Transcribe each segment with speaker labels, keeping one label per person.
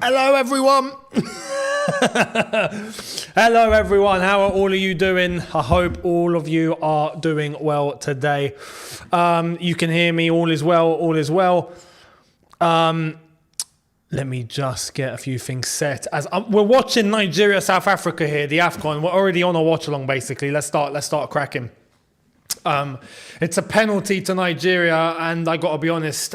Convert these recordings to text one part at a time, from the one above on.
Speaker 1: Hello, everyone. Hello, everyone. How are all of you doing? I hope all of you are doing well today. You can hear me. All is well. All is well. Let me just get a few things set. As we're watching Nigeria, South Africa here, the AFCON. We're already on a watch along, basically. Let's start cracking. It's a penalty to Nigeria, and I got to be honest,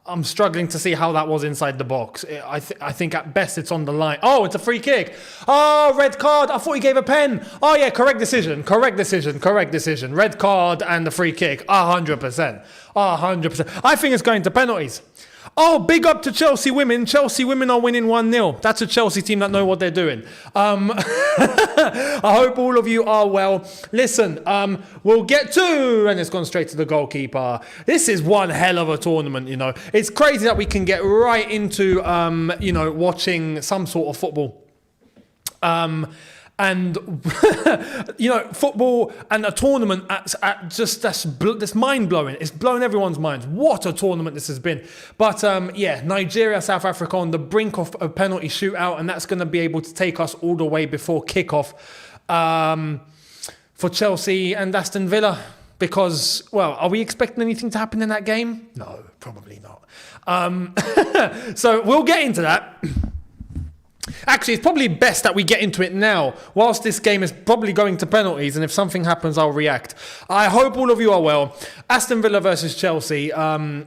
Speaker 1: I'm struggling to see how that was inside the box. I think at best it's on the line. Oh, it's a free kick. Oh, red card. I thought he gave a pen. Oh, yeah, correct decision. Red card and the free kick. 100%. 100%. I think it's going to penalties. Oh, big up to Chelsea women. Chelsea women are winning 1-0. That's a Chelsea team that know what they're doing. I hope all of you are well. Listen, we'll get to, and it's gone straight to the goalkeeper. This is one hell of a tournament, you know. It's crazy that we can get right into, watching some sort of football. And, football and a tournament that's mind-blowing. It's blown everyone's minds. What a tournament this has been. But, Nigeria, South Africa on the brink of a penalty shootout, and that's going to be able to take us all the way before kickoff for Chelsea and Aston Villa. Because, well, are we expecting anything to happen in that game? No, probably not. So we'll get into that. Actually, it's probably best that we get into it now, whilst this game is probably going to penalties, and if something happens, I'll react. I hope all of you are well. Aston Villa versus Chelsea, I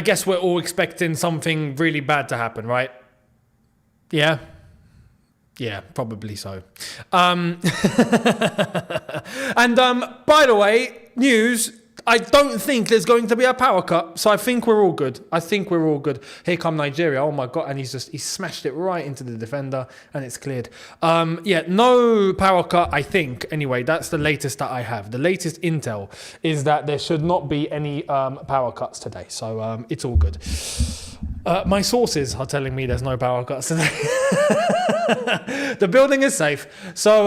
Speaker 1: guess we're all expecting something really bad to happen, right? Yeah? Yeah, probably so. And by the way, news... I don't think there's going to be a power cut, so I think we're all good. Here come Nigeria. Oh my God, and he smashed it right into the defender, and it's cleared. No power cut, I think. Anyway, that's the latest that I have. The latest intel is that there should not be any power cuts today, so it's all good. My sources are telling me there's no power cuts today. The building is safe, so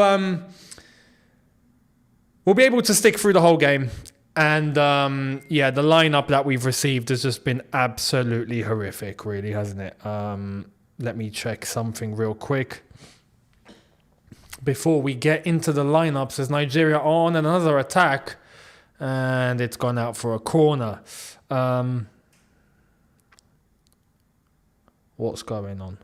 Speaker 1: we'll be able to stick through the whole game. And, the lineup that we've received has just been absolutely horrific, really, hasn't it? Let me check something real quick. Before we get into the lineups, as Nigeria on another attack, and it's gone out for a corner. What's going on?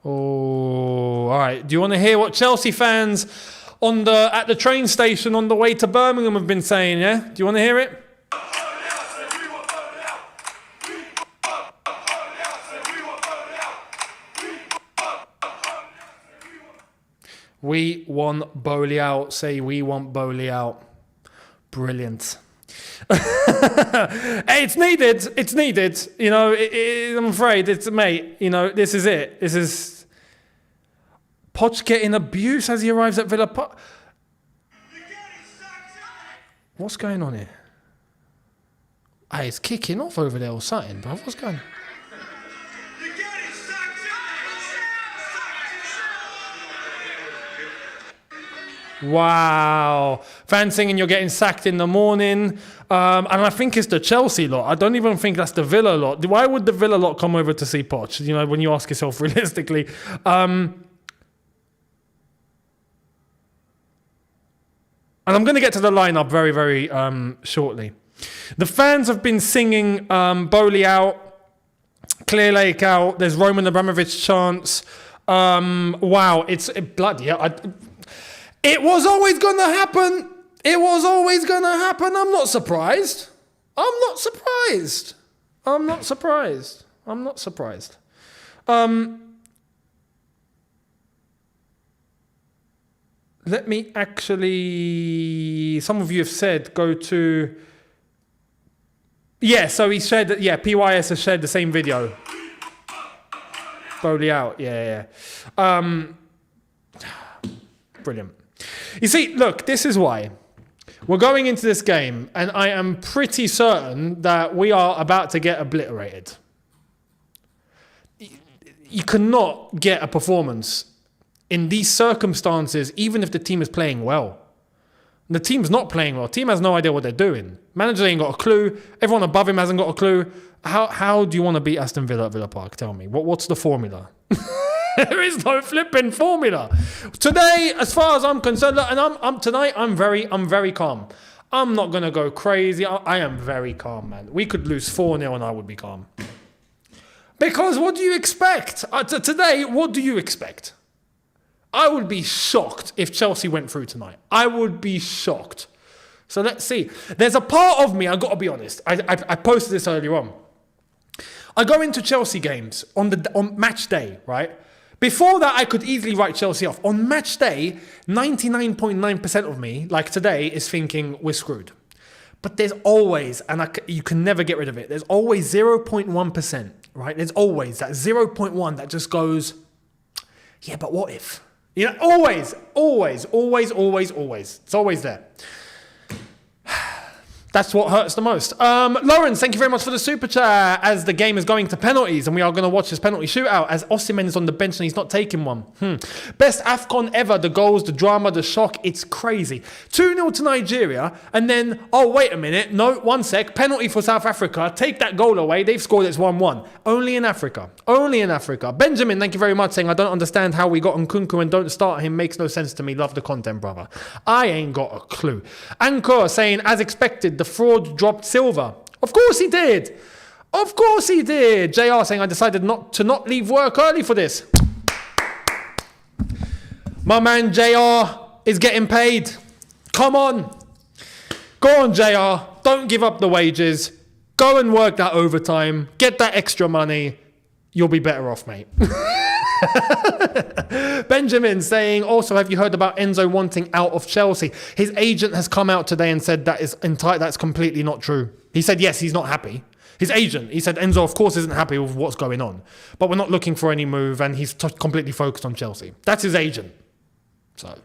Speaker 1: Oh, all right. Do you want to hear what Chelsea fans at the train station on the way to Birmingham have been saying, yeah? Do you want to hear it? We want Bowley out. Say we want Bowley out. Brilliant. Hey, it's needed. You know, I'm afraid mate. You know, this is it. This is Poch getting abuse as he arrives at Villa Park. What's going on here? Hey, it's kicking off over there or something, bro. What's going on? Wow. Fans singing you're getting sacked in the morning. And I think it's the Chelsea lot. I don't even think that's the Villa lot. Why would the Villa lot come over to see Poch? You know, when you ask yourself realistically. And I'm going to get to the lineup very, very shortly. The fans have been singing Bowley out, Clear Lake out. There's Roman Abramovich chants. Wow, it's bloody hell. It was always going to happen. I'm not surprised. Let me actually... Some of you have said go to... Yeah, so he shared... PYS has shared the same video. Bowley out. Yeah. Brilliant. You see, look, this is why. We're going into this game, and I am pretty certain that we are about to get obliterated. You cannot get a performance in these circumstances, even if the team is playing well. The team's not playing well. Team has no idea what they're doing. Manager ain't got a clue. Everyone above him hasn't got a clue. How do you want to beat Aston Villa at Villa Park? Tell me. What's the formula? There is no flipping formula. Today, as far as I'm concerned, and tonight I'm very calm. I'm not gonna go crazy. I am very calm, man. We could lose 4-0 and I would be calm. Because what do you expect? Today, what do you expect? I would be shocked if Chelsea went through tonight. I would be shocked. So let's see. There's a part of me, I've got to be honest. I posted this earlier on. I go into Chelsea games on match day, right? Before that, I could easily write Chelsea off. On match day, 99.9% of me, like today, is thinking we're screwed. But there's always, and you can never get rid of it, there's always 0.1%, right? There's always that 0.1 that just goes, yeah, but what if? You know, always. It's always there. That's what hurts the most. Lawrence, thank you very much for the super chat. As the game is going to penalties, and we are going to watch this penalty shootout as Osimhen is on the bench and he's not taking one. Best AFCON ever. The goals, the drama, the shock. It's crazy. 2-0 to Nigeria, and then, oh, wait a minute. No, one sec. Penalty for South Africa. Take that goal away. They've scored. It's 1-1. Only in Africa. Only in Africa. Benjamin, thank you very much, saying, I don't understand how we got Nkunku and don't start him. Makes no sense to me. Love the content, brother. I ain't got a clue. Anchor saying, as expected, the fraud dropped Silva. Of course he did. Of course he did. JR saying, I decided not to leave work early for this. My man JR is getting paid. Come on. Go on, JR. Don't give up the wages. Go and work that overtime. Get that extra money. You'll be better off, mate. Benjamin saying, also, have you heard about Enzo wanting out of Chelsea? His agent has come out today and said that's completely not true. He said, yes, he's not happy. His agent, he said, Enzo, of course, isn't happy with what's going on. But we're not looking for any move, and he's completely focused on Chelsea. That's his agent. So,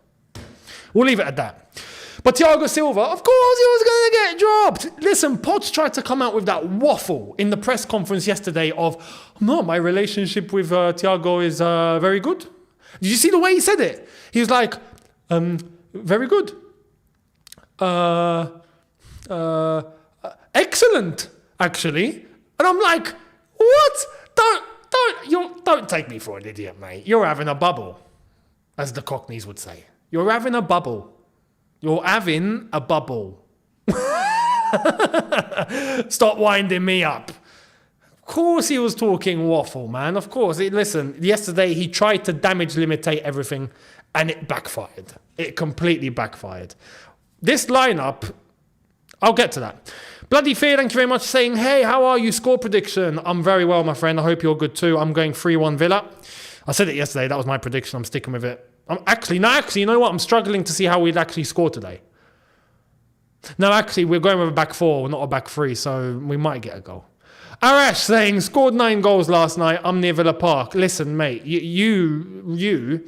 Speaker 1: we'll leave it at that. But Thiago Silva, of course he was going to get dropped. Listen, Poch tried to come out with that waffle in the press conference yesterday of, no, my relationship with Thiago is very good. Did you see the way he said it? He was like, very good. Excellent, actually. And I'm like, what? Don't take me for an idiot, mate. You're having a bubble, as the Cockneys would say. You're having a bubble. You're having a bubble. Stop winding me up. Of course he was talking waffle, man. Of course. Listen, yesterday he tried to damage limitate everything and it backfired. It completely backfired. This lineup, I'll get to that. Bloody Fear, thank you very much, saying, hey, how are you? Score prediction. I'm very well, my friend. I hope you're good too. I'm going 3-1 Villa. I said it yesterday. That was my prediction. I'm sticking with it. Actually, you know what? I'm struggling to see how we'd actually score today. No, actually, we're going with a back four, not a back three, so we might get a goal. Arash saying, scored 9 goals last night. I'm near Villa Park. Listen, mate, you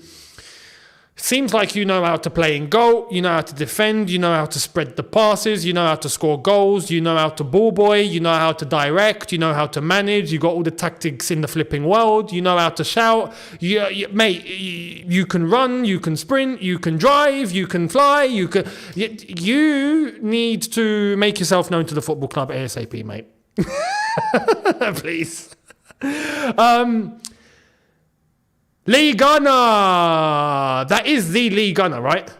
Speaker 1: seems like you know how to play in goal, you know how to defend, you know how to spread the passes, you know how to score goals, you know how to ball boy, you know how to direct, you know how to manage, you got all the tactics in the flipping world, you know how to shout, mate, you can run, you can sprint, you can drive, you can fly, you need to make yourself known to the football club ASAP, mate. Please. Lee Gunner! That is the Lee Gunner, right?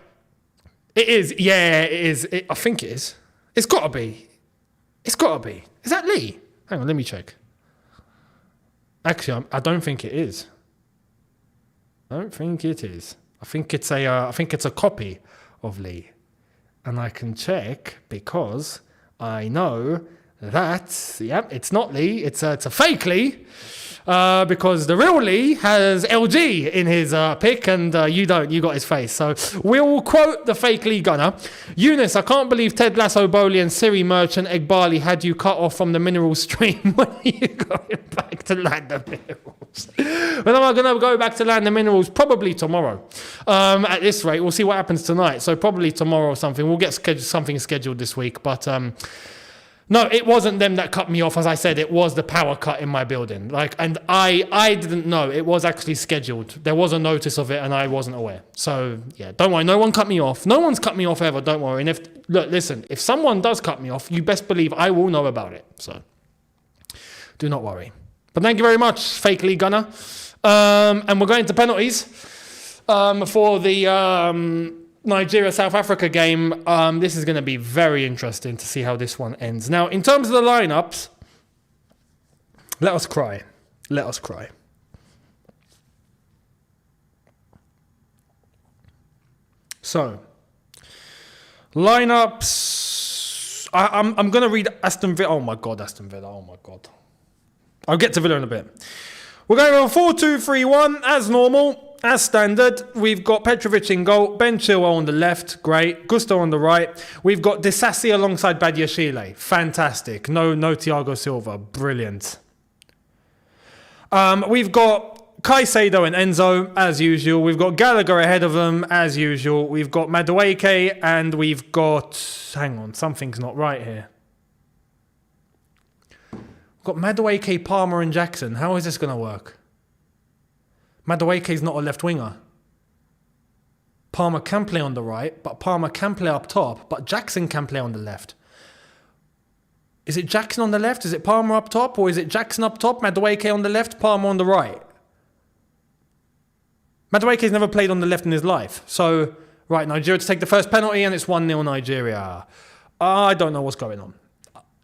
Speaker 1: It is. Yeah, it is. I think it is. It's got to be. It's got to be. Is that Lee? Hang on, let me check. Actually, I don't think it is. I don't think it is. I think it's a copy of Lee. And I can check because I know that, yep, it's not Lee. It's a fake Lee. Because the real Lee has LG in his pick and you don't. You got his face. So we'll quote the fake Lee Gunner. Younes, I can't believe Ted Lasso, Bowley and Siri Merchant Egbali had you cut off from the mineral stream. When are you going back to land the minerals? When am I going to go back to land the minerals? Probably tomorrow. At this rate, we'll see what happens tonight. So probably tomorrow or something. We'll get something scheduled this week. But No, it wasn't them that cut me off. As I said, it was the power cut in my building. Like, and I didn't know. It was actually scheduled. There was a notice of it and I wasn't aware. So yeah, don't worry. No one cut me off. No one's cut me off ever. Don't worry. And listen, if someone does cut me off, you best believe I will know about it. So do not worry. But thank you very much, fake league gunner. And we're going to penalties for the Nigeria-South Africa game. This is going to be very interesting to see how this one ends. Now, in terms of the lineups, let us cry. Let us cry. So, lineups. I'm going to read Aston Villa. Oh my God, Aston Villa. Oh my God. I'll get to Villa in a bit. We're going with 4-2-3-1 as normal. As standard, we've got Petrovic in goal, Ben Chilwell on the left, great. Gusto on the right. We've got Disasi alongside Badiashile, fantastic. No Thiago Silva, brilliant. We've got Caicedo and Enzo, as usual. We've got Gallagher ahead of them, as usual. We've got Madueke, and we've got... Hang on, something's not right here. We've got Madueke, Palmer and Jackson. How is this going to work? Madueke is not a left winger. Palmer can play on the right, but Palmer can play up top, but Jackson can play on the left. Is it Jackson on the left? Is it Palmer up top? Or is it Jackson up top, Madueke on the left, Palmer on the right? Madueke's never played on the left in his life. So, right, Nigeria to take the first penalty and it's 1-0 Nigeria. I don't know what's going on.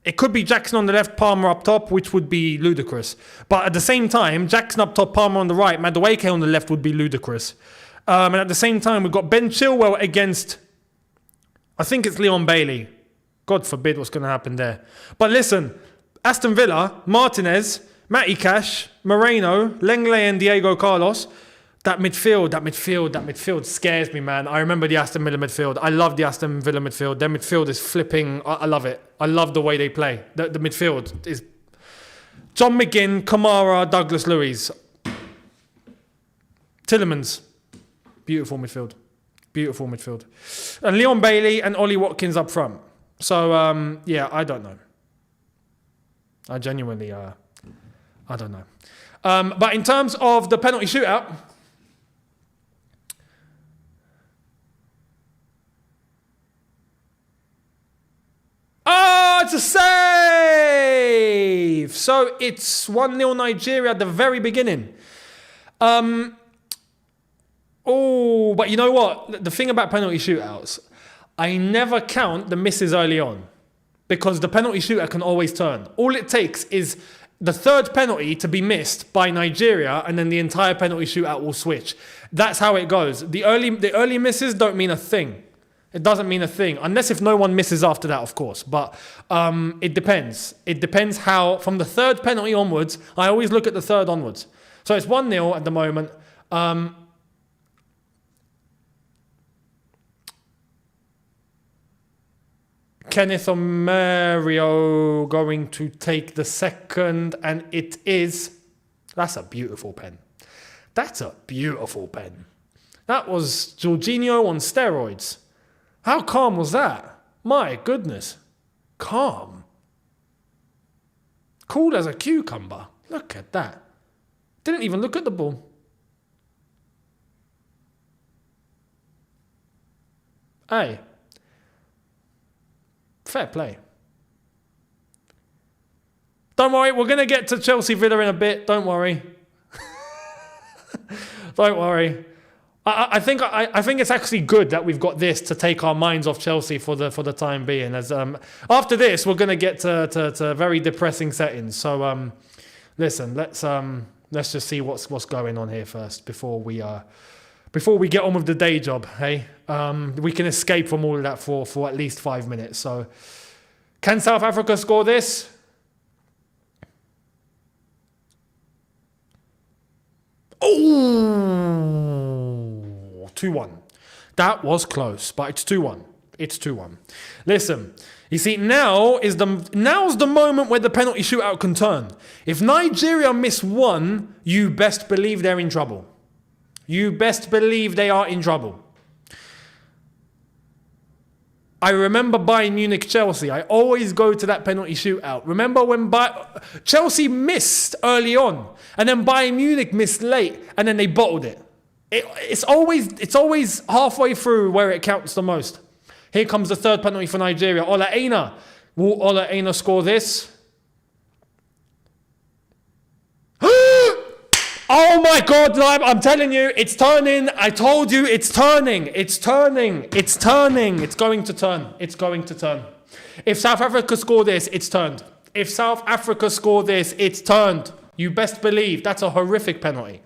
Speaker 1: It could be Jackson on the left, Palmer up top, which would be ludicrous. But at the same time, Jackson up top, Palmer on the right, Madueke on the left would be ludicrous. And at the same time, we've got Ben Chilwell against, I think it's Leon Bailey. God forbid what's going to happen there. But listen, Aston Villa, Martinez, Matty Cash, Moreno, Lenglet and Diego Carlos. That midfield scares me, man. I remember the Aston Villa midfield. I love the Aston Villa midfield. Their midfield is flipping. I love it. I love the way they play. The midfield is John McGinn, Kamara, Douglas Luiz. Tillemans. Beautiful midfield. Beautiful midfield. And Leon Bailey and Ollie Watkins up front. So, yeah, I don't know. I genuinely, I don't know. But in terms of the penalty shootout... Oh, it's a save! So it's 1-0 Nigeria at the very beginning. Oh, but you know what? The thing about penalty shootouts, I never count the misses early on because the penalty shootout can always turn. All it takes is the third penalty to be missed by Nigeria and then the entire penalty shootout will switch. That's how it goes. The early misses don't mean a thing. It doesn't mean a thing, unless if no one misses after that, of course. But it depends. It depends how, from the third penalty onwards, I always look at the third onwards. So it's 1-0 at the moment. Kenneth Omerio going to take the second, and it is... That's a beautiful pen. That's a beautiful pen. That was Jorginho on steroids. How calm was that? My goodness. Calm. Cool as a cucumber. Look at that. Didn't even look at the ball. Hey. Fair play. Don't worry, we're going to get to Chelsea Villa in a bit. Don't worry. Don't worry. I think it's actually good that we've got this to take our minds off Chelsea for the time being. As after this, we're going to get to very depressing settings. So listen, let's just see what's going on here first before we get on with the day job. Hey, we can escape from all of that for at least 5 minutes. So, can South Africa score this? Oh, 2-1. That was close, but it's 2-1. It's 2-1. Listen, you see, now's the moment where the penalty shootout can turn. If Nigeria miss one, you best believe they're in trouble. You best believe they are in trouble. I remember Bayern Munich Chelsea. I always go to that penalty shootout. Remember when Chelsea missed early on, and then Bayern Munich missed late, and then they bottled it. It's always halfway through where it counts the most. Here comes the third penalty for Nigeria. Ola Aina. Will Ola Aina score this? Oh my God, I'm telling you, it's turning. I told you, it's turning. It's turning. It's turning. It's going to turn. It's going to turn. If South Africa score this, it's turned. If South Africa score this, it's turned. You best believe that's a horrific penalty.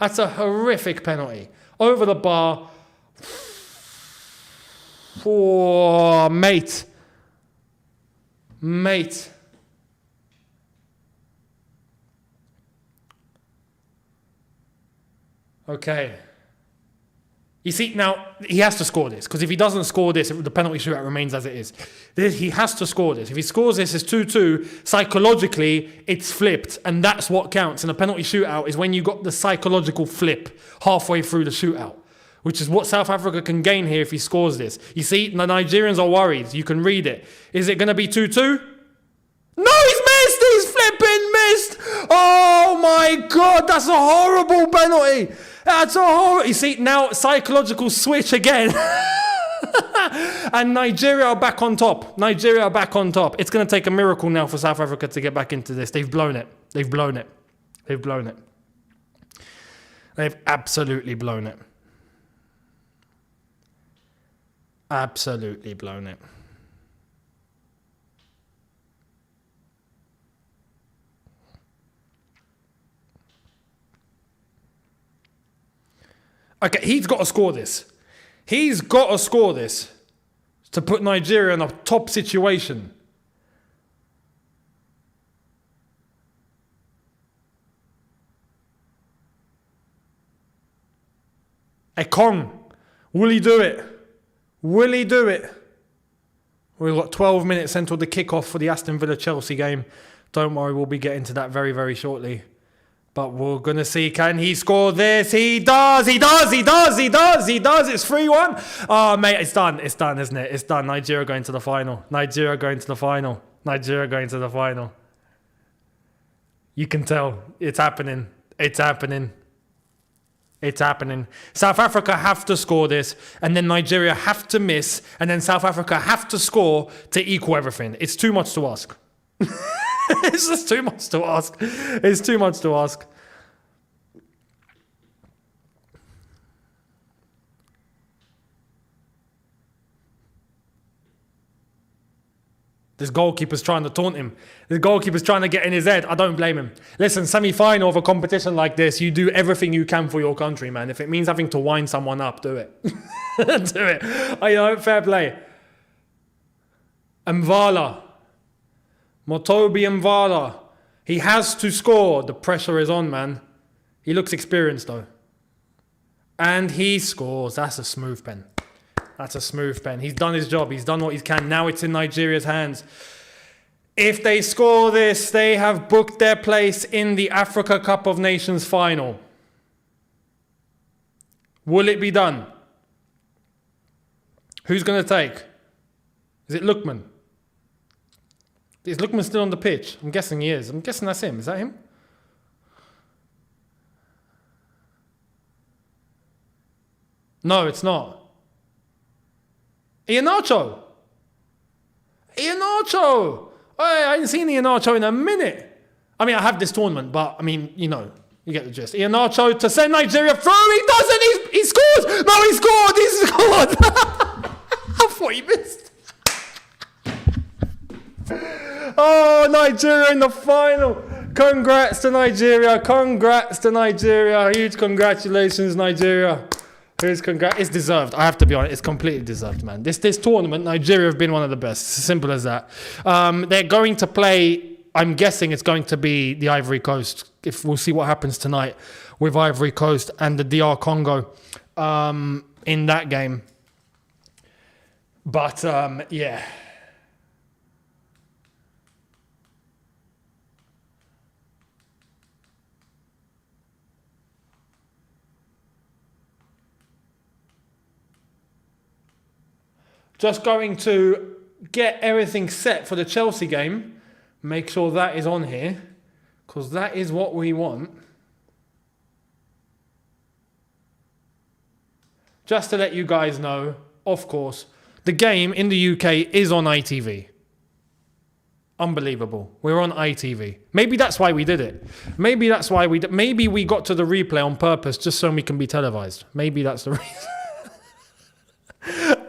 Speaker 1: That's a horrific penalty. Over the bar. Oh, mate. Mate. Okay. You see, now, he has to score this, because if he doesn't score this, the penalty shootout remains as it is. He has to score this. If he scores this, it's 2-2. Psychologically, it's flipped, and that's what counts. And a penalty shootout is when you got the psychological flip halfway through the shootout, which is what South Africa can gain here if he scores this. You see, the Nigerians are worried. You can read it. Is it going to be 2-2? No, he's missed! He's flipping missed! Oh my God, that's a horrible penalty! That's a horrible... You see, now psychological switch again. And Nigeria are back on top. Nigeria are back on top. It's going to take a miracle now for South Africa to get back into this. They've blown it. They've blown it. They've blown it. They've absolutely blown it. Absolutely blown it. Okay, he's got to score this. He's got to score this to put Nigeria in a top situation. Ekong, will he do it? Will he do it? We've got 12 minutes until the kickoff for the Aston Villa Chelsea game. Don't worry, we'll be getting to that very, very shortly. But we're going to see, can he score this? He does, he does, he does, he does, he does. It's 3-1. Oh, mate, it's done, isn't it? It's done. Nigeria going to the final. Nigeria going to the final. Nigeria going to the final. You can tell. It's happening. It's happening. It's happening. South Africa have to score this, and then Nigeria have to miss, and then South Africa have to score to equal everything. It's too much to ask. It's just too much to ask. It's too much to ask. This goalkeeper's trying to taunt him. This goalkeeper's trying to get in his head. I don't blame him. Listen, semi-final of a competition like this, you do everything you can for your country, man. If it means having to wind someone up, do it. Do it. You know, fair play. Mvala. Motobi Mvala. He has to score. The pressure is on, man. He looks experienced, though. And he scores. That's a smooth pen. That's a smooth pen. He's done his job. He's done what he can. Now it's in Nigeria's hands. If they score this, they have booked their place in the Africa Cup of Nations final. Will it be done? Who's going to take? Is it Lookman? Is Lookman still on the pitch? I'm guessing he is. I'm guessing that's him. Is that him? No, it's not. Iheanacho! Iheanacho! Hey, I ain't seen Iheanacho in a minute. I mean, I have this tournament, but I mean, you know, you get the gist. Iheanacho to send Nigeria through. He doesn't. He scores. No, he scored. He scored. I thought he missed. Oh, Nigeria in the final. Congrats to Nigeria. Congrats to Nigeria. Huge congratulations, Nigeria. It's deserved. I have to be honest. It's completely deserved, man. This tournament, Nigeria have been one of the best. Simple as that. They're going to play. I'm guessing it's going to be the Ivory Coast. If we'll see what happens tonight with Ivory Coast and the DR Congo in that game. But yeah. Just going to get everything set for the Chelsea game. Make sure that is on here, because that is what we want. Just to let you guys know, of course, the game in the UK is on ITV. Unbelievable. We're on ITV. Maybe that's why we did it. Maybe that's why maybe we got to the replay on purpose just so we can be televised. Maybe that's the reason.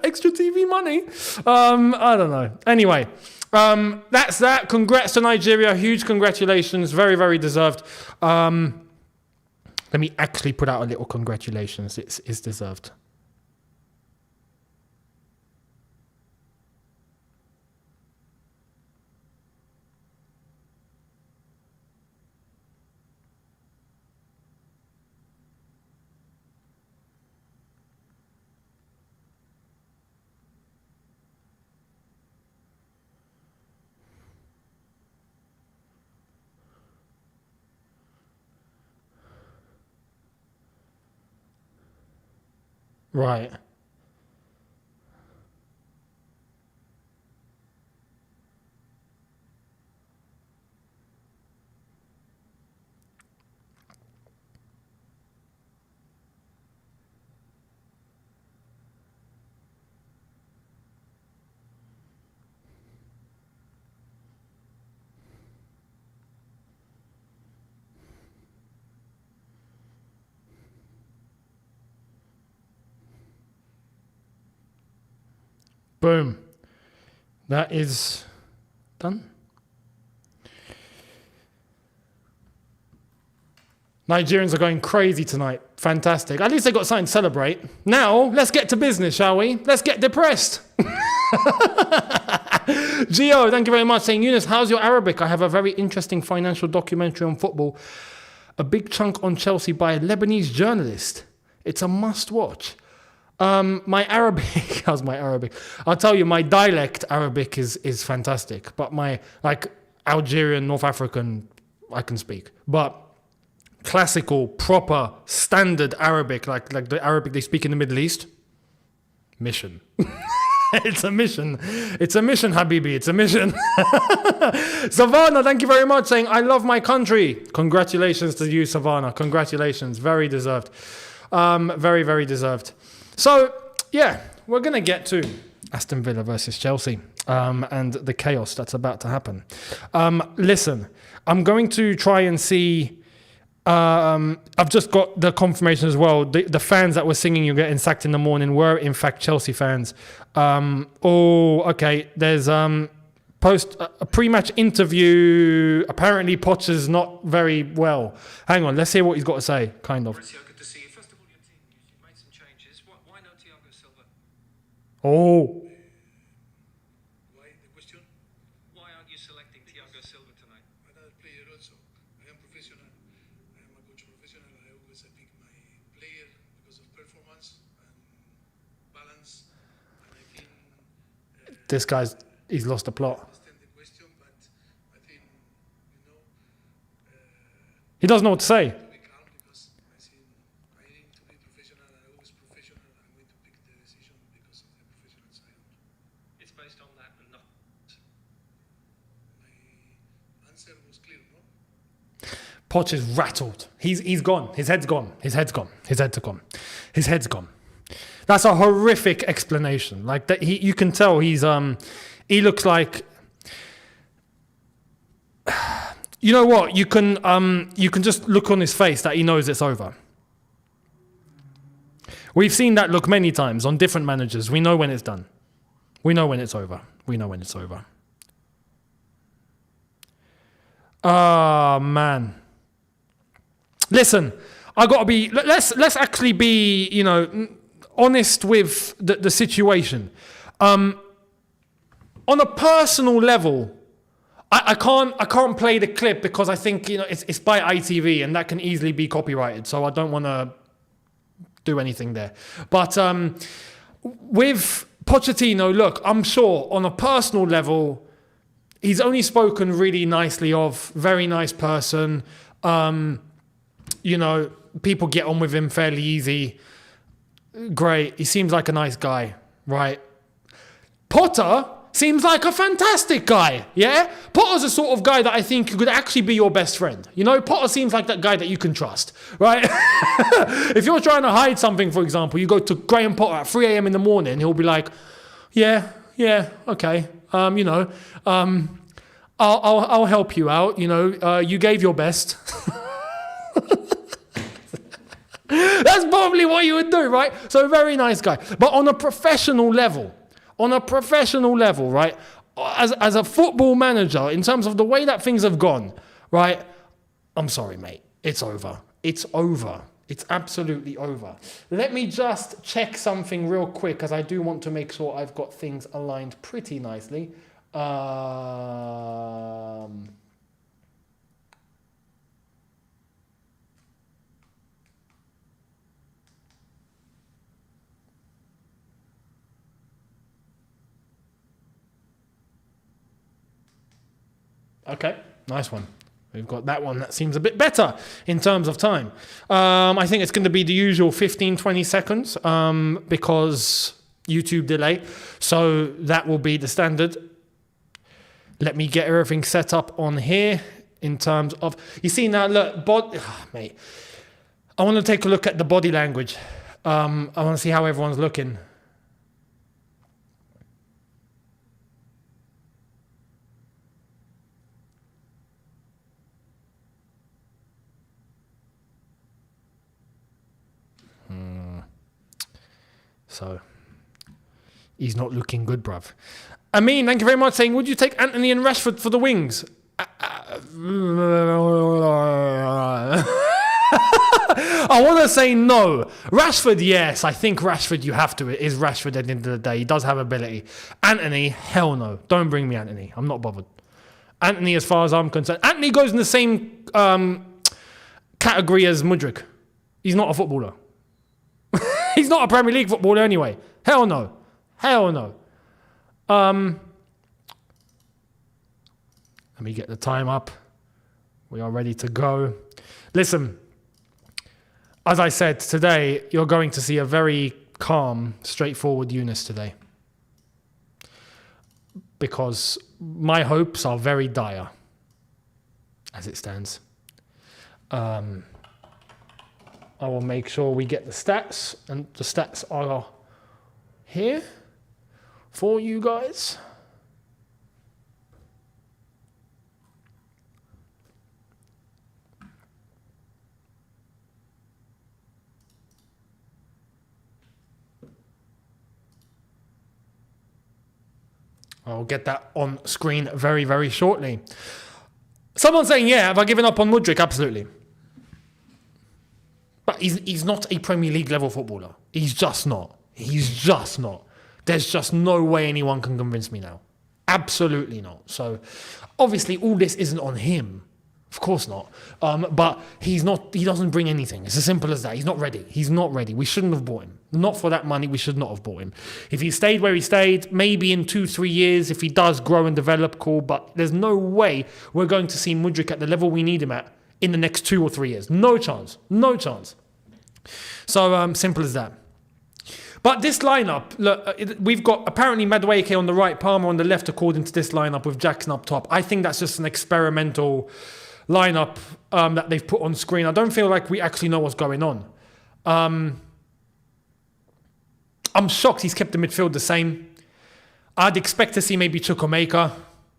Speaker 1: Extra TV money. I don't know. Anyway, that's that. Congrats to Nigeria. Huge congratulations. Very, very deserved. Let me actually put out a little congratulations. It's deserved. Right. Boom. That is done. Nigerians are going crazy tonight. Fantastic. At least they got something to celebrate. Now, let's get to business, shall we? Let's get depressed. Gio, thank you very much. Saying, Younes, how's your Arabic? I have a very interesting financial documentary on football. A big chunk on Chelsea by a Lebanese journalist. It's a must watch. My Arabic, how's my Arabic? I'll tell you, my dialect Arabic is fantastic, but my Algerian, North African, I can speak. But classical, proper, standard Arabic, like the Arabic they speak in the Middle East, mission. It's a mission. It's a mission, Habibi. It's a mission. Savannah, thank you very much, saying, I love my country. Congratulations to you, Savannah. Congratulations. Very deserved. Very, very deserved. So, yeah, we're going to get to Aston Villa versus Chelsea and the chaos that's about to happen. Listen, I'm going to try and see... I've just got the confirmation as well. The fans that were singing "You're Getting Sacked in the Morning" were in fact Chelsea fans. Okay. There's a pre-match interview. Apparently, Potter's not very well. Hang on, let's hear what he's got to say. Kind of.
Speaker 2: Good to see you. First of all, your team, you've made some changes. Why no Thiago Silva?
Speaker 1: Oh.
Speaker 2: Why the question? Why aren't you selecting Thiago Silva tonight?
Speaker 3: Another player also. I am professional. I am a coach professional. I always pick my player because of performance and balance. And I think
Speaker 1: This guy's, he's lost the plot.
Speaker 3: I understand the question, but I think,
Speaker 1: He doesn't know what to say.
Speaker 3: to be calm because I think I need to be professional and I always professional. I'm going to pick the decision because of the professional side.
Speaker 2: It's based on that and not.
Speaker 3: My answer was clear, no?
Speaker 1: Poch is rattled. He's gone. His head's gone. His head's gone. His head's gone. His head's gone. That's a horrific explanation. Like that, you can tell he looks like. You know what? You can just look on his face that he knows it's over. We've seen that look many times on different managers. We know when it's done. We know when it's over. We know when it's over. Ah, man. Listen, I gotta be. Let's actually be, honest with the situation. On a personal level, I can't play the clip because I think it's by ITV and that can easily be copyrighted. So I don't want to do anything there. But with Pochettino, look, I'm sure on a personal level, he's only spoken really nicely of, very nice person. People get on with him fairly easy. Great. He seems like a nice guy, right? Potter seems like a fantastic guy, yeah? Potter's the sort of guy that I think could actually be your best friend. You know, Potter seems like that guy that you can trust, right? If you're trying to hide something, for example, you go to Graham Potter at 3 a.m. in the morning, he'll be like, yeah, okay, I'll help you out, you know, you gave your best. That's probably what you would do, right? So a very nice guy. But on a professional level, right, as a football manager, in terms of the way that things have gone, right, I'm sorry, mate. It's over. It's over. It's absolutely over. Let me just check something real quick, because I do want to make sure I've got things aligned pretty nicely. Okay, nice one. We've got that one that seems a bit better in terms of time. I think it's going to be the usual 15, 20 seconds because YouTube delay. So that will be the standard. Let me get everything set up on here in terms of... You see now, look, mate. I want to take a look at the body language. I want to see how everyone's looking. So, he's not looking good, bruv. Amin, thank you very much, saying, would you take Anthony and Rashford for the wings? I want to say no. Rashford, yes. I think Rashford, you have to. It is Rashford at the end of the day. He does have ability. Anthony, hell no. Don't bring me Anthony. I'm not bothered. Anthony, as far as I'm concerned. Anthony goes in the same category as Mudryk. He's not a footballer. He's not a Premier League footballer anyway. Hell no. Let me get the time up. We are ready to go. Listen, as I said, today you're going to see a very calm, straightforward Younes today. Because my hopes are very dire, as it stands. I will make sure we get the stats, and the stats are here for you guys. I'll get that on screen very, very shortly. Someone's saying, yeah, have I given up on Mudryk? Absolutely. But he's not a Premier League level footballer. He's just not. There's just no way anyone can convince me now. Absolutely not. So obviously all this isn't on him. Of course not. But he doesn't bring anything. It's as simple as that. He's not ready. We shouldn't have bought him. Not for that money, we should not have bought him. If he stayed where he stayed, maybe in 2-3 years, if he does grow and develop, cool. But there's no way we're going to see Mudryk at the level we need him at in the next 2 or 3 years. No chance. So simple as that. But this lineup, look, we've got apparently Madueke on the right, Palmer on the left, according to this lineup with Jackson up top. I think that's just an experimental lineup that they've put on screen. I don't feel like we actually know what's going on. I'm shocked he's kept the midfield the same. I'd expect to see maybe Chukwuemeka,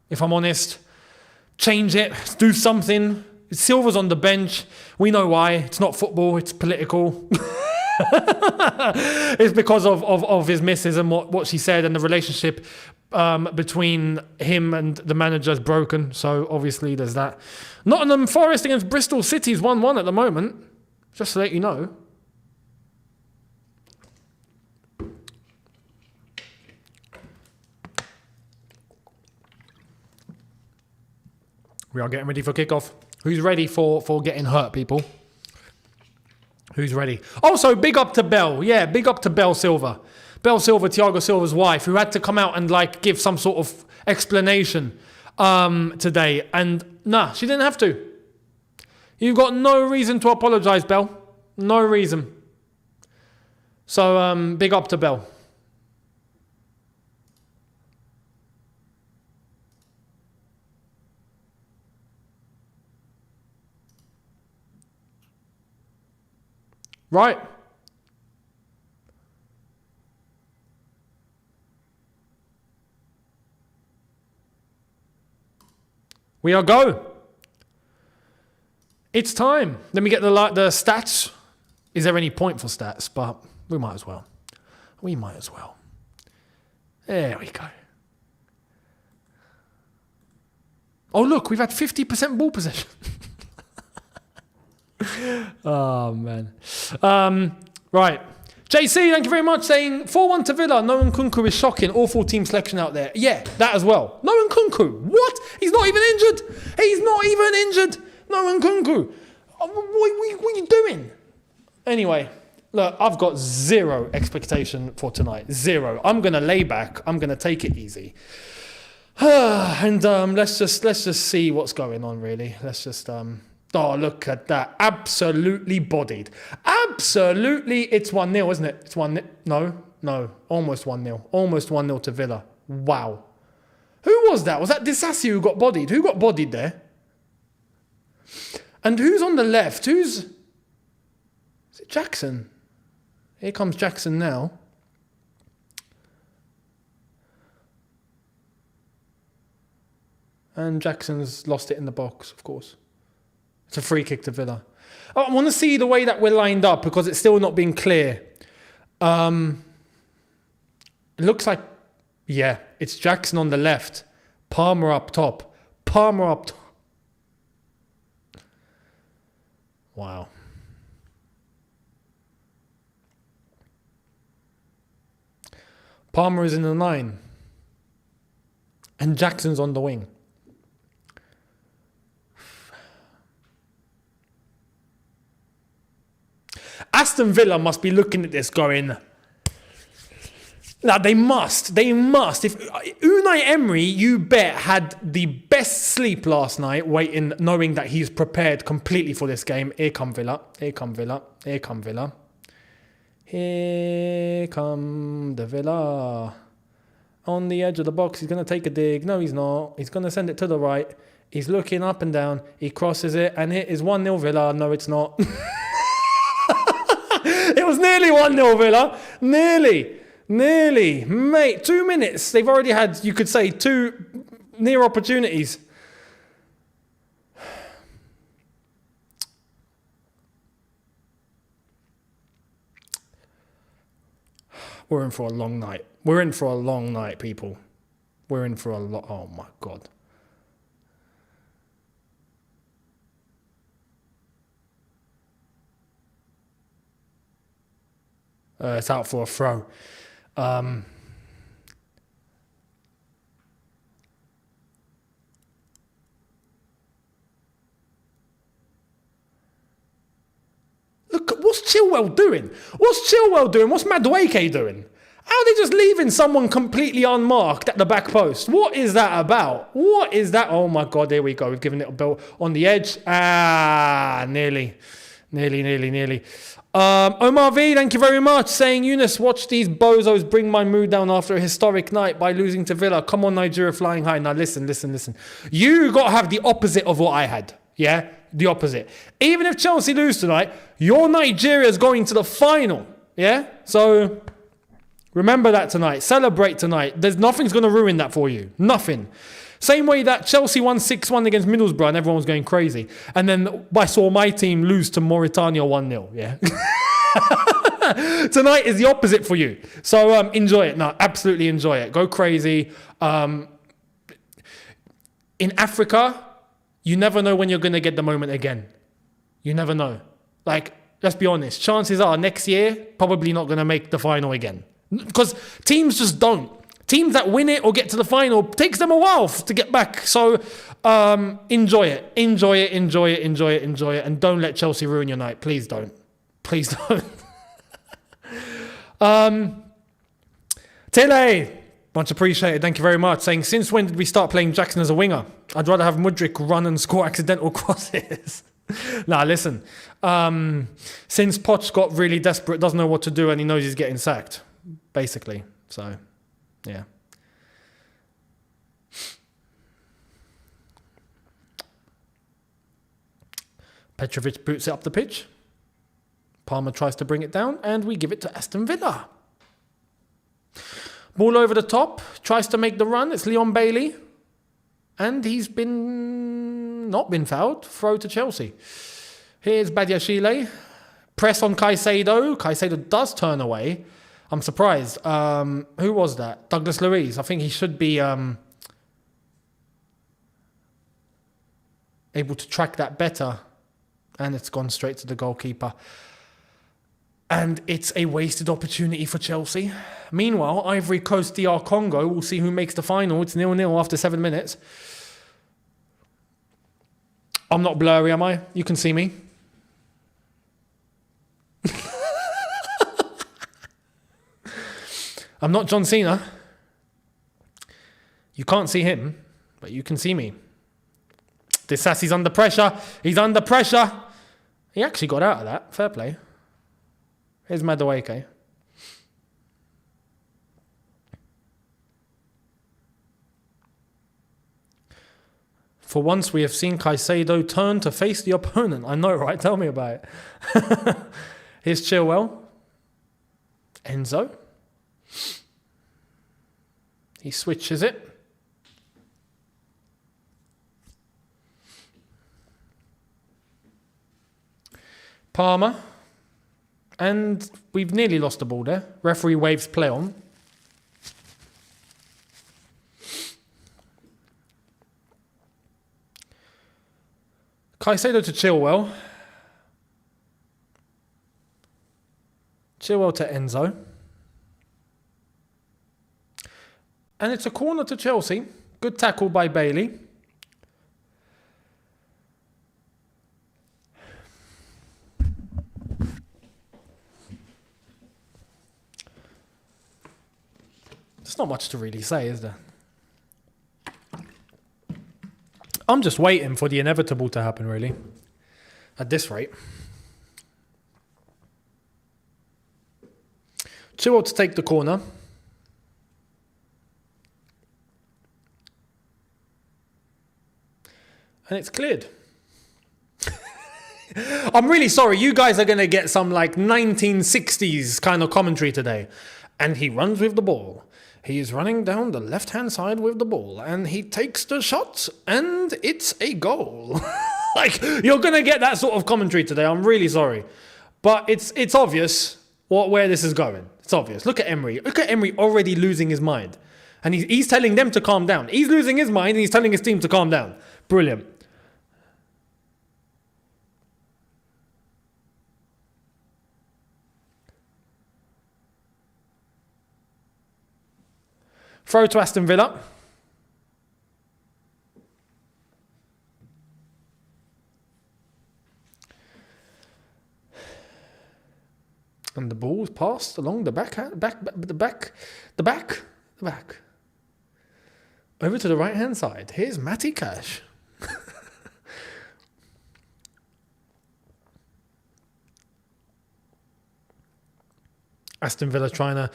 Speaker 1: if I'm honest. Change it, do something. Silva's on the bench. We know why. It's not football, it's political. It's because of his misses and what she said, and the relationship between him and the manager is broken. So obviously there's that. Nottingham Forest against Bristol City is 1-1 at the moment. Just to let you know. We are getting ready for kickoff. Who's ready for getting hurt, people? Who's ready? Also, big up to Belle. Yeah, big up to Belle Silva. Belle Silva, Thiago Silva's wife, who had to come out and give some sort of explanation today. And nah, she didn't have to. You've got no reason to apologise, Belle. No reason. So big up to Belle. Right. We are go. It's time. Let me get the stats. Is there any point for stats? But we might as well. We might as well. There we go. Oh, look, we've had 50% ball possession. Oh, man. Right. JC, thank you very much, saying 4-1 to Villa. No Nkunku is shocking. Awful team selection out there. Yeah, that as well. No Nkunku. What? He's not even injured. He's not even injured. No Nkunku. What are you doing? Anyway, look, I've got zero expectation for tonight. Zero. I'm going to lay back. I'm going to take it easy. And let's just see what's going on, really. Let's just... Oh, look at that. Absolutely bodied. Absolutely. It's 1-0, isn't it? It's 1-0. No. Almost 1-0. Almost 1-0 to Villa. Wow. Who was that? Was that Disassi who got bodied? Who got bodied there? And who's on the left? Is it Jackson? Here comes Jackson now. And Jackson's lost it in the box, of course. It's a free kick to Villa. Oh, I want to see the way that we're lined up because it's still not been clear. It looks like, yeah, it's Jackson on the left. Palmer up top. Wow. Palmer is in the 9. And Jackson's on the wing. Aston Villa must be looking at this going, now they must. If Unai Emery, you bet, had the best sleep last night, waiting, knowing that he's prepared completely for this game. Here come Villa. Here come the Villa. On the edge of the box, he's going to take a dig. No, he's not. He's going to send it to the right. He's looking up and down. He crosses it, and it is 1-0 Villa. No, it's not. It was nearly 1-0 Villa. Nearly. Mate, 2 minutes. They've already had, you could say, 2 near opportunities. We're in for a long night. People. We're in for a lot. Oh, my God. It's out for a throw. Look, what's Chilwell doing? What's Madueke doing? How are they just leaving someone completely unmarked at the back post? What is that about? What is that? Oh my God, here we go. We've given it a bell on the edge. Nearly. Omar V, thank you very much, saying, Younes, watch these bozos bring my mood down after a historic night by losing to Villa. Come on, Nigeria flying high. Now listen. You got to have the opposite of what I had. Yeah? The opposite. Even if Chelsea lose tonight, your Nigeria is going to the final. Yeah? So remember that tonight. Celebrate tonight. Nothing's going to ruin that for you. Nothing. Same way that Chelsea won 6-1 against Middlesbrough and everyone was going crazy. And then I saw my team lose to Mauritania 1-0. Yeah. Tonight is the opposite for you. So enjoy it. No, absolutely enjoy it. Go crazy. In Africa, you never know when you're going to get the moment again. You never know. Like, let's be honest. Chances are next year, probably not going to make the final again. Because teams just don't. Teams that win it or get to the final, takes them a while to get back. So enjoy it. And don't let Chelsea ruin your night. Please don't. Tele, much appreciated. Thank you very much. Saying, since when did we start playing Jackson as a winger? I'd rather have Mudryk run and score accidental crosses. Nah, listen. Since Poch got really desperate, doesn't know what to do, and he knows he's getting sacked, basically. So... yeah. Petrovic boots it up the pitch. Palmer tries to bring it down, and we give it to Aston Villa. Ball over the top, tries to make the run. It's Leon Bailey. And he's not been fouled. Throw to Chelsea. Here's Badiashile. Press on Caicedo. Caicedo does turn away. I'm surprised. Who was that? Douglas Luiz. I think he should be able to track that better. And it's gone straight to the goalkeeper. And it's a wasted opportunity for Chelsea. Meanwhile, Ivory Coast DR Congo, we'll see who makes the final. It's 0-0 after 7 minutes. I'm not blurry, am I? You can see me. I'm not John Cena. You can't see him, but you can see me. Disasi's under pressure. He's under pressure. He actually got out of that. Fair play. Here's Madueke. For once, we have seen Caicedo turn to face the opponent. I know, right? Tell me about it. Here's Chilwell. Enzo. He switches it. Palmer. And we've nearly lost the ball there. Referee waves play on. Caicedo to Chilwell. Chilwell to Enzo. And it's a corner to Chelsea. Good tackle by Bailey. There's not much to really say, is there? I'm just waiting for the inevitable to happen, really. At this rate. Chilwell to take the corner. And it's cleared. I'm really sorry. You guys are going to get some like 1960s kind of commentary today. And he runs with the ball. He's running down the left-hand side with the ball. And he takes the shot. And it's a goal. Like, you're going to get that sort of commentary today. I'm really sorry. But it's obvious where this is going. It's obvious. Look at Emery. Look at Emery already losing his mind. And he's telling them to calm down. He's losing his mind and he's telling his team to calm down. Brilliant. Throw to Aston Villa. And the ball is passed along the back. Over to the right-hand side. Here's Matty Cash. Aston Villa trying to...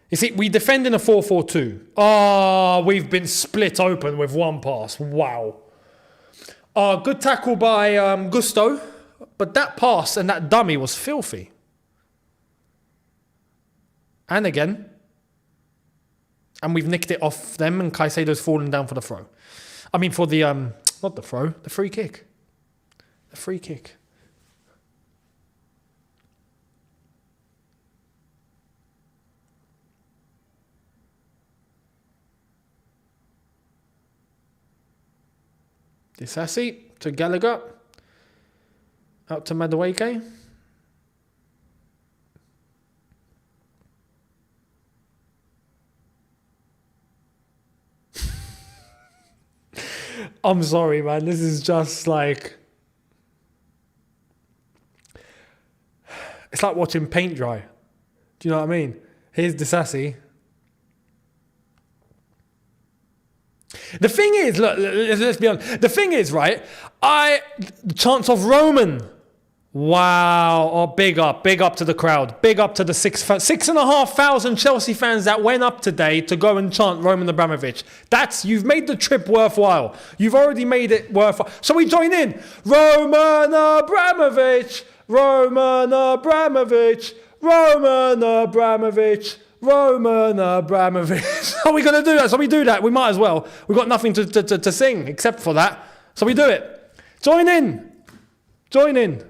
Speaker 1: You see, we defend in a 4-4-2. Oh, we've been split open with one pass. Wow. Good tackle by Gusto. But that pass and that dummy was filthy. And again. And we've nicked it off them and Caicedo's fallen down for the throw. I mean, for the... not the throw. The free kick. The free kick. Disasi to Gallagher. Out to Madueke. I'm sorry, man. This is just like... It's like watching paint dry. Do you know what I mean? Here's Disasi. The thing is, look, let's be honest. The thing is, right, the chance of Roman Wow. Oh, big up to the crowd. Big up to the 6,500 Chelsea fans that went up today to go and chant Roman Abramovich. You've made the trip worthwhile. You've already made it worthwhile. So we join in. Roman Abramovich, Roman Abramovich, Roman Abramovich, Roman Abramovich. Are we going to do that? So we do that. We might as well. We've got nothing to sing except for that. So we do it. Join in. Join in.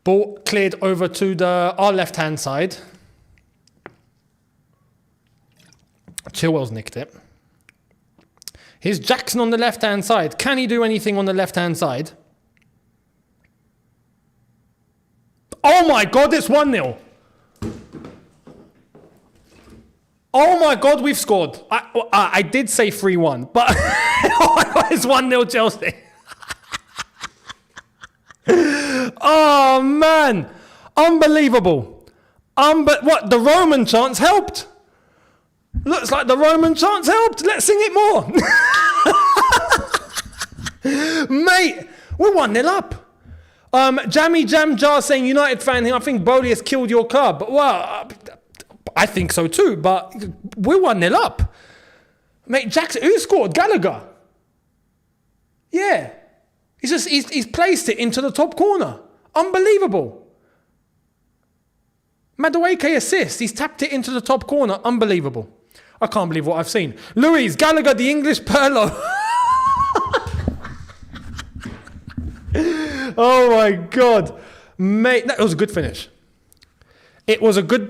Speaker 1: Ball cleared over to our left-hand side. Chilwell's nicked it. Here's Jackson on the left-hand side. Can he do anything on the left-hand side? Oh my God, it's 1-0. Oh my God, we've scored. I did say 3-1, but it's 1-0 Chelsea. Oh man, unbelievable. What, the Roman chants helped? Looks like the Roman chants helped. Let's sing it more. Mate, we're 1-0 up. Jammy Jam Jar saying United fan here, I think Bowley has killed your club. Well, I think so too, but we're 1-0 up. Mate, Jackson, who scored? Gallagher. Yeah. He's placed it into the top corner. Unbelievable. Madueke assist. He's tapped it into the top corner. Unbelievable. I can't believe what I've seen. Louise Gallagher, the English Perlo. Oh my God, mate! That was a good finish. It was a good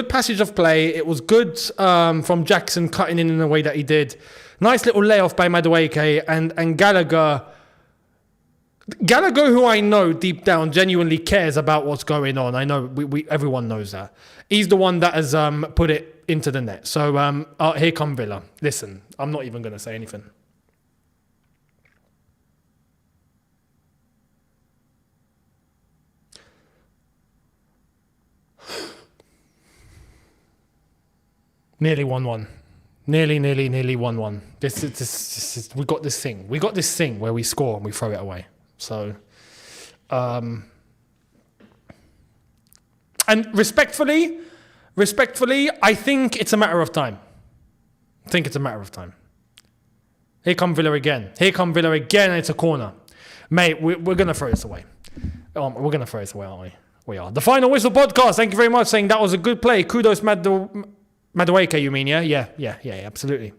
Speaker 1: passage of play. It was good from Jackson cutting in the way that he did. Nice little layoff by Madueke and Gallagher. Gallagher, who I know deep down genuinely cares about what's going on. I know everyone knows that. He's the one that has put it into the net. So here come Villa. Listen, I'm not even going to say anything. Nearly 1-1. Nearly 1-1. This we got this thing. We got this thing where we score and we throw it away. So, and respectfully, I think it's a matter of time. Here come Villa again. And it's a corner. Mate, we're going to throw this away. We're going to throw this away, aren't we? We are. The Final Whistle podcast. Thank you very much, saying that was a good play. Kudos, Madueke, you mean, yeah? Yeah, absolutely.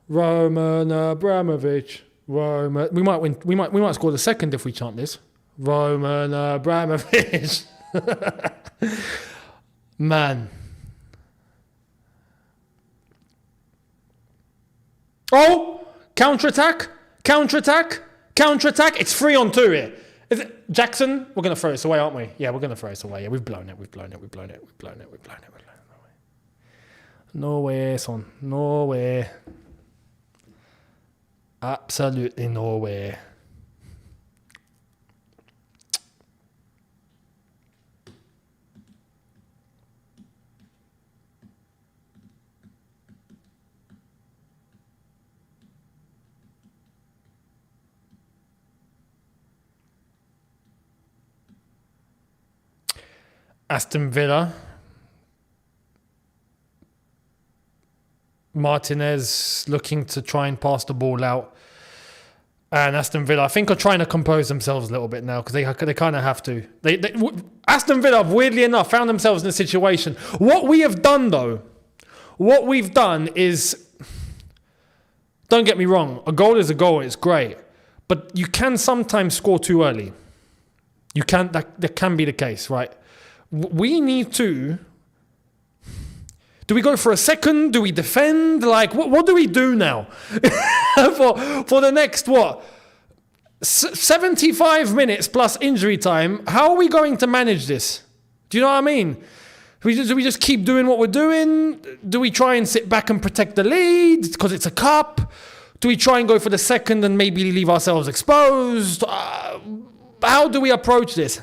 Speaker 1: Roman Abramovich. We might win. We might score the second if we chant this. Roman Abramovich. Man. Oh, counter-attack. It's 3-on-2 here. Is it Jackson? We're going to throw this away, aren't we? Yeah, we're going to throw this away. Yeah, we've blown it. No way, son. No way. Absolutely no way. Aston Villa. Martinez looking to try and pass the ball out. And Aston Villa, I think, are trying to compose themselves a little bit now because they kind of have to. Aston Villa, weirdly enough, found themselves in a situation. What we have done, though, is, don't get me wrong, a goal is a goal, it's great. But you can sometimes score too early. That can be the case, right? We need to... Do we go for a second? Do we defend? Like, what do we do now? for the next, 75 minutes plus injury time, how are we going to manage this? Do you know what I mean? Do we just keep doing what we're doing? Do we try and sit back and protect the lead because it's a cup? Do we try and go for the second and maybe leave ourselves exposed? How do we approach this?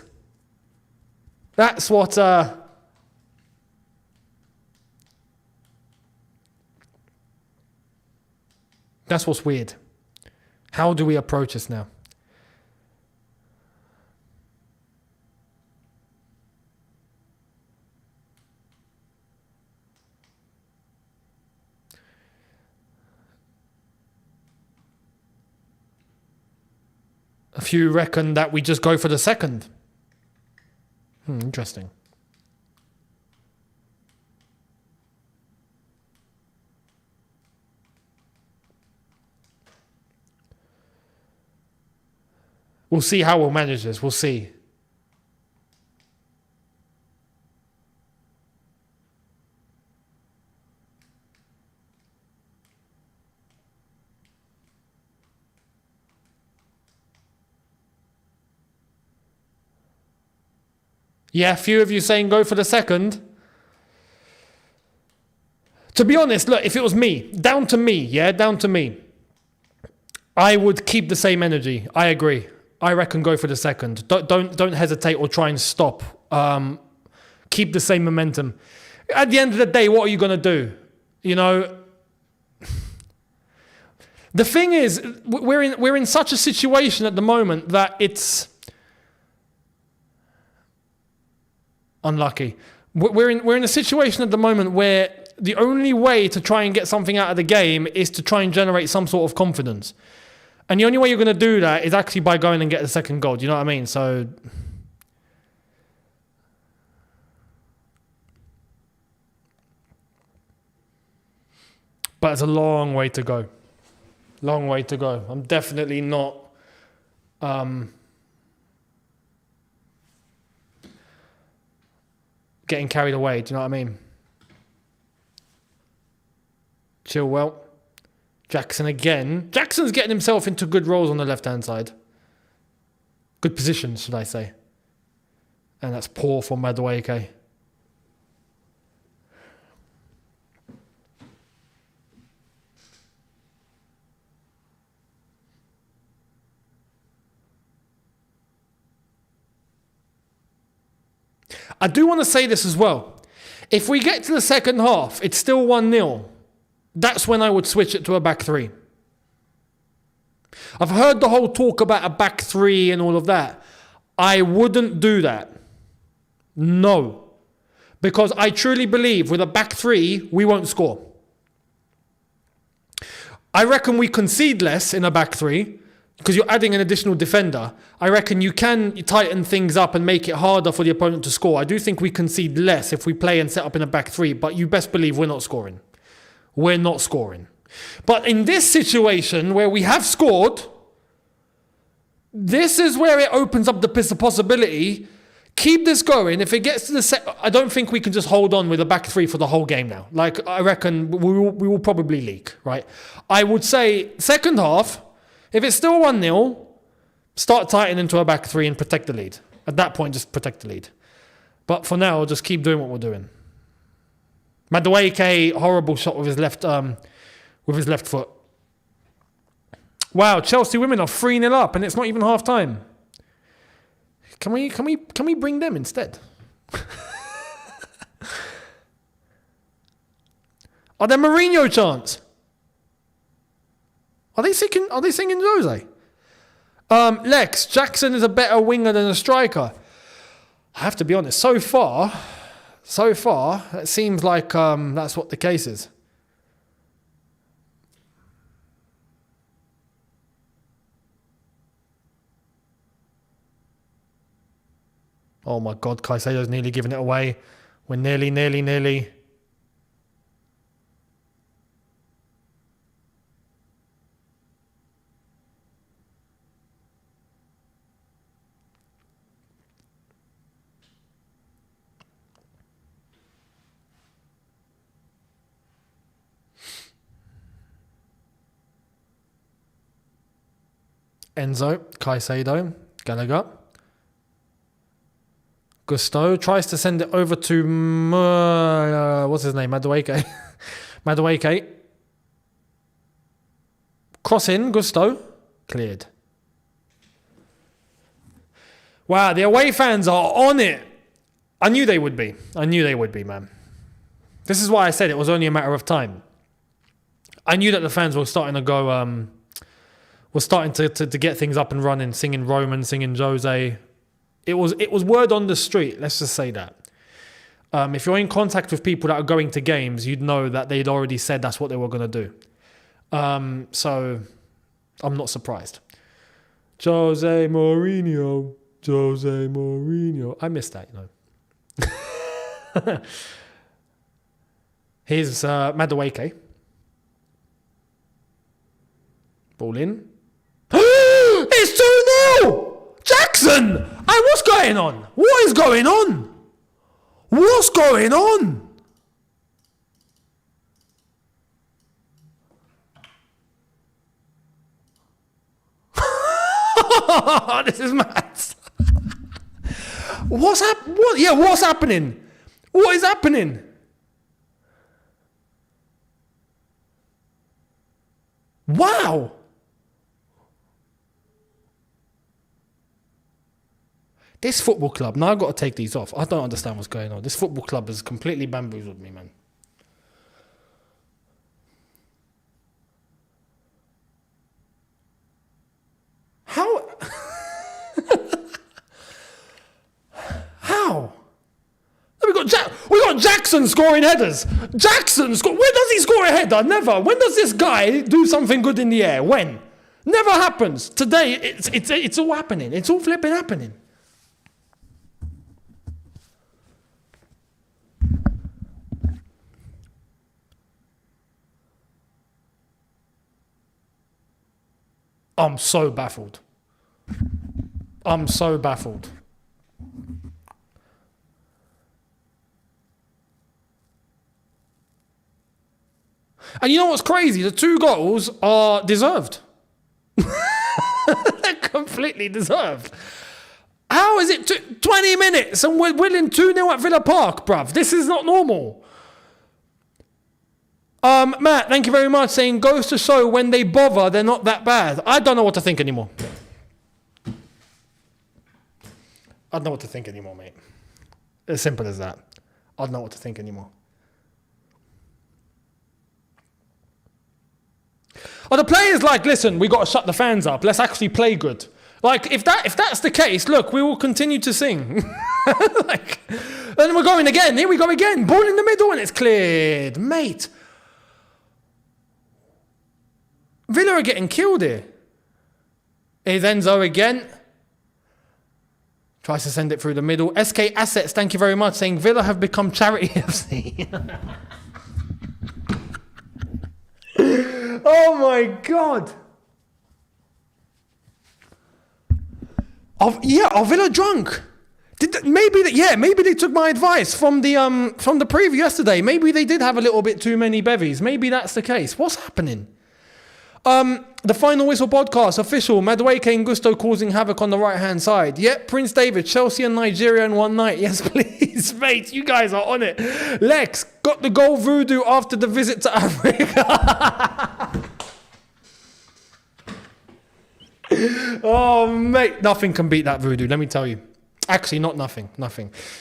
Speaker 1: That's what That's what's weird. How do we approach this now? A few reckon that we just go for the second. Interesting. We'll see how we'll manage this. We'll see. Yeah, a few of you saying go for the second. To be honest, look, if it was me, down to me, I would keep the same energy. I agree. I reckon go for the second. Don't hesitate or try and stop. Keep the same momentum. At the end of the day, what are you going to do? You know, the thing is, we're in such a situation at the moment that it's unlucky. We're in a situation at the moment where the only way to try and get something out of the game is to try and generate some sort of confidence. And the only way you're going to do that is actually by going and get the second goal. Do you know what I mean? So, but it's a long way to go. Long way to go. I'm definitely not getting carried away. Do you know what I mean? Chilwell. Jackson again. Jackson's getting himself into good roles on the left-hand side. Good positions, should I say. And that's poor for Madueke. I do want to say this as well. If we get to the second half, it's still 1-0. That's when I would switch it to a back three. I've heard the whole talk about a back three and all of that. I wouldn't do that. No. Because I truly believe with a back three, we won't score. I reckon we concede less in a back three because you're adding an additional defender. I reckon you can tighten things up and make it harder for the opponent to score. I do think we concede less if we play and set up in a back three, but you best believe we're not scoring. We're not scoring. But in this situation where we have scored, this is where it opens up the possibility. Keep this going. If it gets to the I don't think we can just hold on with a back three for the whole game now. Like, I reckon we will probably leak, right? I would say second half, if it's still 1-0, start tightening into a back three and protect the lead. At that point, just protect the lead. But for now, just keep doing what we're doing. Madueke, horrible shot with his left foot. Wow, Chelsea women are 3-0 up and it's not even half time. Can we bring them instead? Are there Mourinho chants? Are they singing Jose? Lex, Jackson is a better winger than a striker. I have to be honest, so far, it seems like that's what the case is. Oh my God, Caicedo's nearly giving it away. We're nearly. Enzo, Caicedo, Gallagher. Gusto tries to send it over to, what's his name? Madueke. Madueke. Cross in, Gusto. Cleared. Wow, the away fans are on it. I knew they would be, man. This is why I said it was only a matter of time. I knew that the fans were starting to go, were starting to get things up and running, singing Roman, singing Jose. It was word on the street, let's just say that. If you're in contact with people that are going to games, you'd know that they'd already said that's what they were going to do. So I'm not surprised. Jose Mourinho. I missed that, Here's Madueke. Ball in. It's 2-0! Jackson! Hey, what's going on? What is going on? What's going on? This is mad. What's happening? What is happening? Wow. This football club, now I've got to take these off. I don't understand what's going on. This football club has completely bamboozled me, man. How? How? We got Jackson scoring headers. Where does he score a header? Never. When does this guy do something good in the air? When? Never happens. Today, it's all happening. It's all flipping happening. I'm so baffled. I'm so baffled. And you know what's crazy? The 2 goals are deserved. They're completely deserved. How is it 20 minutes and we're winning 2-0 at Villa Park, bruv? This is not normal. Matt, thank you very much, saying goes to show when they bother, they're not that bad. I don't know what to think anymore. I don't know what to think anymore, mate. As simple as that. I don't know what to think anymore. Are the players like, listen, we got to shut the fans up. Let's actually play good. Like, if that's the case, look, we will continue to sing. And we're going again. Here we go again. Ball in the middle and it's cleared. Mate. Villa are getting killed here. Here's Enzo again. Tries to send it through the middle. SK Assets, thank you very much, saying Villa have become charity FC. Oh my God. Are Villa drunk? Maybe they took my advice from the preview yesterday. Maybe they did have a little bit too many bevies. Maybe that's the case. What's happening? The Final Whistle podcast, official, Madueke and Gusto causing havoc on the right-hand side. Yep, Prince David, Chelsea and Nigeria in one night. Yes, please, mate, you guys are on it. Lex, got the goal voodoo after the visit to Africa. Oh, mate, nothing can beat that voodoo, let me tell you. Actually, not nothing.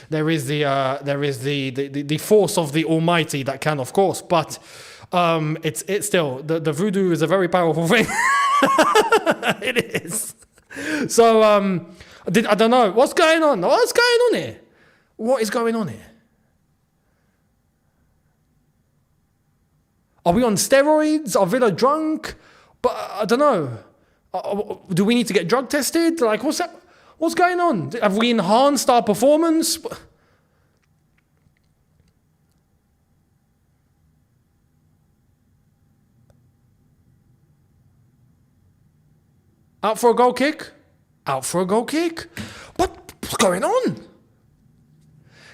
Speaker 1: There is the force of the Almighty that can, of course, but it's still the voodoo is a very powerful thing. It is. So I don't know what's going on. What's going on here? What is going on here? Are we on steroids? Are Villa drunk? But I don't know. Do we need to get drug tested? Like, what's that? What's going on? Have we enhanced our performance? Out for a goal kick? Out for a goal kick? What's going on?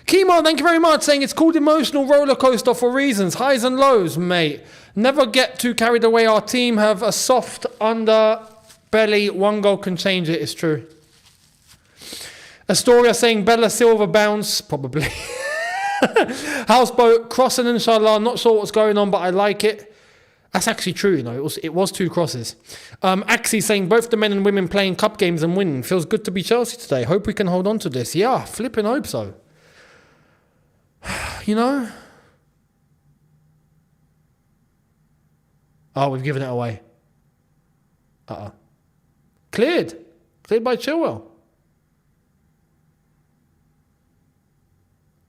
Speaker 1: Kimo, thank you very much, saying it's called emotional roller coaster for reasons. Highs and lows, mate. Never get too carried away. Our team have a soft underbelly. One goal can change it, it's true. Astoria saying Bella Silva bounce, probably. Houseboat, crossing inshallah. Not sure what's going on, but I like it. That's actually true, you know. It was 2 crosses. Axie saying both the men and women playing cup games and winning. Feels good to be Chelsea today. Hope we can hold on to this. Yeah, flipping hope so. You know? Oh, we've given it away. Cleared by Chilwell.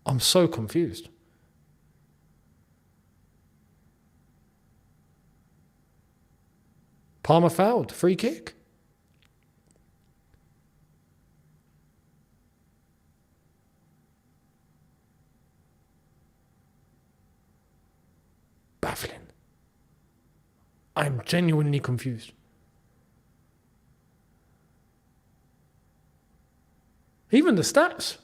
Speaker 1: I'm so confused. Palmer fouled. Free kick. Baffling. I'm genuinely confused. Even the stats.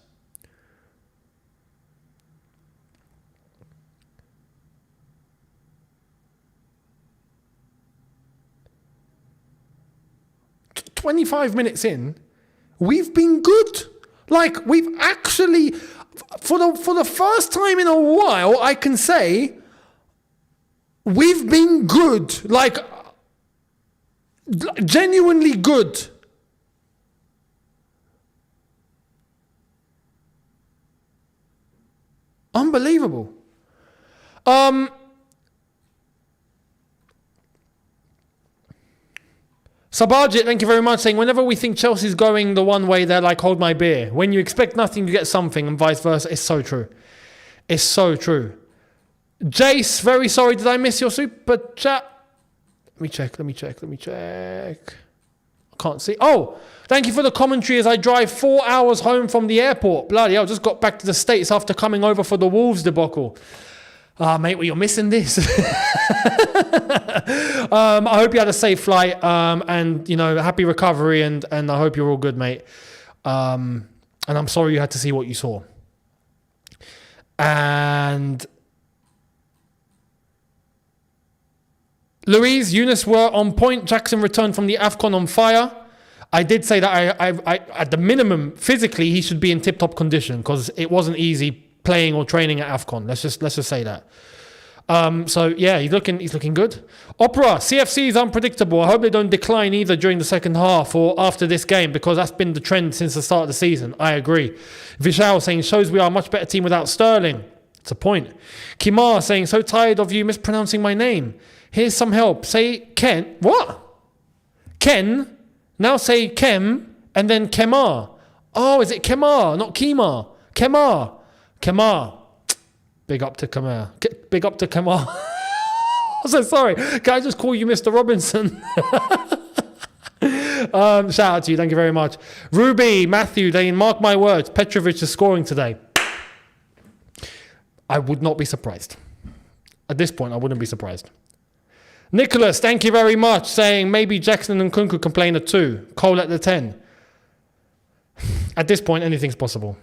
Speaker 1: T- 25 minutes in, we've been good. Like, we've actually, for the first time in a while, I can say, we've been good. Like, genuinely good. Unbelievable. Sabajit, thank you very much, saying, whenever we think Chelsea's going the one way, they're like, hold my beer. When you expect nothing, you get something, and vice versa. It's so true. It's so true. Jace, very sorry, did I miss your super chat? Let me check. I can't see. Oh, thank you for the commentary as I drive 4 hours home from the airport. Bloody hell, just got back to the States after coming over for the Wolves debacle. Mate, well, you're missing this. I hope you had a safe flight, and, you know, happy recovery, and I hope you're all good, mate. And I'm sorry you had to see what you saw. And Louise, Younes were on point. Jackson returned from the AFCON on fire. I did say that I at the minimum, physically, he should be in tip-top condition because it wasn't easy playing or training at AFCON. Let's just say that. So yeah, he's looking good. Opera, CFC is unpredictable. I hope they don't decline either during the second half or after this game, because that's been the trend since the start of the season. I agree. Vishal saying, shows we are a much better team without Sterling. It's a point. Kimar saying, so tired of you mispronouncing my name. Here's some help. Say Ken. What? Ken. Now say Kem and then Kemar. Oh, is it Kemar, not Kemar? Kemar. Kemar. Big up to Kemar. Big up to Kemar. I'm so sorry. Can I just call you Mr. Robinson? Shout out to you. Thank you very much. Ruby, Matthew, they mark my words. Petrovic is scoring today. I would not be surprised. At this point, I wouldn't be surprised. Nicholas, thank you very much, saying maybe Jackson and Kunku can play in a 2. Cole at the 10. At this point, anything's possible.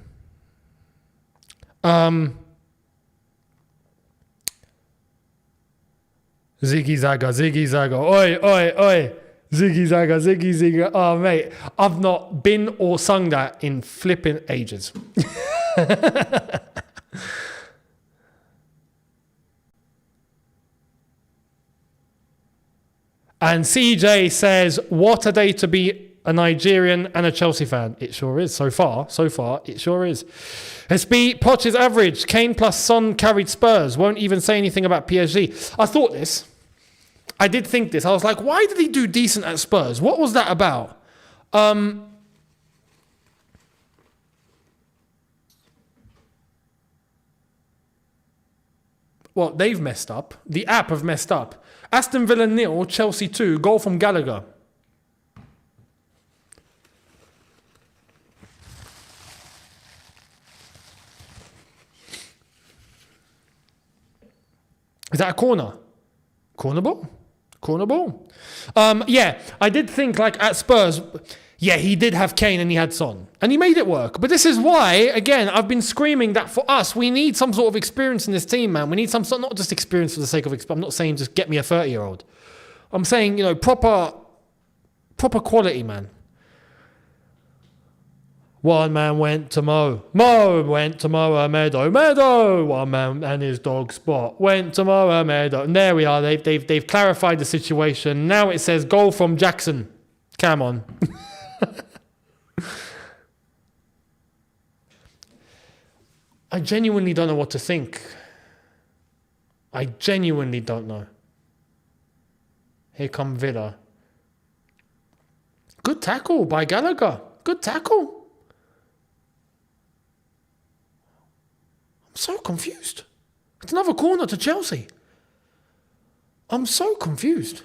Speaker 1: Ziggy Zaga. Oi, oi, oi. Ziggy Zaga. Oh, mate, I've not been or sung that in flipping ages. And CJ says, what a day to be a Nigerian and a Chelsea fan. It sure is. So far, it sure is. SB, Poch is average. Kane plus Son carried Spurs. Won't even say anything about PSG. I thought this. I did think this. I was like, why did he do decent at Spurs? What was that about? Well, they've messed up. The app have messed up. Aston Villa 0, Chelsea 2, goal from Gallagher. Is that a corner? Corner ball? Yeah, I did think like at Spurs, yeah, he did have Kane and he had Son. And he made it work. But this is why, again, I've been screaming that for us, we need some sort of experience in this team, man. We need some sort, not just experience for the sake of experience. I'm not saying just get me a 30-year-old. I'm saying, you know, proper quality, man. One man went to Mo. Mo went to Moa Meadow. One man and his dog Spot went to Moa Meadow. And there we are. They've clarified the situation. Now it says goal from Jackson. Come on. I genuinely don't know what to think. I genuinely don't know. Here come Villa. Good tackle by Gallagher. Good tackle. I'm so confused. It's another corner to Chelsea. I'm so confused.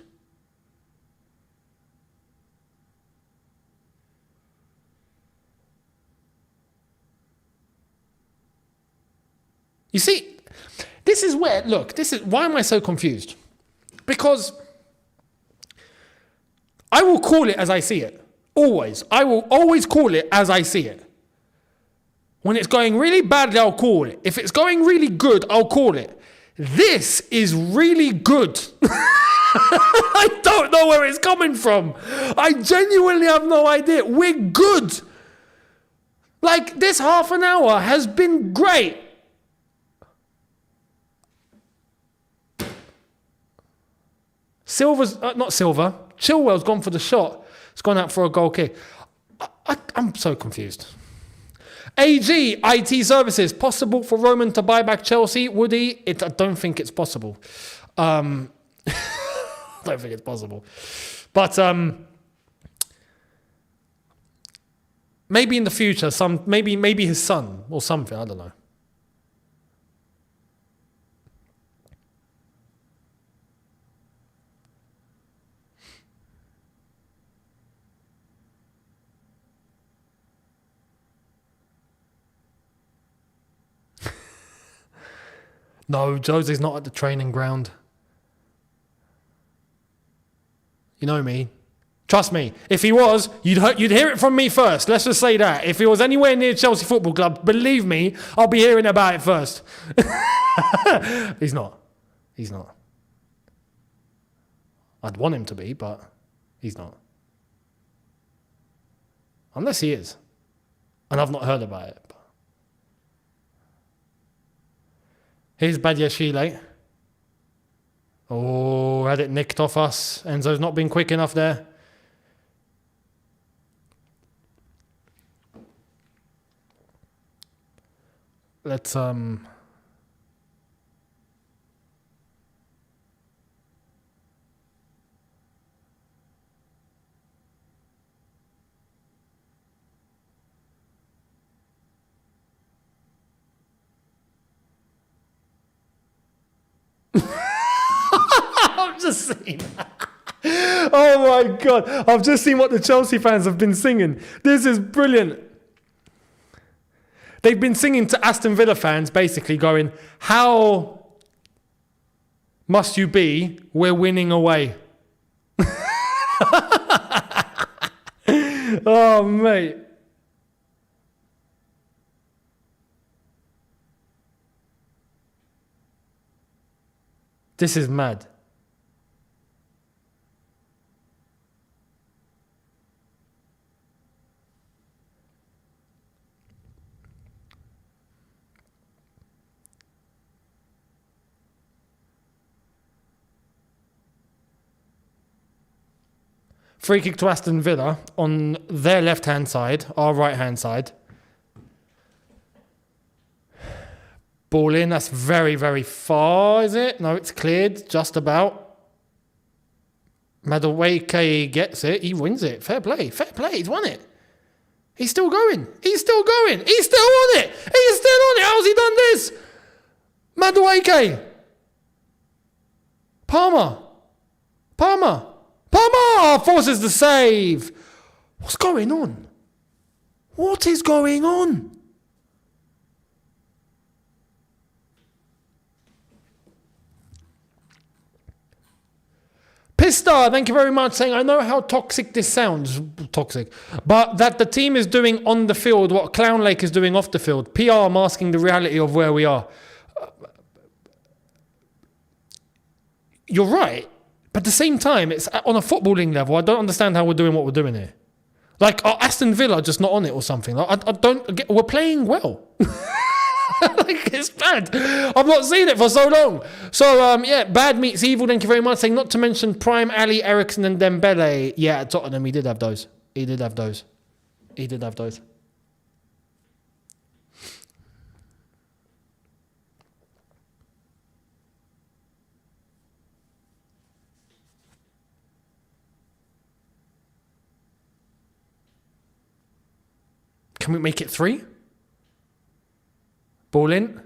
Speaker 1: You see, this is where, look, this is, why am I so confused? Because I will call it as I see it. Always. I will always call it as I see it. When it's going really badly, I'll call it. If it's going really good, I'll call it. This is really good. I don't know where it's coming from. I genuinely have no idea. We're good. Like, this half an hour has been great. Chilwell's gone for the shot. It's gone out for a goal kick. I'm so confused. AG, IT services, possible for Roman to buy back Chelsea? Would he? I don't think it's possible. I don't think it's possible. But maybe in the future, maybe his son or something, I don't know. No, Jose's not at the training ground. You know me. Trust me. If he was, you'd hear it from me first. Let's just say that. If he was anywhere near Chelsea Football Club, believe me, I'll be hearing about it first. He's not. He's not. I'd want him to be, but he's not. Unless he is. And I've not heard about it. Here's Badiashile. Oh, had it nicked off us. Enzo's not been quick enough there. Let's I've just seen oh my God. I've just seen what the Chelsea fans have been singing. This is brilliant. They've been singing to Aston Villa fans, basically going, how must you be? We're winning away. Oh, mate. This is mad. Free kick to Aston Villa on their left-hand side, our right-hand side. Ball in, that's very, very far, is it? No, it's cleared, just about. Madueke gets it, he wins it. Fair play, he's won it. He's still going, he's still on it. He's still on it, how's he done this? Madueke. Palmer forces the save. What's going on? What is going on? Pista, thank you very much, saying, I know how toxic this sounds, but that the team is doing on the field what Clown Lake is doing off the field. PR masking the reality of where we are. You're right. But at the same time, it's on a footballing level. I don't understand how we're doing what we're doing here. Like, are Aston Villa just not on it or something? Like, I don't get, we're playing well. Like, it's bad. I've not seen it for so long. So, yeah, bad meets evil. Thank you very much. Saying, not to mention Prime, Ali, Ericsson and Dembele. Yeah, at Tottenham, he did have those. Can we make it 3? Ball in.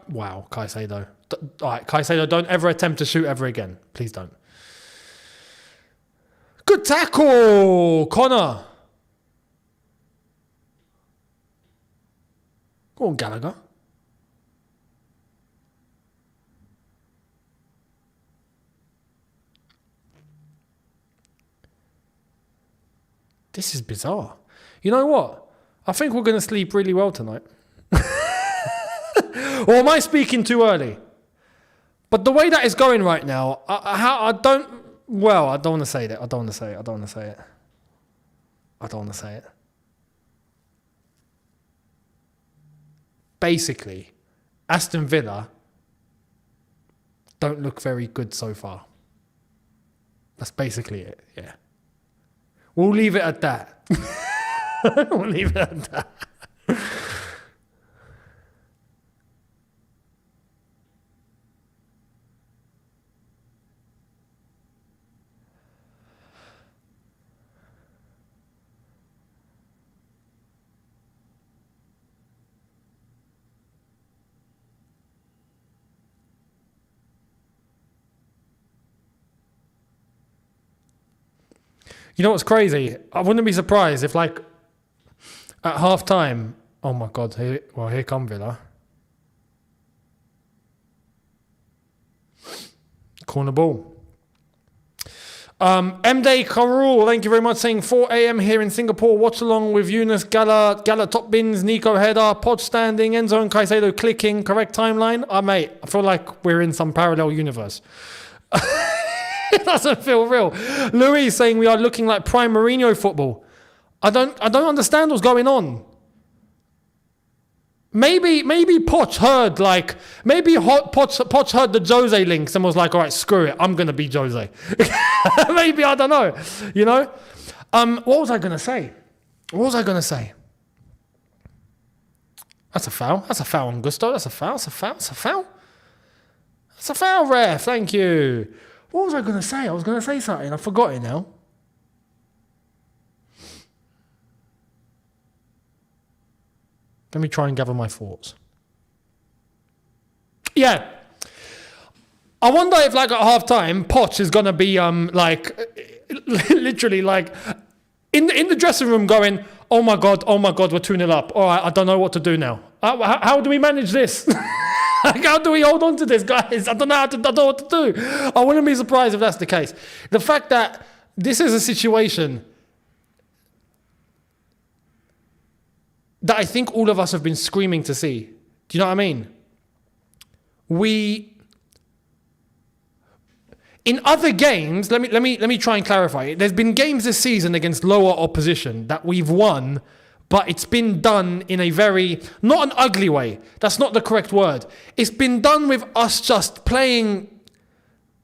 Speaker 1: Wow, Caicedo. All right, Caicedo, don't ever attempt to shoot ever again. Please don't. Good tackle, Connor. Go on, Gallagher. This is bizarre. You know what? I think we're going to sleep really well tonight. Or am I speaking too early? But the way that it's going right now, I don't want to say that. I don't want to say it. Basically, Aston Villa don't look very good so far. That's basically it, yeah. We'll leave it at that. We'll leave it at that. You know what's crazy? I wouldn't be surprised if, like, at half time, oh my God, here come Villa. Corner ball. MD Karul, thank you very much, saying 4 a.m. here in Singapore. Watch along with Younes, Gala top bins, Nico header, Pod standing, Enzo and Caicedo clicking. Correct timeline? Mate, I feel like we're in some parallel universe. It doesn't feel real. Louis saying we are looking like prime Mourinho football. I don't understand what's going on. Maybe Poch heard Poch heard the Jose links and was like, all right, screw it, I'm gonna be Jose. Maybe, I don't know. You know? What was I gonna say? That's a foul. That's a foul on Gusto. That's a foul, ref. Thank you. What was I going to say? I was going to say something. I forgot it now. Let me try and gather my thoughts. Yeah. I wonder if, like, at half time, Poch is going to be, literally, like, in the dressing room going, oh my God, we're 2-0 up. All right, I don't know what to do now. How do we manage this? Like, how do we hold on to this, guys? I don't know what to do. I wouldn't be surprised if that's the case. The fact that this is a situation that I think all of us have been screaming to see. Do you know what I mean? In other games, let me try and clarify it. There's been games this season against lower opposition that we've won, but it's been done in a very, not an ugly way. That's not the correct word. It's been done with us just playing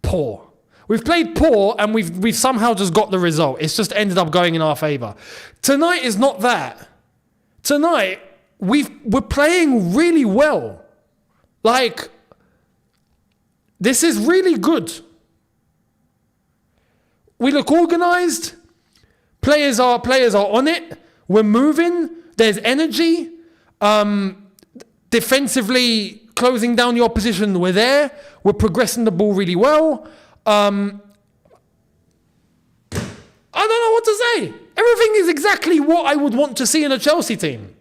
Speaker 1: poor. We've played poor and we've somehow just got the result. It's just ended up going in our favour. Tonight is not that. Tonight, we're playing really well. Like, this is really good. We look organised. Players are on it. We're moving. There's energy. Defensively, closing down the opposition, we're there. We're progressing the ball really well. I don't know what to say. Everything is exactly what I would want to see in a Chelsea team.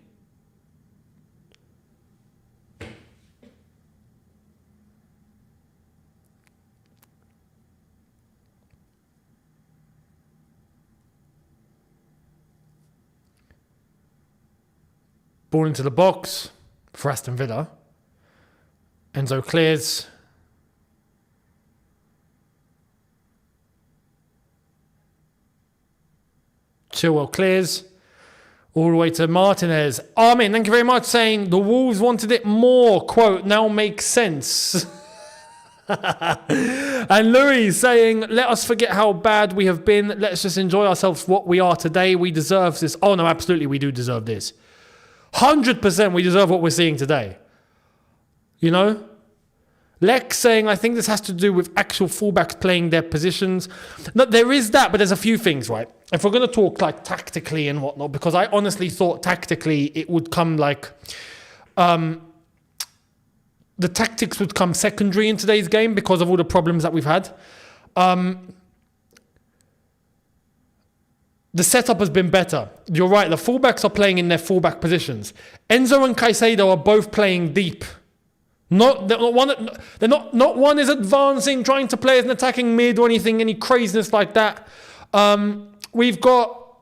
Speaker 1: Ball into the box for Aston Villa. Enzo clears. Chilwell clears. All the way to Martinez. Armin, thank you very much, saying the Wolves wanted it more. Quote, now makes sense. And Louis saying, let us forget how bad we have been. Let's just enjoy ourselves for what we are today. We deserve this. Oh no, absolutely, we do deserve this. 100% we deserve what we're seeing today. You know? Lex saying, I think this has to do with actual fullbacks playing their positions. No, there is that, but there's a few things, right? if we're going to talk like tactically and whatnot, because I honestly thought tactically it would come like, the tactics would come secondary in today's game because of all the problems that we've had. The setup has been better. You're right. The fullbacks are playing in their fullback positions. Enzo and Caicedo are both playing deep. Not one is advancing, trying to play as an attacking mid or anything, any craziness like that. We've got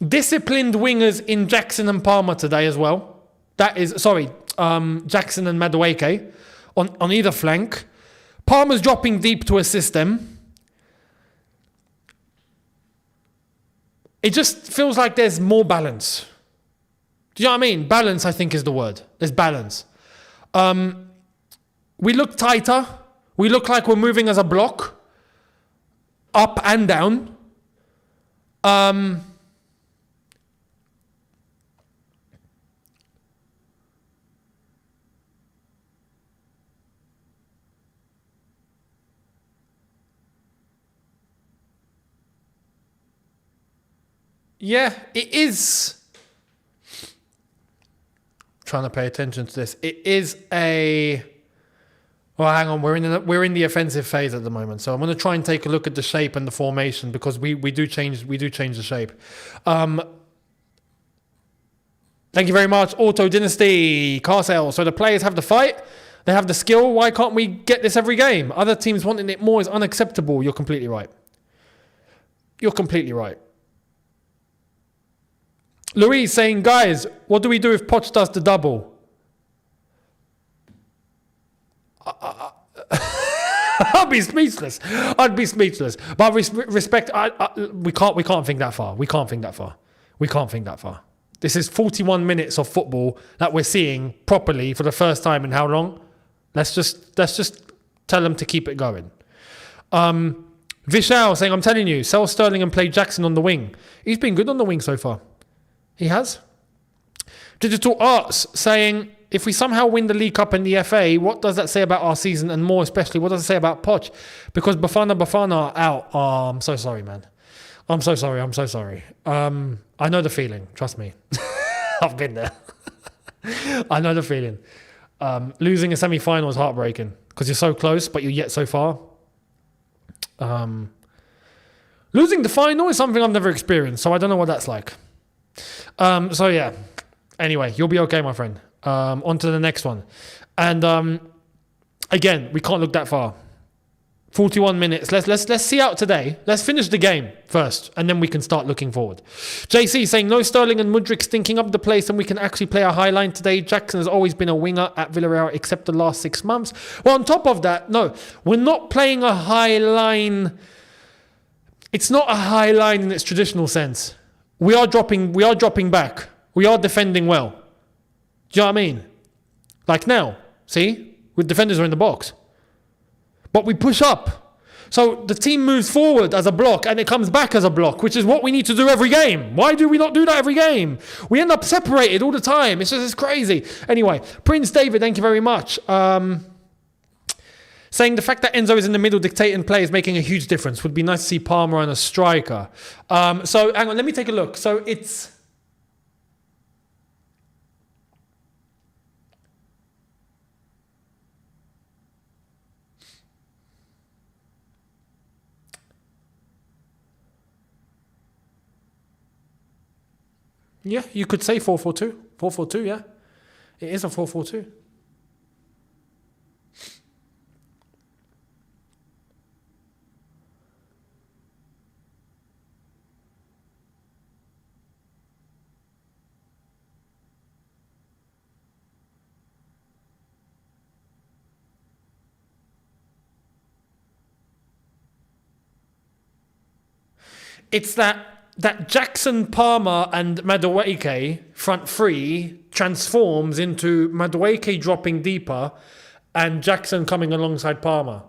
Speaker 1: disciplined wingers in Jackson and Palmer today as well. Jackson and Madueke on either flank. Palmer's dropping deep to assist them. It just feels like there's more balance. Do you know what I mean? Balance, I think, is the word. There's balance. We look tighter. We look like we're moving as a block. Up and down. Yeah, it is. Trying to pay attention to this. It is a. Well, hang on. We're in the offensive phase at the moment, so I'm going to try and take a look at the shape and the formation because we do change the shape. Thank you very much, Auto Dynasty, Carcel. So the players have the fight, they have the skill. Why can't we get this every game? Other teams wanting it more is unacceptable. You're completely right. You're completely right. Louise saying, guys, what do we do if Poch does the double? I'd be speechless. But respect, we can't think that far. We can't think that far. This is 41 minutes of football that we're seeing properly for the first time in how long? Let's just tell them to keep it going. Vishal saying, I'm telling you, sell Sterling and play Jackson on the wing. He's been good on the wing so far. He has. Digital Arts saying, if we somehow win the League Cup and the FA, what does that say about our season? And more especially, what does it say about Poch? Because Bafana are out. Oh, I'm so sorry, man. I'm so sorry. I know the feeling. Trust me. I've been there. I know the feeling. Losing a semi-final is heartbreaking because you're so close, but you're yet so far. Losing the final is something I've never experienced, so I don't know what that's like. So yeah. Anyway, you'll be okay, my friend. On to the next one. And again, we can't look that far. 41 minutes. Let's see out today. Let's finish the game first, and then we can start looking forward. JC saying, no Sterling and Mudryk stinking up the place, and we can actually play a high line today. Jackson has always been a winger at Villarreal, except the last 6 months. Well, on top of that, no, we're not playing a high line. It's not a high line in its traditional sense. We are dropping back. We are defending well. Do you know what I mean? Like now, see? With defenders are in the box. But we push up. So the team moves forward as a block and it comes back as a block, which is what we need to do every game. Why do we not do that every game? We end up separated all the time. It's crazy. Anyway, Prince David, thank you very much. Saying the fact that Enzo is in the middle dictating play is making a huge difference. Would be nice to see Palmer and a striker. So hang on, let me take a look. So it's... Yeah, you could say 4-4-2. 4-4-2, yeah. It is a 4-4-2. It's that Jackson, Palmer and Madueke front three transforms into Madueke dropping deeper and Jackson coming alongside Palmer.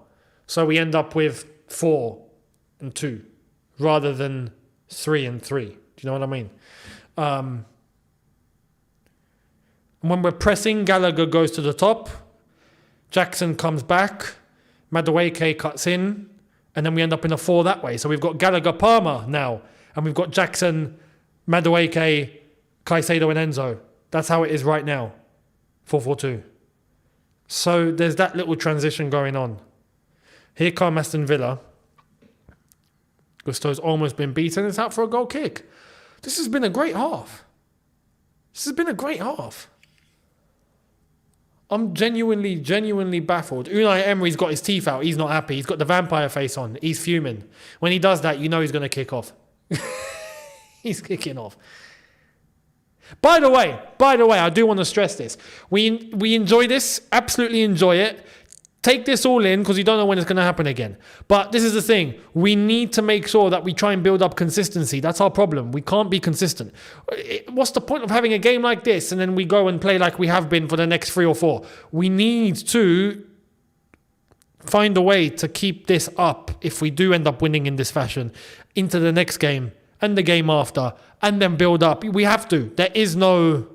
Speaker 1: So we end up with 4 and 2 rather than 3 and 3. Do you know what I mean? When we're pressing, Gallagher goes to the top. Jackson comes back. Madueke cuts in. And then we end up in a 4 that way. So we've got Gallagher Palmer now. And we've got Jackson, Madueke, Caicedo and Enzo. That's how it is right now. 4-4-2. So there's that little transition going on. Here come Aston Villa. Gusto's almost been beaten. It's out for a goal kick. This has been a great half. I'm genuinely baffled. Unai Emery's got his teeth out. He's not happy. He's got the vampire face on. He's fuming. When he does that, you know he's going to kick off. He's kicking off. By the way, I do want to stress this. We enjoy this, absolutely enjoy it. Take this all in because you don't know when it's going to happen again. But this is the thing. We need to make sure that we try and build up consistency. That's our problem. We can't be consistent. What's the point of having a game like this and then we go and play like we have been for the next 3 or 4? We need to find a way to keep this up if we do end up winning in this fashion into the next game and the game after and then build up. We have to. There is no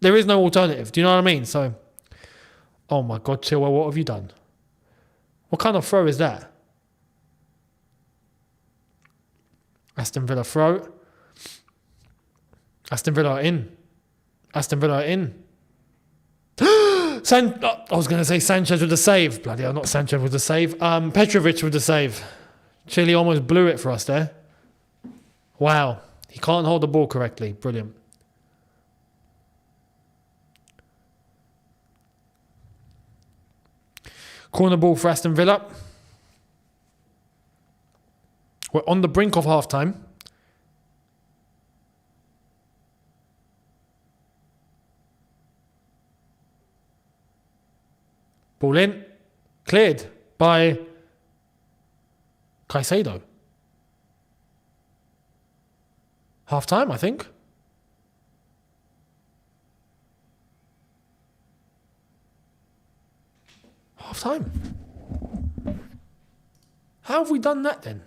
Speaker 1: alternative. Do you know what I mean? So... oh my God, Chilwell, what have you done? What kind of throw is that? Aston Villa throw. Aston Villa are in. I was going to say Sanchez with the save. Bloody hell, not Sanchez with the save. Petrovic with the save. Chile almost blew it for us there. Wow. He can't hold the ball correctly. Brilliant. Corner ball for Aston Villa. We're on the brink of half-time. Ball in. Cleared by Caicedo. Half-time, I think. Half-time. How have we done that then?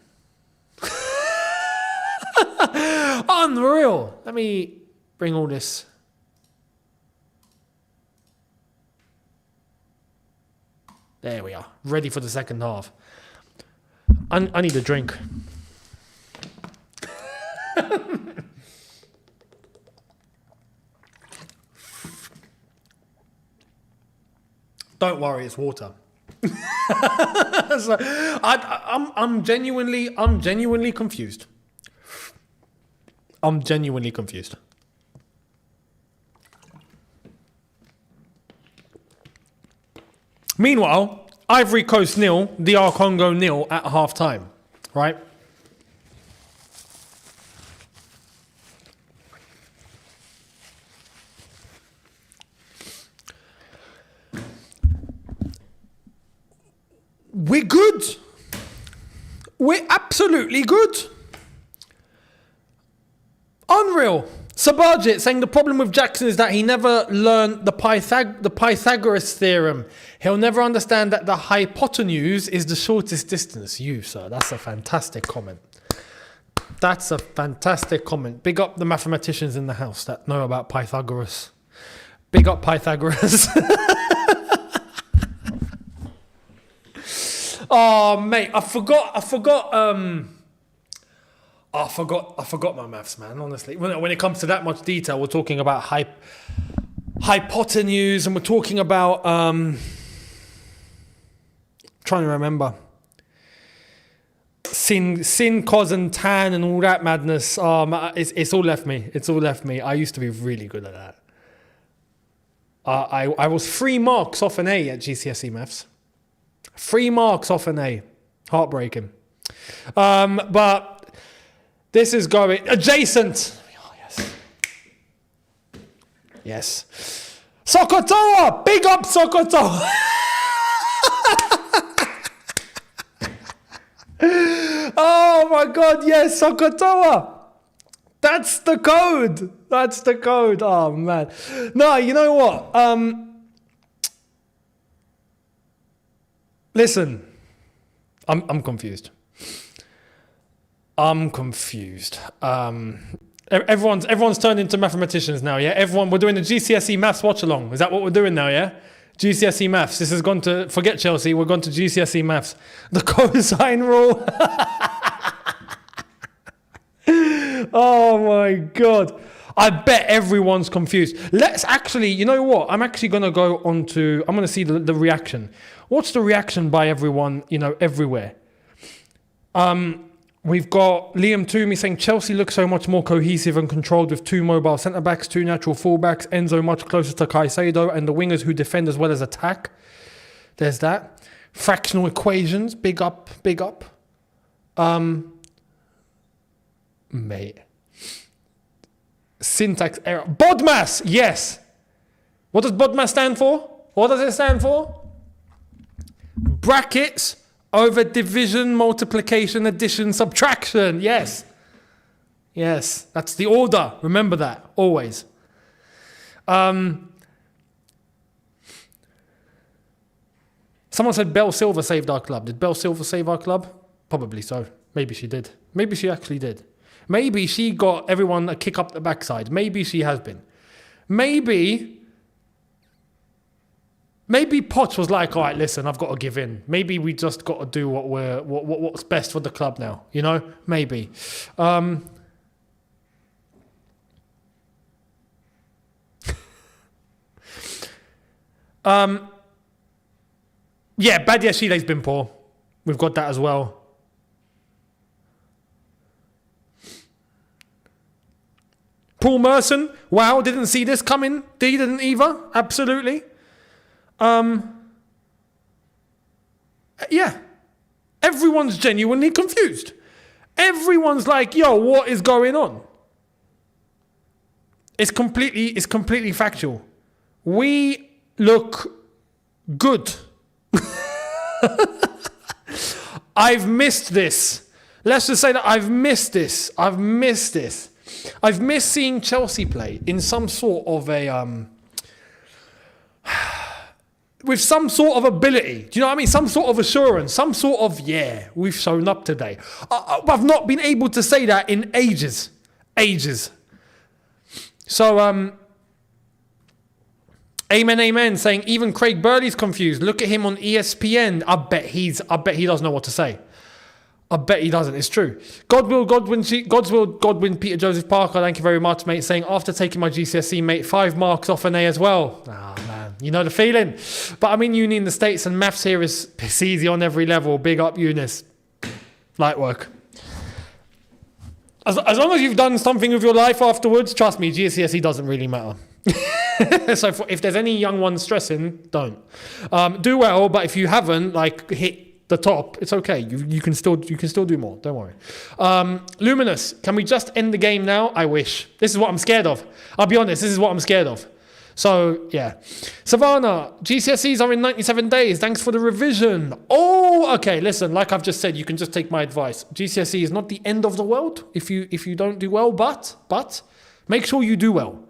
Speaker 1: Unreal. Let me bring all this. There we are. Ready for the second half. I need a drink. Don't worry, it's water. So I'm genuinely confused. Meanwhile, Ivory Coast 0, DR Congo 0 at half time, right? We're good. We're absolutely good. Unreal. Sabajit saying the problem with Jackson is that he never learned the Pythagoras theorem. He'll never understand that the hypotenuse is the shortest distance. You, sir, that's a fantastic comment. Big up the mathematicians in the house that know about Pythagoras. Big up Pythagoras. Oh, mate, I forgot my maths, man, honestly. When it comes to that much detail, we're talking about hypotenuse and we're talking about... trying to remember. Sin, cos and tan and all that madness. It's all left me. I used to be really good at that. I was 3 marks off an A at GCSE maths. 3 marks off an A. Heartbreaking. But this is going... adjacent! Oh, yes. Sokotoa! Big up Sokotoa! Oh my God, yes, Sokotoa! That's the code. Oh man. No, you know what? Listen, I'm confused. Everyone's turned into mathematicians now, yeah? We're doing the GCSE maths watch along. Is that what we're doing now, yeah? GCSE maths. This has gone to, forget Chelsea, we're gone to GCSE maths. The cosine rule. Oh my God. I bet everyone's confused. Let's actually, you know what? I'm actually going to go on to, I'm going to see the reaction. What's the reaction by everyone, you know, everywhere? We've got Liam Toomey saying Chelsea looks so much more cohesive and controlled with 2 mobile centre-backs, 2 natural full-backs, Enzo much closer to Caicedo, and the wingers who defend as well as attack. There's that. Fractional equations, big up, big up. Mate. Syntax error. BODMAS, yes. What does BODMAS stand for? What does it stand for? Brackets over division, multiplication, addition, subtraction. Yes. Yes, that's the order. Remember that, always. Someone said Belle Silver saved our club. Did Belle Silver save our club? Probably so. Maybe she did. Maybe she actually did. Maybe she got everyone a kick up the backside. Maybe she has been. Maybe Potts was like, all right, listen, I've got to give in. Maybe we just got to do what's best for the club now. You know, maybe. Yeah, Badiashile's been poor. We've got that as well. Paul Merson, wow, didn't see this coming. He didn't either. Absolutely. Yeah. Everyone's genuinely confused. Everyone's like, yo, what is going on? It's completely factual. We look good. I've missed this. Let's just say that I've missed this. I've missed seeing Chelsea play in some sort of a with some sort of ability. Do you know what I mean? Some sort of assurance, some sort of, yeah, we've shown up today. I've not been able to say that in ages. So, amen, saying even Craig Burley's confused. Look at him on ESPN. I bet he doesn't know what to say. I bet he doesn't. It's true. Godwin, Peter Joseph Parker, thank you very much, mate, saying, after taking my GCSE, mate, 5 marks off an A as well. Oh, man, you know the feeling. But I'm in uni in the States, and maths here it's easy on every level. Big up, Younes. Light work. As long as you've done something with your life afterwards, trust me, GCSE doesn't really matter. So if there's any young ones stressing, don't. Do well, but if you haven't, like, hit the top, it's okay. You can still do more. Don't worry. Luminous, can we just end the game now? I wish. This is what I'm scared of. I'll be honest. This is what I'm scared of. So yeah. Savannah, GCSEs are in 97 days. Thanks for the revision. Oh, okay. Listen, like I've just said, you can just take my advice. GCSE is not the end of the world if you don't do well, but make sure you do well.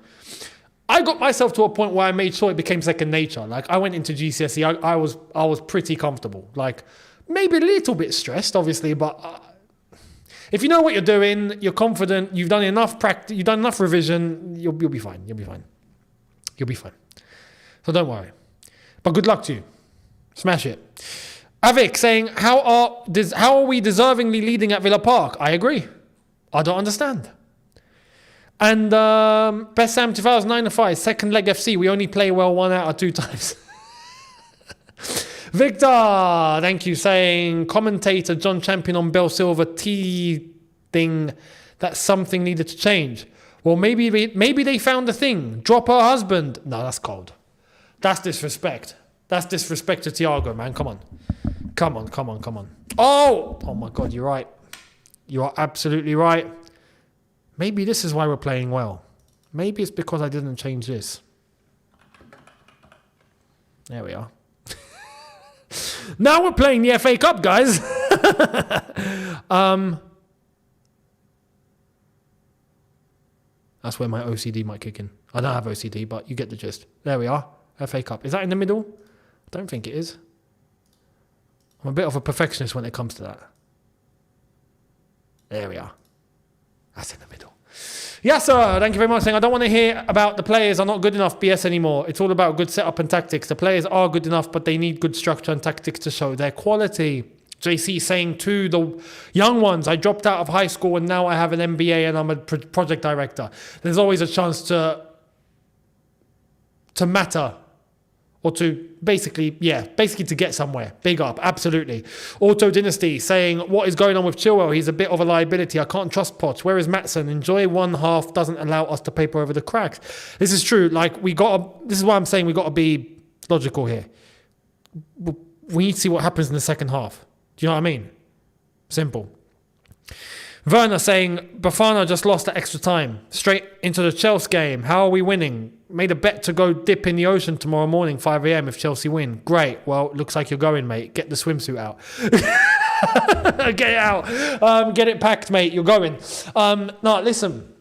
Speaker 1: I got myself to a point where I made sure it became second nature. Like I went into GCSE, I was pretty comfortable. Like maybe a little bit stressed, obviously, but if you know what you're doing, you're confident, you've done enough practice, you've done enough revision, you'll be fine. You'll be fine. So don't worry. But good luck to you. Smash it. Avik saying, how are we deservingly leading at Villa Park? I agree. I don't understand. And Best Sam 2009 second leg FC. We only play well 1 out of 2 times. Victor, thank you, saying commentator John Champion on Bell Silver teasing that something needed to change. Well, maybe they found a thing. Drop her husband. No, that's cold. That's disrespect. That's disrespect to Thiago, man. Come on. Oh my God, you're right. You are absolutely right. Maybe this is why we're playing well. Maybe it's because I didn't change this. There we are. Now we're playing the FA Cup, guys. That's where my OCD might kick in. I don't have OCD, but you get the gist. There we are. FA Cup. Is that in the middle? I don't think it is. I'm a bit of a perfectionist when it comes to that. There we are. That's in the middle. Yes, sir. Thank you very much. Saying, I don't want to hear about the players are not good enough BS anymore. It's all about good setup and tactics. The players are good enough, but they need good structure and tactics to show their quality. JC saying to the young ones, I dropped out of high school and now I have an MBA and I'm a project director. There's always a chance to matter. Or to basically to get somewhere. Big up, absolutely. Auto Dynasty saying, what is going on with Chilwell? He's a bit of a liability. I can't trust Poch. Where is Maatson? Enjoy one half doesn't allow us to paper over the cracks. This is true. Like, this is why I'm saying we got to be logical here. We need to see what happens in the second half. Do you know what I mean? Simple. Werner saying, Bafana just lost the extra time. Straight into the Chelsea game. How are we winning? Made a bet to go dip in the ocean tomorrow morning, 5 a.m. if Chelsea win. Great. Well, looks like you're going, mate. Get the swimsuit out. Get it out. Get it packed, mate. You're going. No, listen.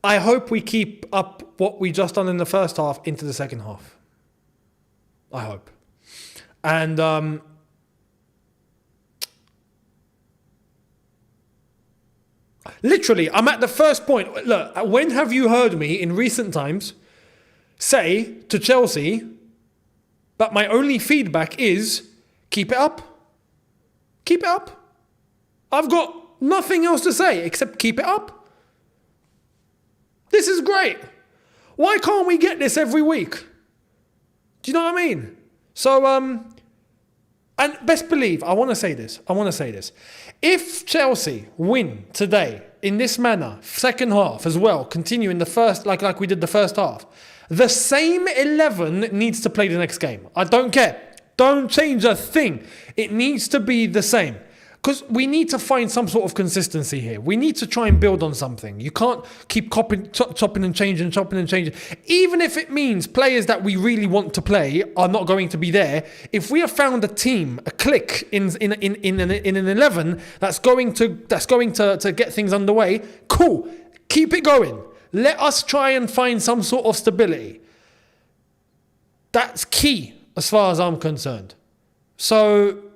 Speaker 1: I hope we keep up what we just done in the first half into the second half. I hope. And literally, I'm at the first point. Look, when have you heard me in recent times say to Chelsea that my only feedback is keep it up? Keep it up. I've got nothing else to say except keep it up. This is great. Why can't we get this every week? Do you know what I mean? So, and best believe, I want to say this. If Chelsea win today in this manner, second half as well, continue in the first, like we did the first half, the same 11 needs to play the next game. I don't care. Don't change a thing. It needs to be the same. Because we need to find some sort of consistency here. We need to try and build on something. You can't keep chopping and changing. Even if it means players that we really want to play are not going to be there. If we have found a team, a clique in an 11 that's going to get things underway, cool. Keep it going. Let us try and find some sort of stability. That's key as far as I'm concerned. So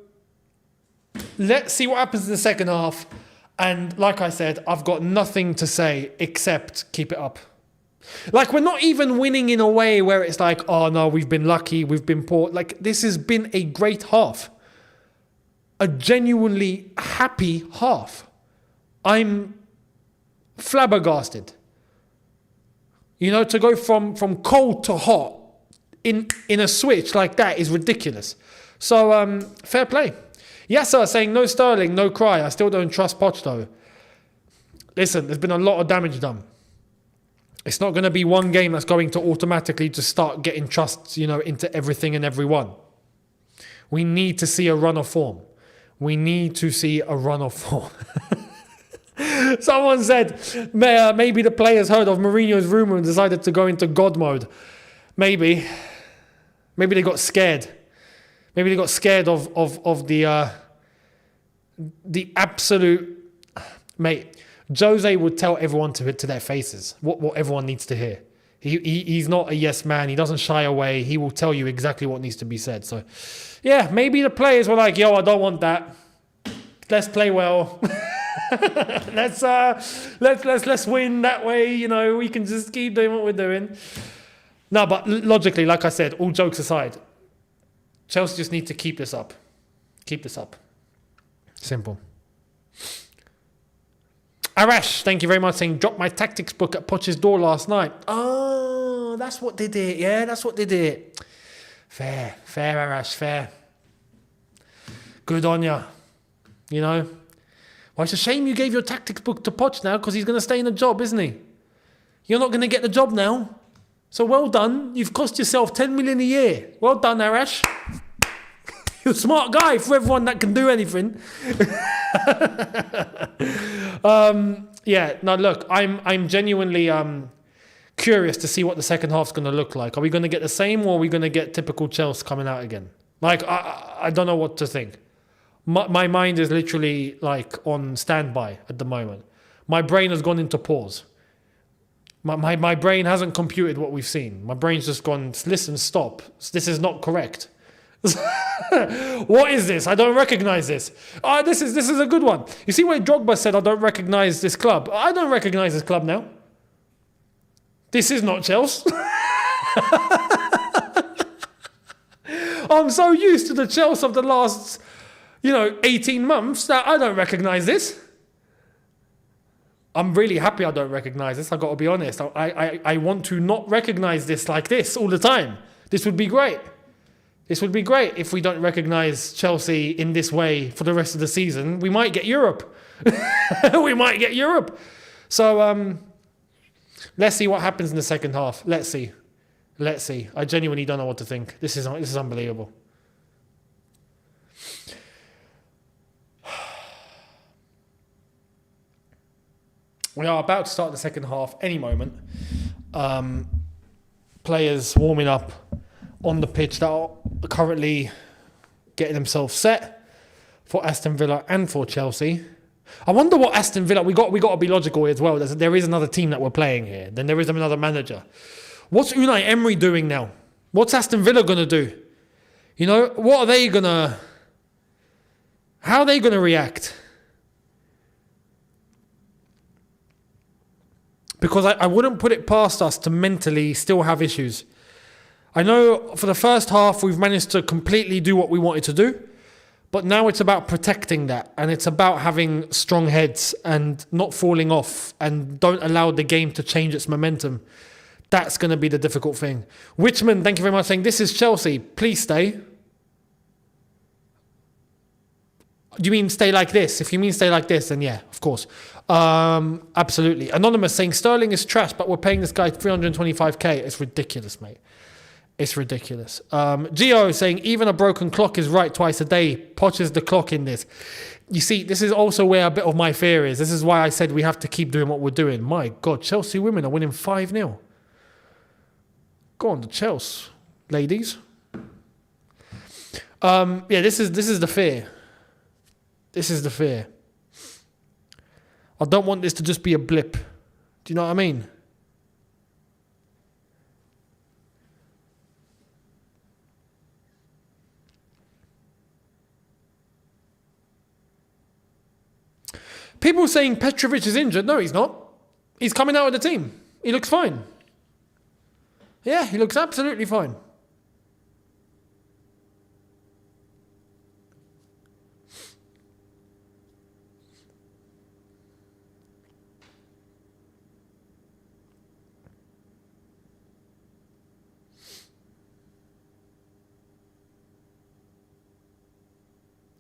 Speaker 1: let's see what happens in the second half. And like I said, I've got nothing to say except keep it up. Like, we're not even winning in a way where it's like, oh no, we've been lucky, we've been poor. Like, this has been a great half. A genuinely happy half. I'm flabbergasted. You know, to go from cold to hot in a switch like that is ridiculous. So, fair play. Yes, sir, saying no Sterling, no cry. I still don't trust Poch, though. Listen, there's been a lot of damage done. It's not going to be one game that's going to automatically just start getting trust, into everything and everyone. We need to see a run of form. Someone said, maybe the players heard of Mourinho's rumour and decided to go into God mode. Maybe they got scared. Maybe they got scared of the absolute... Mate, Jose would tell everyone to their faces what everyone needs to hear. He's not a yes man. He doesn't shy away. He will tell you exactly what needs to be said. So, yeah, maybe the players were like, yo, I don't want that. Let's play well. let's win that way. We can just keep doing what we're doing. No, but logically, like I said, all jokes aside, Chelsea just need to keep this up. Keep this up. Simple. Arash, thank you very much, saying, dropped my tactics book at Poch's door last night. Oh, that's what did it. Yeah, that's what did it. Fair, Arash, fair. Good on ya. Well, it's a shame you gave your tactics book to Poch now, because he's going to stay in the job, isn't he? You're not going to get the job now. So well done. You've cost yourself 10 million a year. Well done, Arash. You're a smart guy for everyone that can do anything. Look, I'm genuinely curious to see what the second half's going to look like. Are we going to get the same, or are we going to get typical Chelsea coming out again? Like, I don't know what to think. My mind is literally like on standby at the moment. My brain has gone into pause. My brain hasn't computed what we've seen. My brain's just gone, listen, stop. This is not correct. What is this? I don't recognize this. This is a good one. You see where Drogba said, I don't recognize this club. I don't recognize this club now. This is not Chelsea. I'm so used to the Chelsea of the last, 18 months that I don't recognize this. I'm really happy I don't recognize this. I've got to be honest. I want to not recognize this like this all the time. This would be great. This would be great if we don't recognise Chelsea in this way for the rest of the season. We might get Europe. We might get Europe. So let's see what happens in the second half. Let's see. I genuinely don't know what to think. This is unbelievable. We are about to start the second half any moment. Players warming up on the pitch that are currently getting themselves set for Aston Villa and for Chelsea. I wonder what Aston Villa... We got to be logical as well. There is another team that we're playing here. Then there is another manager. What's Unai Emery doing now? What's Aston Villa going to do? What are they going to... How are they going to react? Because I wouldn't put it past us to mentally still have issues. I know for the first half we've managed to completely do what we wanted to do, but now it's about protecting that, and it's about having strong heads and not falling off, and don't allow the game to change its momentum. That's going to be the difficult thing. Witchman, thank you very much, saying, this is Chelsea, please stay. Do you mean stay like this? If you mean stay like this, then yeah, of course. Absolutely. Anonymous saying, Sterling is trash, but we're paying this guy 325k. It's ridiculous, mate. It's ridiculous. Gio saying, even a broken clock is right twice a day. Poch is the clock in this. You see, this is also where a bit of my fear is. This is why I said we have to keep doing what we're doing. My God, Chelsea women are winning 5-0. Go on, the Chelsea ladies. This is the fear. This is the fear. I don't want this to just be a blip. Do you know what I mean? People saying Petrovic is injured. No, he's not. He's coming out of the team. He looks fine. Yeah, he looks absolutely fine.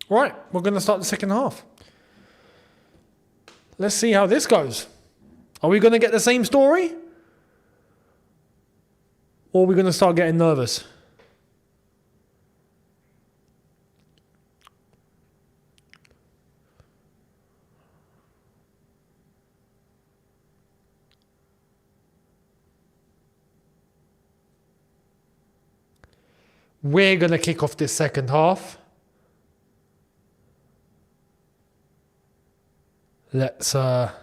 Speaker 1: Right, we're going to start the second half. Let's see how this goes. Are we going to get the same story? Or are we going to start getting nervous? We're going to kick off this second half. Let's get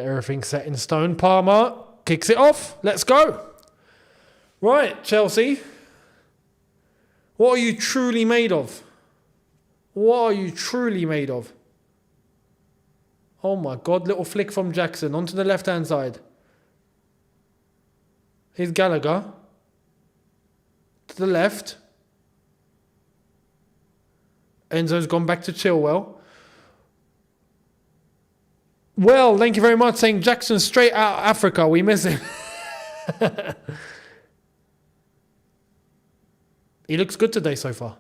Speaker 1: everything set in stone. Palmer kicks it off. Let's go. Right, Chelsea. What are you truly made of? What are you truly made of? Oh my God, little flick from Jackson onto the left-hand side. Here's Gallagher. To the left. Enzo's gone back to Chilwell. Well, thank you very much, saying Jackson straight out of Africa. We miss him. He looks good today so far.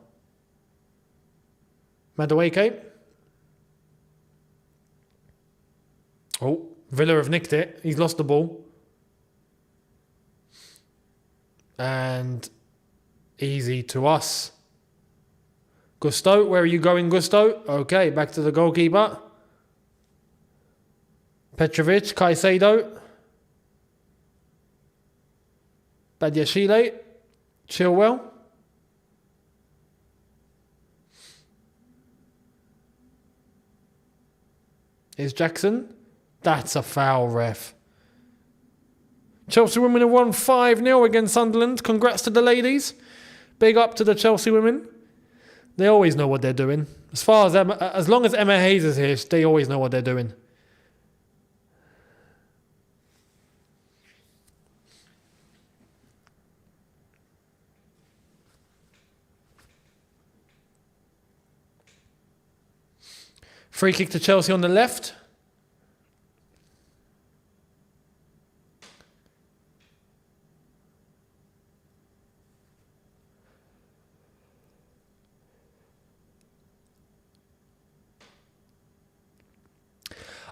Speaker 1: Madueke. Oh, Villa have nicked it. He's lost the ball. And easy to us. Gusto, where are you going, Gusto? Okay, back to the goalkeeper. Petrovic, Caicedo. Badiashile. Chilwell. Here's Jackson. That's a foul, ref. Chelsea women have won 5-0 against Sunderland. Congrats to the ladies. Big up to the Chelsea women. They always know what they're doing. As long as Emma Hayes is here, they always know what they're doing. Free kick to Chelsea on the left.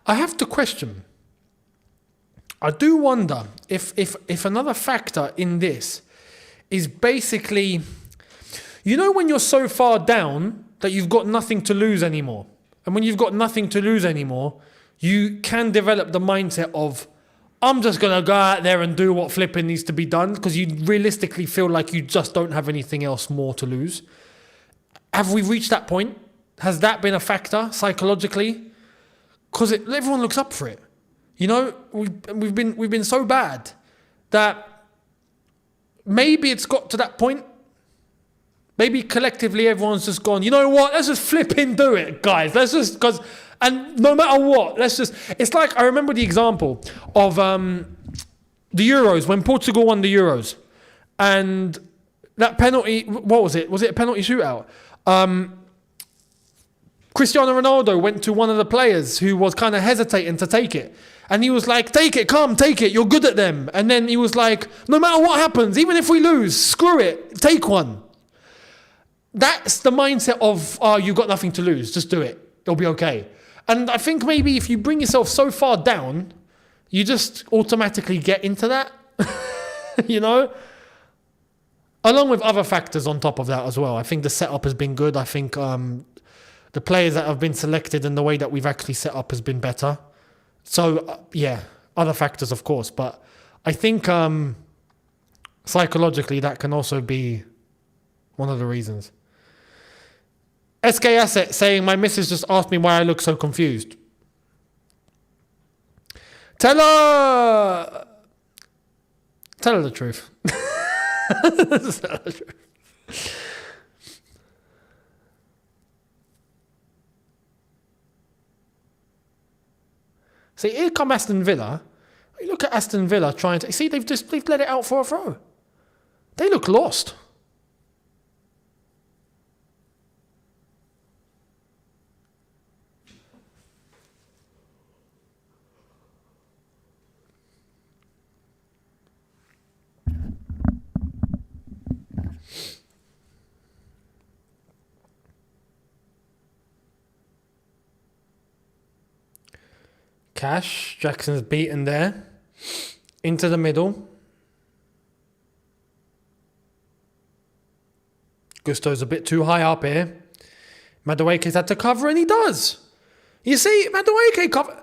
Speaker 1: I have to question. I do wonder if another factor in this is basically, you know, when you're so far down that you've got nothing to lose anymore. And when you've got nothing to lose anymore, you can develop the mindset of, I'm just going to go out there and do what flipping needs to be done, because you realistically feel like you just don't have anything else more to lose. Have we reached that point? Has that been a factor psychologically? Because everyone looks up for it. You know, we've been so bad that maybe it's got to that point. Maybe collectively everyone's just gone, you know what, let's just flipping do it, guys. And no matter what, it's like, I remember the example of the Euros, when Portugal won the Euros. And that penalty, what was it? Was it a penalty shootout? Cristiano Ronaldo went to one of the players who was kind of hesitating to take it. And he was like, take it, come, take it, you're good at them. And then he was like, no matter what happens, even if we lose, screw it, take one. That's the mindset of, oh, you've got nothing to lose, just do it, it'll be okay. And I think maybe if you bring yourself so far down, you just automatically get into that, you know? Along with other factors on top of that as well. I think the setup has been good. I think the players that have been selected and the way that we've actually set up has been better. So, yeah, other factors, of course. But I think psychologically that can also be one of the reasons. SK Asset saying, my missus just asked me why I look so confused. Tell her the truth. Tell her the truth. See, here come Aston Villa. You look at Aston Villa trying to... See, they've let it out for a throw. They look lost. Cash, Jackson's beaten there. Into the middle. Gusto's a bit too high up here. Madueke's had to cover, and he does. You see, Madueke cover.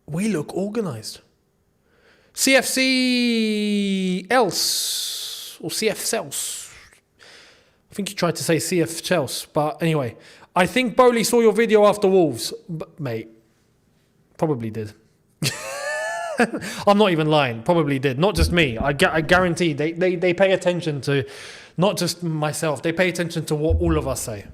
Speaker 1: We look organised. CFC else. Or CF Cels. I think you tried to say CF Chelsea, but anyway. I think Bowley saw your video after Wolves. But, mate, probably did. I'm not even lying. Probably did. Not just me. I guarantee they pay attention to, not just myself, they pay attention to what all of us say.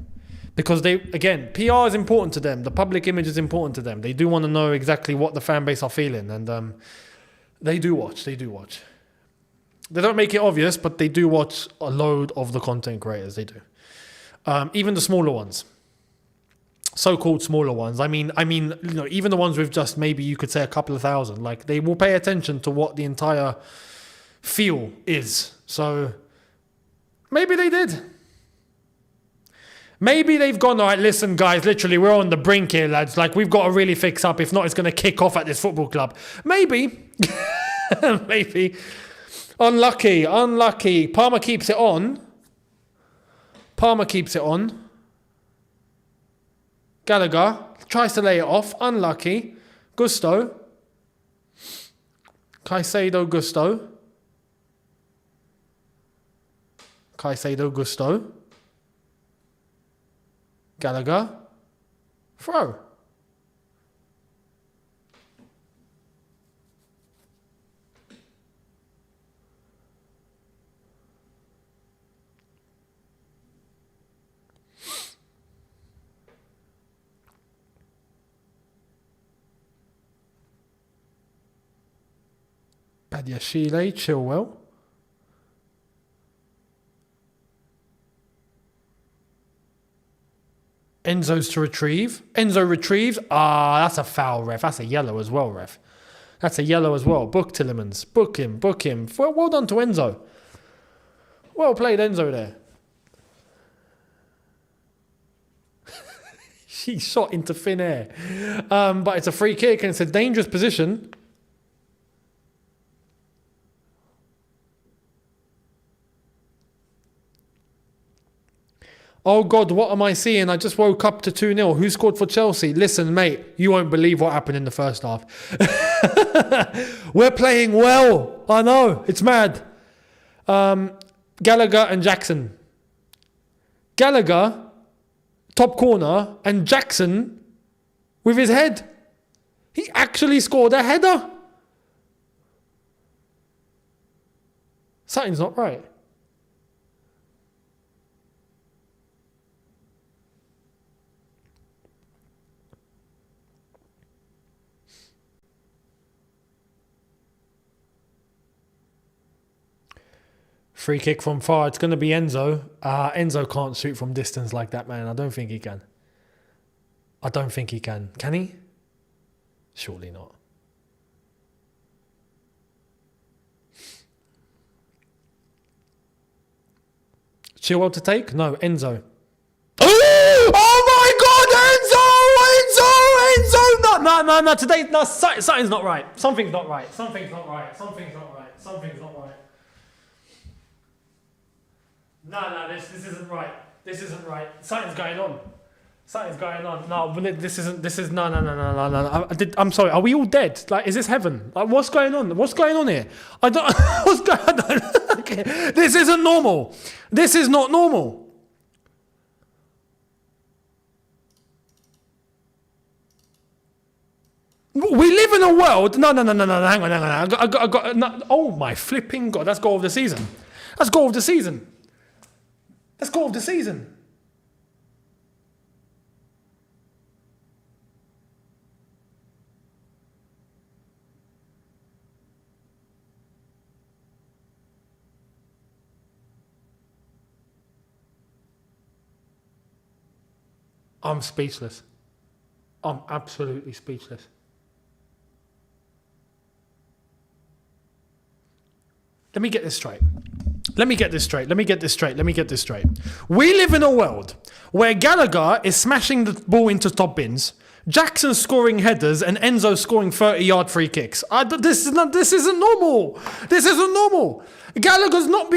Speaker 1: Because PR is important to them. The public image is important to them. They do want to know exactly what the fan base are feeling. And they do watch. They don't make it obvious, but they do watch a load of the content creators. They do. Even the smaller ones. So-called smaller ones. I mean, you know, even the ones with just maybe you could say a couple of thousand, like they will pay attention to what the entire feel is. So maybe they did. Maybe they've gone, all right, listen, guys, literally, we're on the brink here, lads. Like, we've got to really fix up. If not, it's going to kick off at this football club. Maybe. Maybe. Unlucky. Palmer keeps it on. Gallagher tries to lay it off. Unlucky. Gusto. Caicedo Gusto. Gallagher. Throw. Adiashile, Chilwell. Enzo's to retrieve. Enzo retrieves. That's a foul, ref. That's a yellow as well, ref. That's a yellow as well. Book Tillemans. Book him. Book him. Well done to Enzo. Well played, Enzo, there. She shot into thin air. But it's a free kick and it's a dangerous position. Oh God, what am I seeing? I just woke up to 2-0. Who scored for Chelsea? Listen, mate, you won't believe what happened in the first half. We're playing well. I know, it's mad. Gallagher and Jackson. Gallagher, top corner, and Jackson with his head. He actually scored a header. Something's not right. Free kick from far. It's going to be Enzo. Enzo can't shoot from distance like that, man. I don't think he can. I don't think he can. Can he? Surely not. Chilwell to take? No, Enzo. Oh my God, Enzo! No, today, no, something's not right. Something's not right. Something's not right. Something's not right. Something's not right. No, this isn't right. This isn't right. Something's going on. Something's going on. No, no. I'm sorry. Are we all dead? Like, is this heaven? Like, what's going on? What's going on here? I don't. What's going on? Okay. This isn't normal. This is not normal. We live in a world. No. Hang on. I got. No, oh my flipping God! That's goal of the season. That's goal of the season. That's goal of the season. I'm speechless. I'm absolutely speechless. Let me get this straight. We live in a world where Gallagher is smashing the ball into top bins, Jackson scoring headers, and Enzo scoring 30-yard free kicks. This isn't normal. This isn't normal. Gallagher's not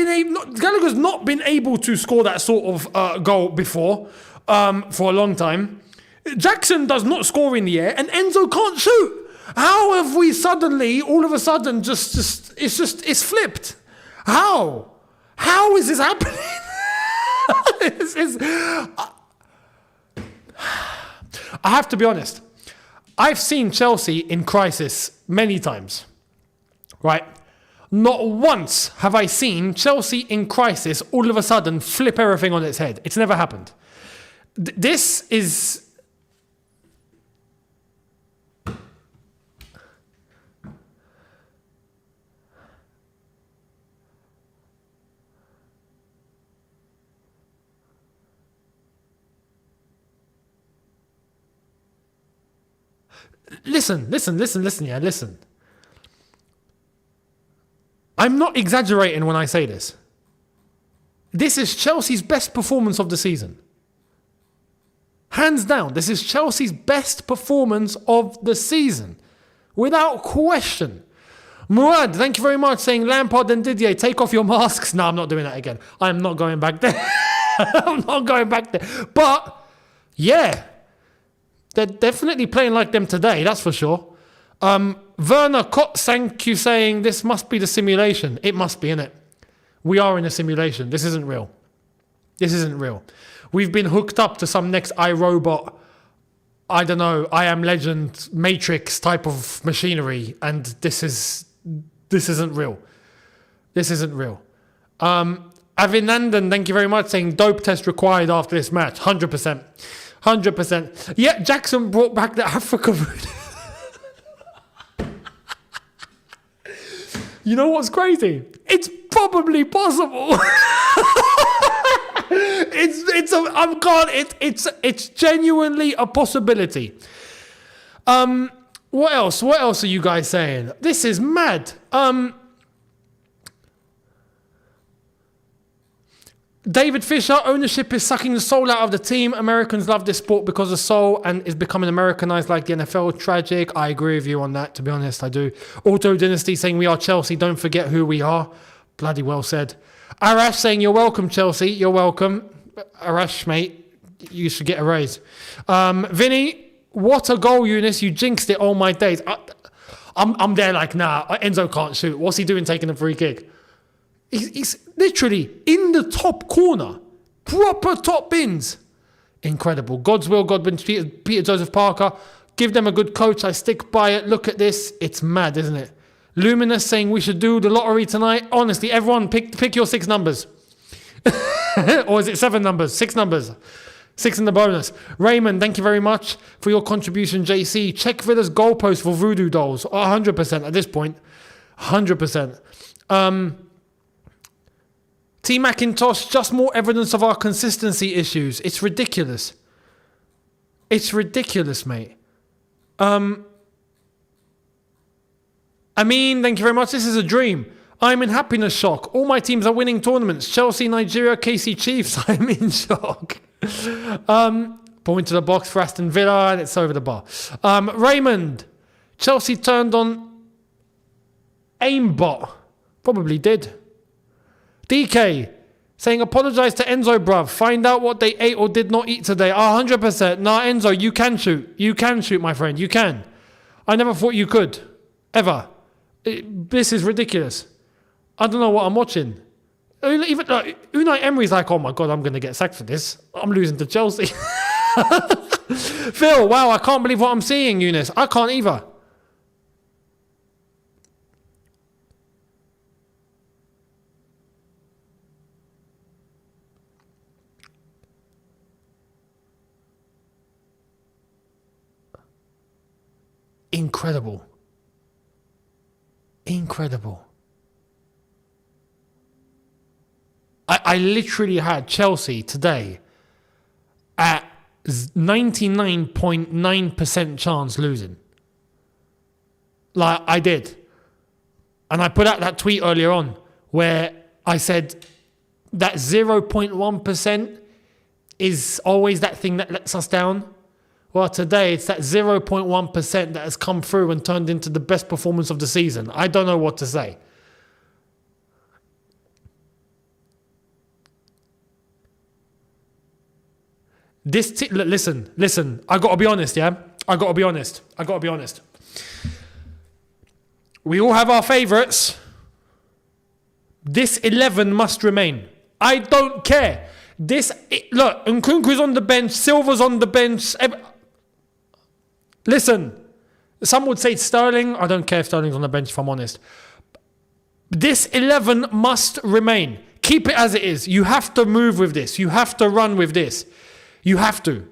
Speaker 1: been able to score that sort of goal before for a long time. Jackson does not score in the air, and Enzo can't shoot. How have we suddenly, all of a sudden, it's flipped? How? How is this happening? I have to be honest. I've seen Chelsea in crisis many times, right? Not once have I seen Chelsea in crisis all of a sudden flip everything on its head. It's never happened. This is... Listen. I'm not exaggerating when I say this. This is Chelsea's best performance of the season. Hands down, this is Chelsea's best performance of the season. Without question. Murad, thank you very much, saying Lampard and Didier, take off your masks. No, I'm not doing that again. I'm not going back there. I'm not going back there. But, yeah. They're definitely playing like them today, that's for sure. Werner Kott, thank you, saying this must be the simulation. It must be, innit? We are in a simulation. This isn't real. We've been hooked up to some next iRobot, I don't know, I Am Legend, Matrix type of machinery, and this isn't real. Avinandan, thank you very much, saying dope test required after this match. 100%. Yeah, Jackson brought back the Africa food. You know what's crazy? It's probably possible. It's genuinely a possibility. What else? What else are you guys saying? This is mad. David Fisher, ownership is sucking the soul out of the team. Americans love this sport because of soul and is becoming Americanized like the NFL. Tragic. I agree with you on that, to be honest, I do. Auto Dynasty saying we are Chelsea, don't forget who we are. Bloody well said. Arash saying you're welcome, Chelsea, you're welcome. Arash, mate, you should get a raise. Vinny, what a goal, Younes, you jinxed it all my days. I'm there like, nah, Enzo can't shoot. What's he doing taking a free kick? He's literally in the top corner. Proper top bins. Incredible. God's will, Godwin, Peter Joseph Parker. Give them a good coach. I stick by it. Look at this. It's mad, isn't it? Luminous saying we should do the lottery tonight. Honestly, everyone pick your 6 numbers. Or is it 7 numbers? 6 numbers. 6 in the bonus. Raymond, thank you very much for your contribution, JC. Check Villa's goalpost for voodoo dolls. 100% at this point. 100%. T. McIntosh, just more evidence of our consistency issues. It's ridiculous. It's ridiculous, mate. I mean, thank you very much. This is a dream. I'm in happiness shock. All my teams are winning tournaments. Chelsea, Nigeria, KC Chiefs. I'm in shock. Point to the box for Aston Villa, and it's over the bar. Raymond, Chelsea turned on aimbot. Probably did. DK, saying apologise to Enzo, bruv. Find out what they ate or did not eat today. 100%. Nah, Enzo, you can shoot. You can shoot, my friend. You can. I never thought you could. Ever. This is ridiculous. I don't know what I'm watching. Even Unai Emery's like, oh my God, I'm going to get sacked for this. I'm losing to Chelsea. Phil, wow, I can't believe what I'm seeing, Younes. I can't either. Incredible. Incredible. I literally had Chelsea today at 99.9% chance losing. Like, I did. And I put out that tweet earlier on where I said that 0.1% is always that thing that lets us down. Well, today it's that 0.1% that has come through and turned into the best performance of the season. I don't know what to say. Listen. I got to be honest, yeah? I got to be honest. We all have our favourites. This 11 must remain. I don't care. Look, Nkunku's on the bench, Silva's on the bench. Listen, some would say Sterling. I don't care if Sterling's on the bench, if I'm honest. This 11 must remain. Keep it as it is. You have to move with this. You have to run with this. You have to.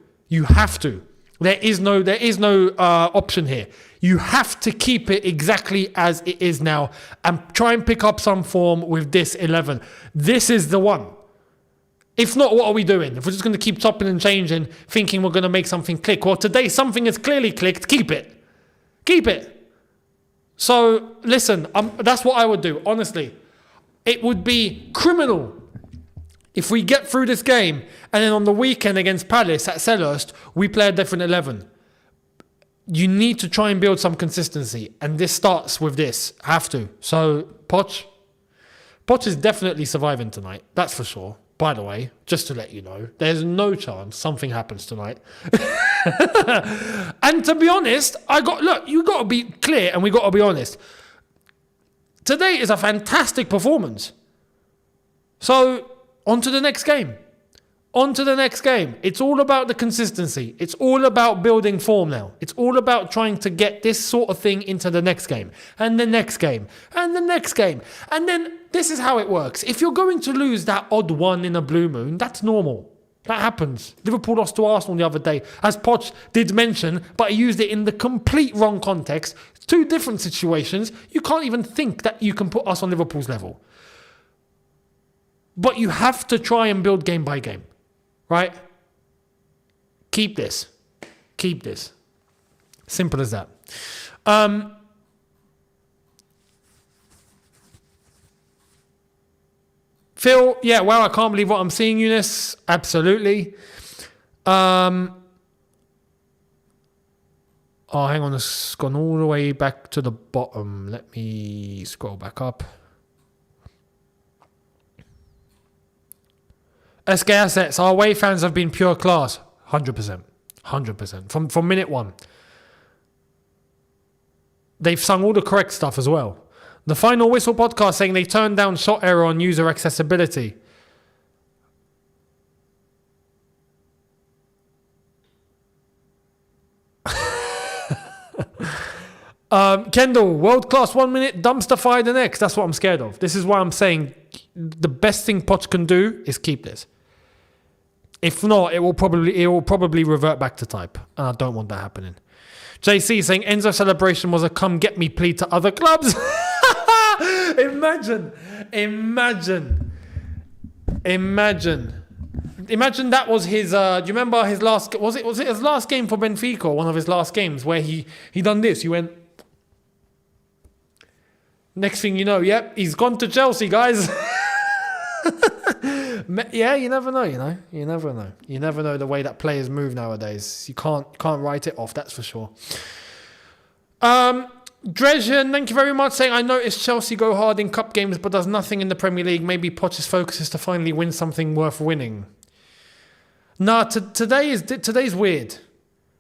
Speaker 1: There is no option here. You have to keep it exactly as it is now and try and pick up some form with this 11. This is the one. If not, what are we doing? If we're just going to keep chopping and changing, thinking we're going to make something click. Well, today something has clearly clicked. Keep it. So, listen, that's what I would do, honestly. It would be criminal if we get through this game and then on the weekend against Palace at Selhurst, we play a different 11. You need to try and build some consistency. And this starts with this. Have to. So, Poch is definitely surviving tonight. That's for sure. By the way, just to let you know, there's no chance something happens tonight. And to be honest, you got to be clear and we got to be honest. Today is a fantastic performance. So, on to the next game. It's all about the consistency. It's all about building form now. It's all about trying to get this sort of thing into the next game. And the next game. And the next game. And then this is how it works. If you're going to lose that odd one in a blue moon, that's normal. That happens. Liverpool lost to Arsenal the other day, as Poch did mention, but he used it in the complete wrong context. Two different situations. You can't even think that you can put us on Liverpool's level. But you have to try and build game by game, right? Keep this. Keep this. Simple as that. Phil, yeah, wow, I can't believe what I'm seeing, Younes. Absolutely. Oh, hang on, it's gone all the way back to the bottom. Let me scroll back up. SK Assets, our away fans have been pure class. 100%. 100%. From minute one. They've sung all the correct stuff as well. The Final Whistle podcast saying they turned down shot error on user accessibility. Kendall, world class 1 minute, dumpster fire the next. That's what I'm scared of. This is why I'm saying the best thing Poch can do is keep this. If not, it will probably revert back to type, and I don't want that happening. JC saying Enzo's celebration was a come get me plea to other clubs. Imagine that was his. Do you remember his last? Was it his last game for Benfica? Or one of his last games where he done this. He went. Next thing you know, yep, he's gone to Chelsea, guys. Yeah, you never know. You never know. You never know the way that players move nowadays. You can't write it off. That's for sure. Drezian, thank you very much, saying I noticed Chelsea go hard in cup games but does nothing in the Premier League. Maybe Poch's focus is to finally win something worth winning. Nah, today's weird.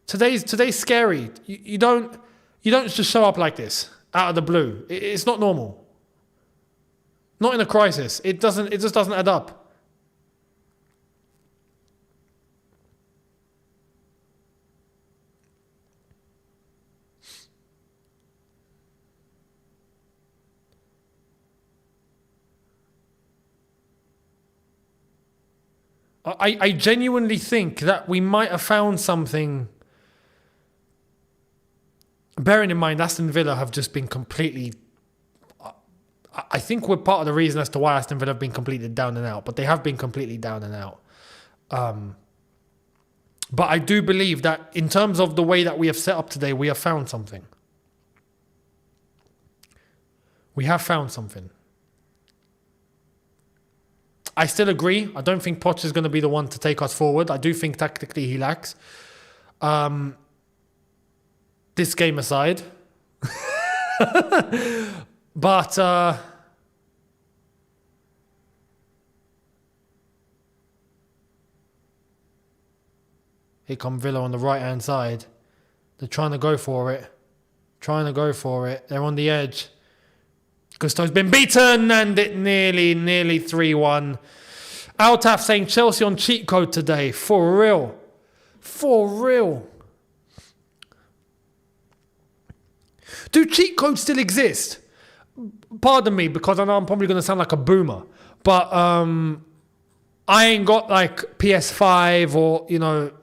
Speaker 1: Today's scary. You don't just show up like this out of the blue. It's not normal. Not in a crisis. It just doesn't add up. I genuinely think that we might have found something. Bearing in mind, Aston Villa have just been completely... I think we're part of the reason as to why Aston Villa have been completely down and out, but they have been completely down and out. But I do believe that in terms of the way that we have set up today, we have found something. We have found something. I still agree. I don't think Poch is going to be the one to take us forward. I do think tactically he lacks. This game aside. But here come Villa on the right-hand side. They're trying to go for it. They're on the edge. Gusto's been beaten and it nearly 3-1. Altaf saying Chelsea on cheat code today. For real. Do cheat codes still exist? Pardon me, because I know I'm probably going to sound like a boomer. But I ain't got like PS5 or,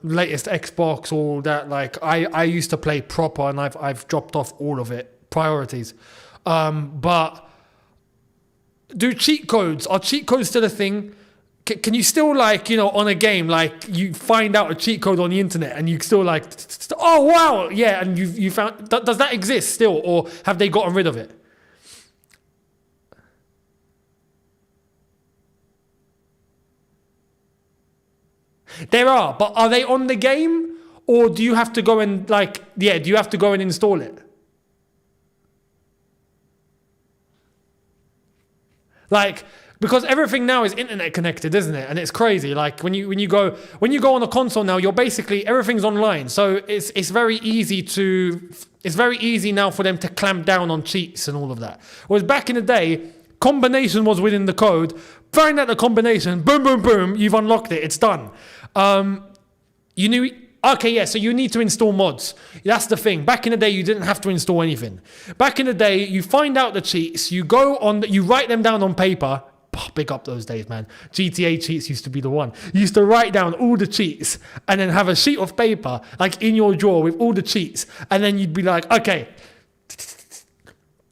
Speaker 1: latest Xbox or that. Like I used to play proper and I've dropped off all of it. Priorities. But are cheat codes still a thing? Can you still on a game, you find out a cheat code on the internet and you still oh wow, yeah, and you found, does that exist still, or have they gotten rid of it? There are, but are they on the game, or do you have to go and do you have to go and install it? Because everything now is internet connected, isn't it? And it's crazy. When you go on a console now, you're basically everything's online. So it's very easy now for them to clamp down on cheats and all of that. Whereas back in the day, combination was within the code. Find out the combination, boom, boom, boom, you've unlocked it. It's done. So you need to install mods. That's the thing. Back in the day, you didn't have to install anything. Back in the day, you find out the cheats, you write them down on paper, big up those days, man. GTA cheats used to be the one. You used to write down all the cheats and then have a sheet of paper like in your drawer with all the cheats, and then you'd be like, okay,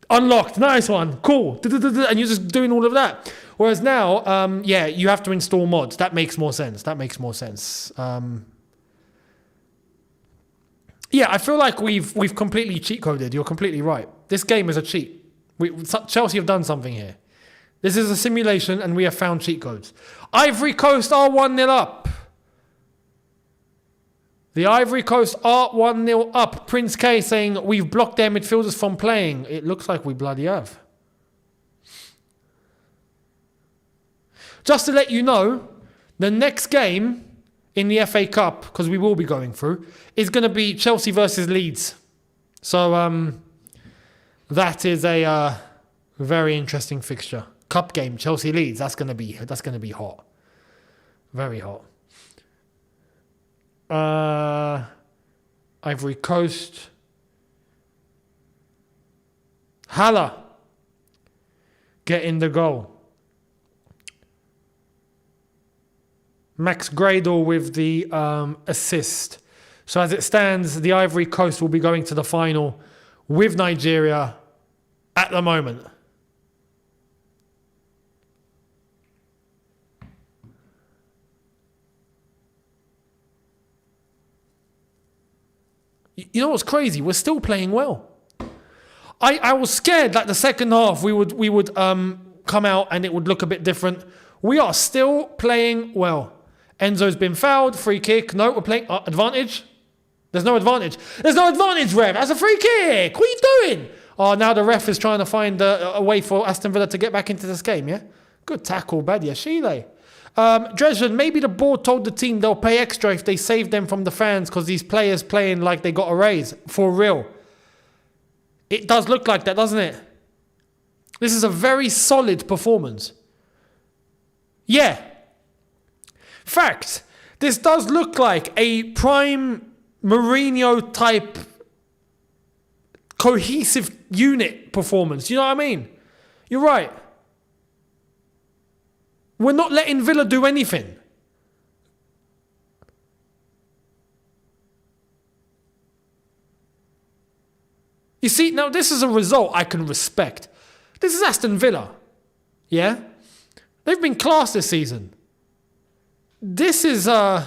Speaker 1: unlocked, nice one, cool, and you're just doing all of that. Whereas now, you have to install mods. That makes more sense. I feel like we've completely cheat coded. You're completely right. This game is a cheat. Chelsea have done something here. This is a simulation, and we have found cheat codes. Ivory Coast are 1-0 up. The Ivory Coast are 1-0 up. Prince K saying, we've blocked their midfielders from playing. It looks like we bloody have. Just to let you know, the next game in the FA Cup, because we will be going through, is going to be Chelsea versus Leeds. So that is a very interesting fixture. Cup game, Chelsea Leeds. That's going to be hot. Very hot. Ivory Coast. Hala getting the goal. Max Gradle with the assist. So as it stands, the Ivory Coast will be going to the final with Nigeria at the moment. You know what's crazy? We're still playing well. I was scared that the second half we would come out and it would look a bit different. We are still playing well. Enzo's been fouled. Free kick. No, we're playing advantage. There's no advantage. There's no advantage, ref. That's a free kick. What are you doing? Oh, now the ref is trying to find a way for Aston Villa to get back into this game, yeah? Good tackle, Badia Shile. Dresden, maybe the board told the team they'll pay extra if they save them from the fans because these players playing like they got a raise. For real. It does look like that, doesn't it? This is a very solid performance. Yeah. Fact. This does look like a prime Mourinho type cohesive unit performance. You know what I mean? You're right. We're not letting Villa do anything. You see, now this is a result I can respect. This is Aston Villa. Yeah? They've been class this season. This is oh,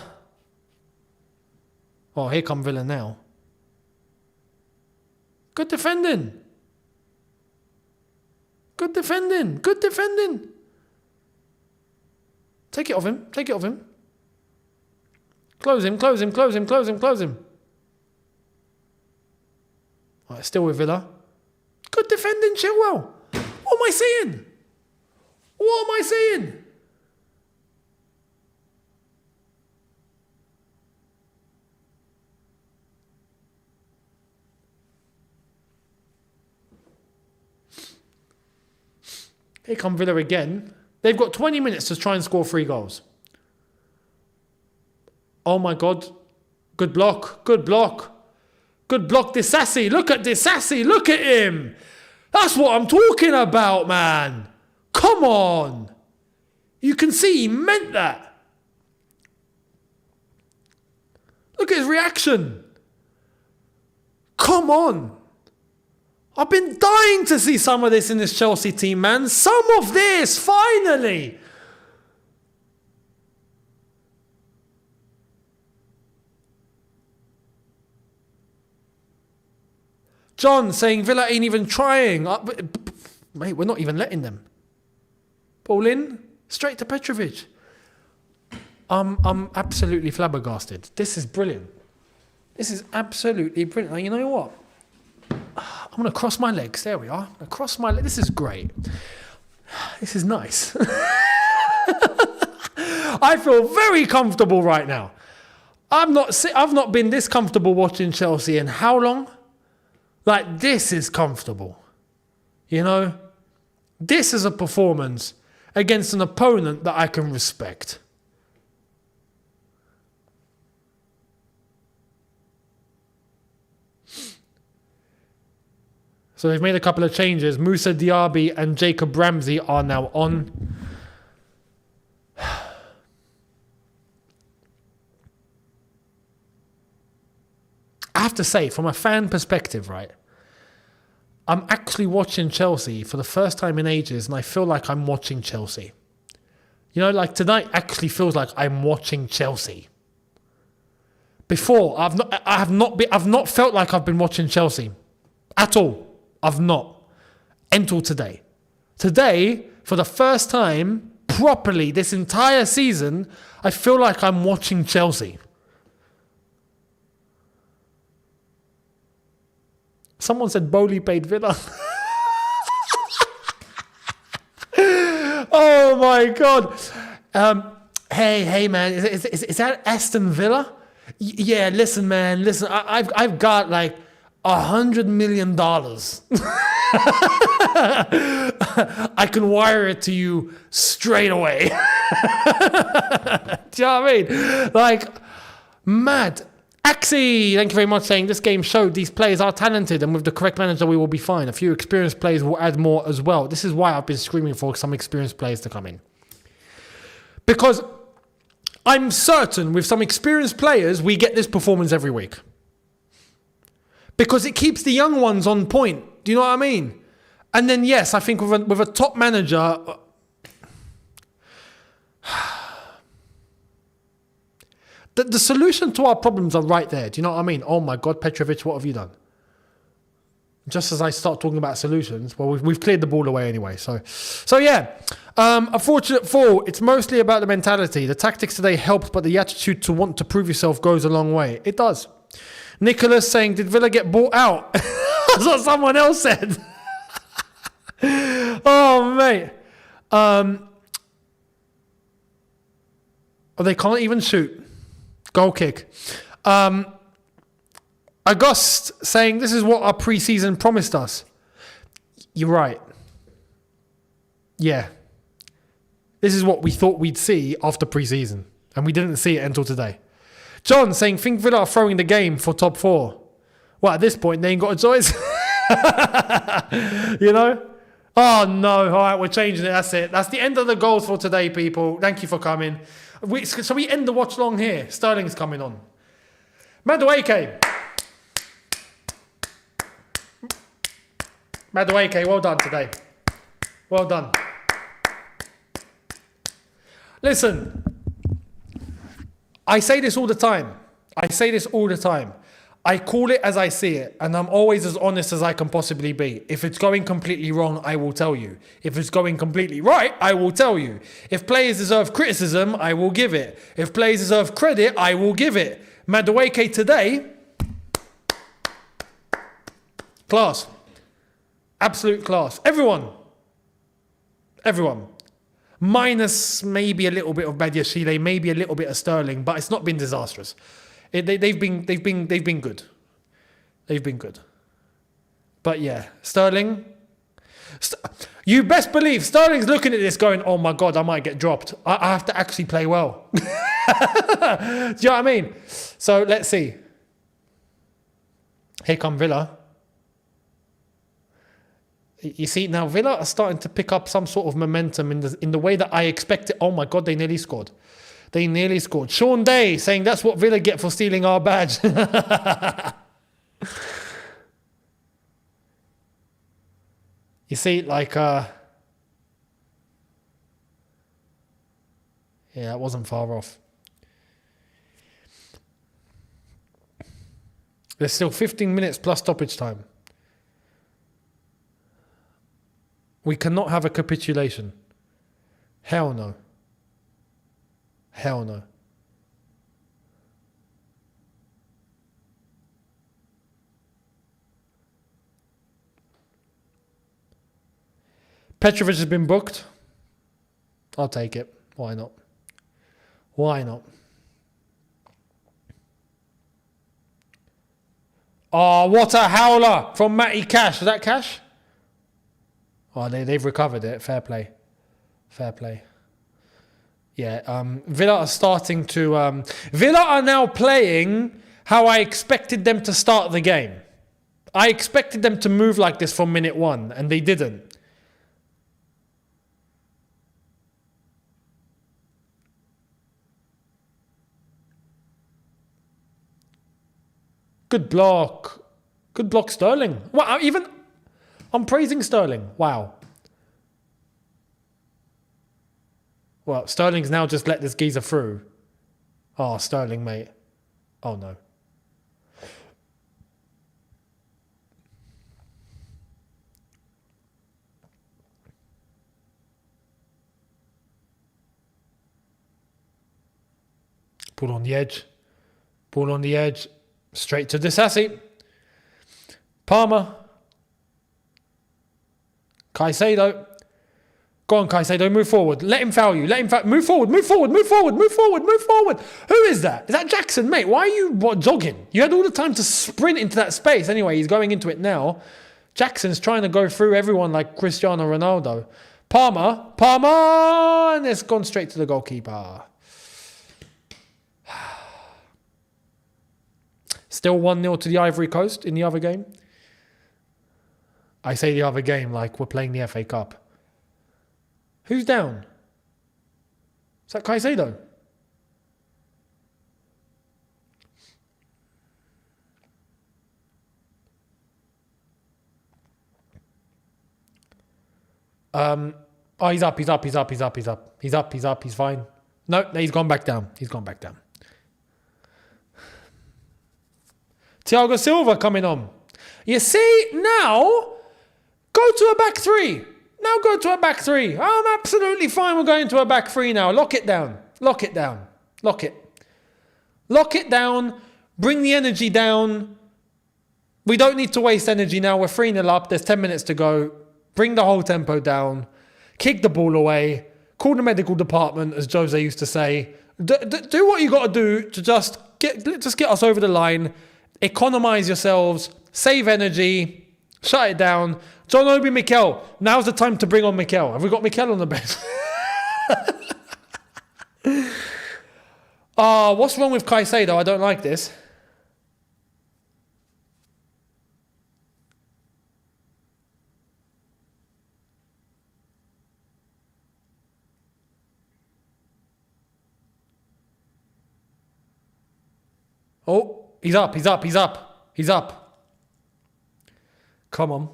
Speaker 1: here come Villa now. Good defending. Good defending. Good defending. Take it off him. Take it off him. Close him, close him, close him, close him, close him. All right, still with Villa. Good defending, Chilwell. What am I saying? What am I saying? Here come Villa again. They've got 20 minutes to try and score 3 goals. Oh my God. Good block. Good block. Good block, Disassi. Look at Disassi. Look at him. That's what I'm talking about, man. Come on. You can see he meant that. Look at his reaction. Come on. I've been dying to see some of this in this Chelsea team, man. Some of this, finally. John saying Villa ain't even trying. Mate, we're not even letting them. Ball in, straight to Petrovic. I'm absolutely flabbergasted. This is brilliant. This is absolutely brilliant. Now, you know what? I'm going to cross my legs. There we are. I'm going to cross my legs. This is great. This is nice. I feel very comfortable right now. I've not been this comfortable watching Chelsea in how long? Like, this is comfortable. You know? This is a performance against an opponent that I can respect. So they've made a couple of changes. Moussa Diaby and Jacob Ramsey are now on. I have to say, from a fan perspective, right, I'm actually watching Chelsea for the first time in ages, and I feel like I'm watching Chelsea. You know, like tonight actually feels like I'm watching Chelsea. Before, I've not felt like I've been watching Chelsea at all. I've not until today. Today, for the first time properly this entire season, I feel like I'm watching Chelsea. Someone said Bowley paid Villa. Oh my God. Hey man, is that Aston Villa? Yeah, listen man, listen. I've got like $100 million. I can wire it to you straight away. Do you know what I mean? Like, mad. Axie, thank you very much, saying this game showed these players are talented and with the correct manager we will be fine. A few experienced players will add more as well. This is why I've been screaming for some experienced players to come in. Because I'm certain with some experienced players we get this performance every week. Because it keeps the young ones on point. Do you know what I mean? And then yes, I think with a top manager... The solution to our problems are right there. Do you know what I mean? Oh my God, Petrovic, what have you done? Just as I start talking about solutions, well, we've cleared the ball away anyway. So yeah, a fortunate fall. It's mostly about the mentality. The tactics today helped, but the attitude to want to prove yourself goes a long way. It does. Nicholas saying, did Villa get bought out? That's what someone else said. Oh, mate. Oh, they can't even shoot. Goal kick. August saying, this is what our pre-season promised us. You're right. Yeah. This is what we thought we'd see after pre-season. And we didn't see it until today. John saying, think Villa are throwing the game for top 4. Well, at this point, they ain't got a choice. You know? Oh, no. All right, we're changing it. That's it. That's the end of the goals for today, people. Thank you for coming. So we end the watch long here. Sterling's coming on. Madueke. Madueke, well done today. Well done. Listen, I say this all the time. I call it as I see it, and I'm always as honest as I can possibly be. If it's going completely wrong, I will tell you. If it's going completely right, I will tell you. If players deserve criticism, I will give it. If players deserve credit, I will give it. Madueke today, class. Absolute class. Everyone. Minus maybe a little bit of Badiashile, maybe a little bit of Sterling, but it's not been disastrous. They've been good. They've been good. But yeah, Sterling. You best believe Sterling's looking at this going, oh my God, I might get dropped. I have to actually play well. Do you know what I mean? So let's see. Here come Villa. You see, now Villa are starting to pick up some sort of momentum in the way that I expect it. Oh my God, they nearly scored. Sean Day saying that's what Villa get for stealing our badge. You see, like, yeah, it wasn't far off. There's still 15 minutes plus stoppage time. We cannot have a capitulation. Hell no. Hell no. Petrovic has been booked. I'll take it. Why not? Oh, what a howler from Matty Cash. Is that Cash? Oh, they've recovered it. Fair play. Yeah, Villa are starting to... Villa are now playing how I expected them to start the game. I expected them to move like this from minute 1, and they didn't. Good block. Good block, Sterling. Wow, I'm praising Sterling. Wow. Well, Sterling's now just let this geezer through. Oh, Sterling, mate. Oh, no. Ball on the edge. Ball on the edge. Straight to Disassi. Palmer. Caicedo. Go on, Caicedo, move forward. Let him foul you. Move forward, move forward, move forward, move forward, move forward. Who is that? Is that Jackson, mate? Why are you jogging? You had all the time to sprint into that space. Anyway, he's going into it now. Jackson's trying to go through everyone like Cristiano Ronaldo. Palmer, and it's gone straight to the goalkeeper. Still 1-0 to the Ivory Coast in the other game. I say the other game like we're playing the FA Cup. Who's down? Is that Caicedo? Oh, he's up, he's fine. No, he's gone back down. Thiago Silva coming on. You see, now, go to a back three. I'm absolutely fine with going to a back three now. Lock it down. Lock it. Bring the energy down. We don't need to waste energy now. We're 3-0 up. There's 10 minutes to go. Bring the whole tempo down. Kick the ball away. Call the medical department, as Jose used to say. Do what you got to do to just get us over the line. Economize yourselves. Save energy. Shut it down. John Obi Mikel. Now's the time to bring on Mikel. Have we got Mikel on the bench? What's wrong with Caicedo? I don't like this. Oh, he's up. Come on.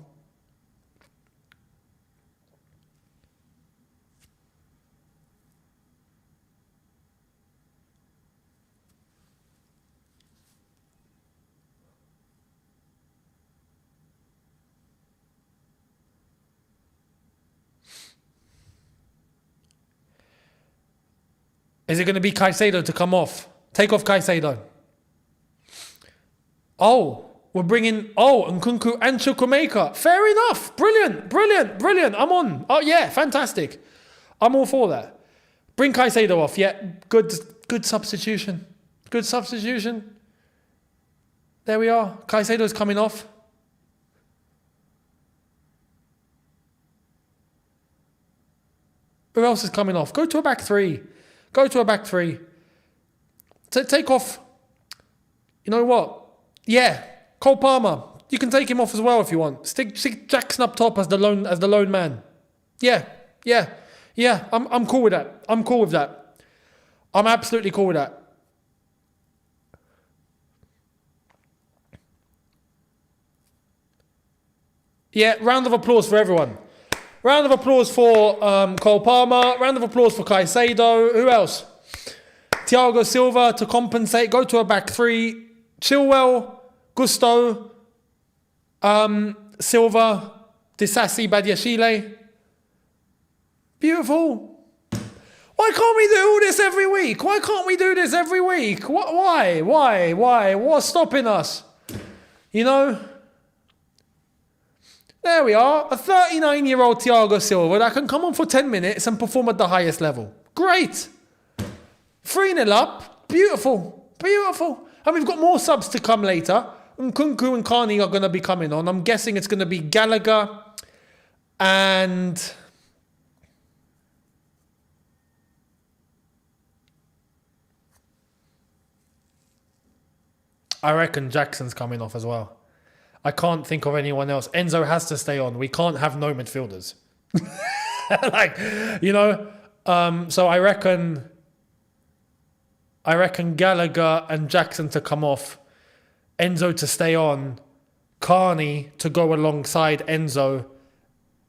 Speaker 1: Is it going to be Caicedo to come off? Take off Caicedo. Oh, we're bringing, Nkunku and Chukwuemeka. Fair enough. Brilliant. I'm on. Oh, yeah, fantastic. I'm all for that. Bring Caicedo off. Yeah, good substitution. There we are. Caicedo's coming off. Who else is coming off? Go to a back three. Take off. You know what? Yeah, Cole Palmer. You can take him off as well if you want. Stick Jackson up top as the lone man. Yeah. I'm cool with that. I'm absolutely cool with that. Yeah, round of applause for everyone. Round of applause for Cole Palmer. Round of applause for Caicedo. Who else? Thiago Silva to compensate. Go to a back three. Chilwell, Gusto, Silva, Disassi, Badiashile. Beautiful. Why can't we do all this every week? Why? What's stopping us? You know? There we are. A 39-year-old Thiago Silva that can come on for 10 minutes and perform at the highest level. Great. 3-0 up. Beautiful. And we've got more subs to come later. Nkunku and Carney are going to be coming on. I'm guessing it's going to be Gallagher and... I reckon Jackson's coming off as well. I can't think of anyone else. Enzo has to stay on. We can't have no midfielders. So I reckon Gallagher and Jackson to come off. Enzo to stay on, Carney to go alongside Enzo,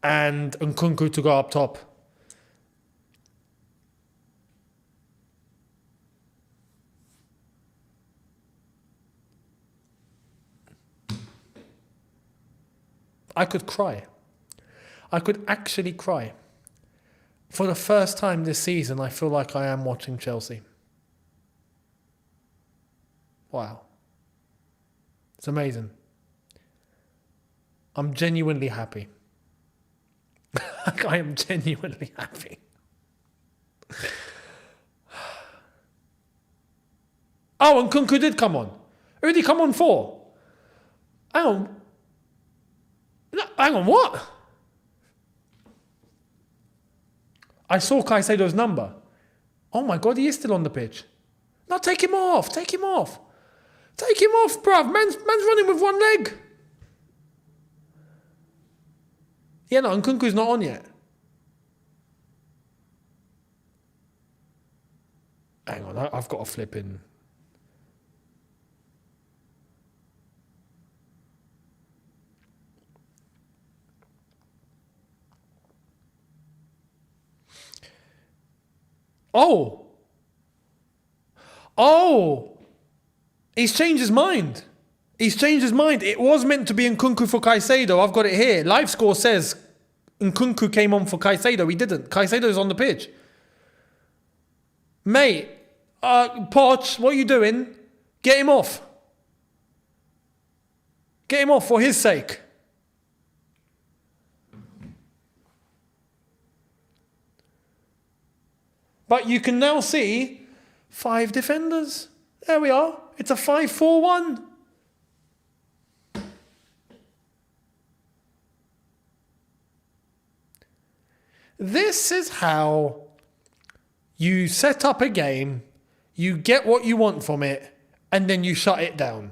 Speaker 1: and Nkunku to go up top. I could cry. I could actually cry. For the first time this season, I feel like I am watching Chelsea. Wow. It's amazing. I'm genuinely happy. I am genuinely happy. Oh, and Nkunku did come on. Who did he come on for? Hang on. No, hang on, what? I saw Caicedo's number. Oh my God, he is still on the pitch. No, take him off. Take him off. Take him off, bruv. Man's running with one leg. Yeah, no, Nkunku's not on yet. Hang on, I've got to flip in. Oh, he's changed his mind. He's changed his mind. It was meant to be Nkunku for Caicedo. I've got it here. Live score says Nkunku came on for Caicedo. He didn't. Caicedo's on the pitch. Mate, Poch, what are you doing? Get him off. Get him off for his sake. But you can now see 5 defenders. There we are. It's a 5-4-1. This is how you set up a game, you get what you want from it, and then you shut it down.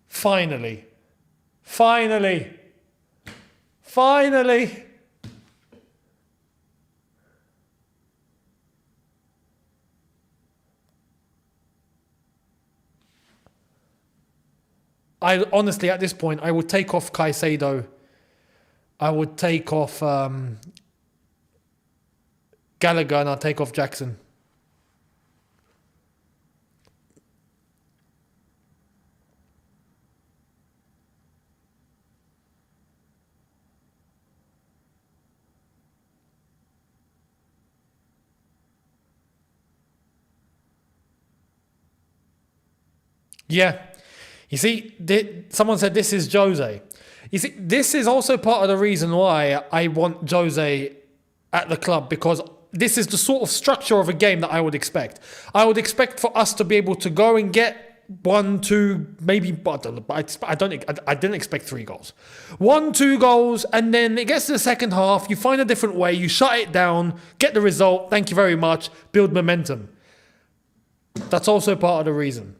Speaker 1: Finally. Finally. Finally. I honestly, at this point, I would take off Caicedo. I would take off Gallagher, and I'll take off Jackson. Yeah. You see, someone said this is Jose. You see, this is also part of the reason why I want Jose at the club, because this is the sort of structure of a game that I would expect. I would expect for us to be able to go and get 1, 2, maybe, I didn't expect 3 goals. 1, 2 goals, and then it gets to the second half, you find a different way, you shut it down, get the result, thank you very much, build momentum. That's also part of the reason.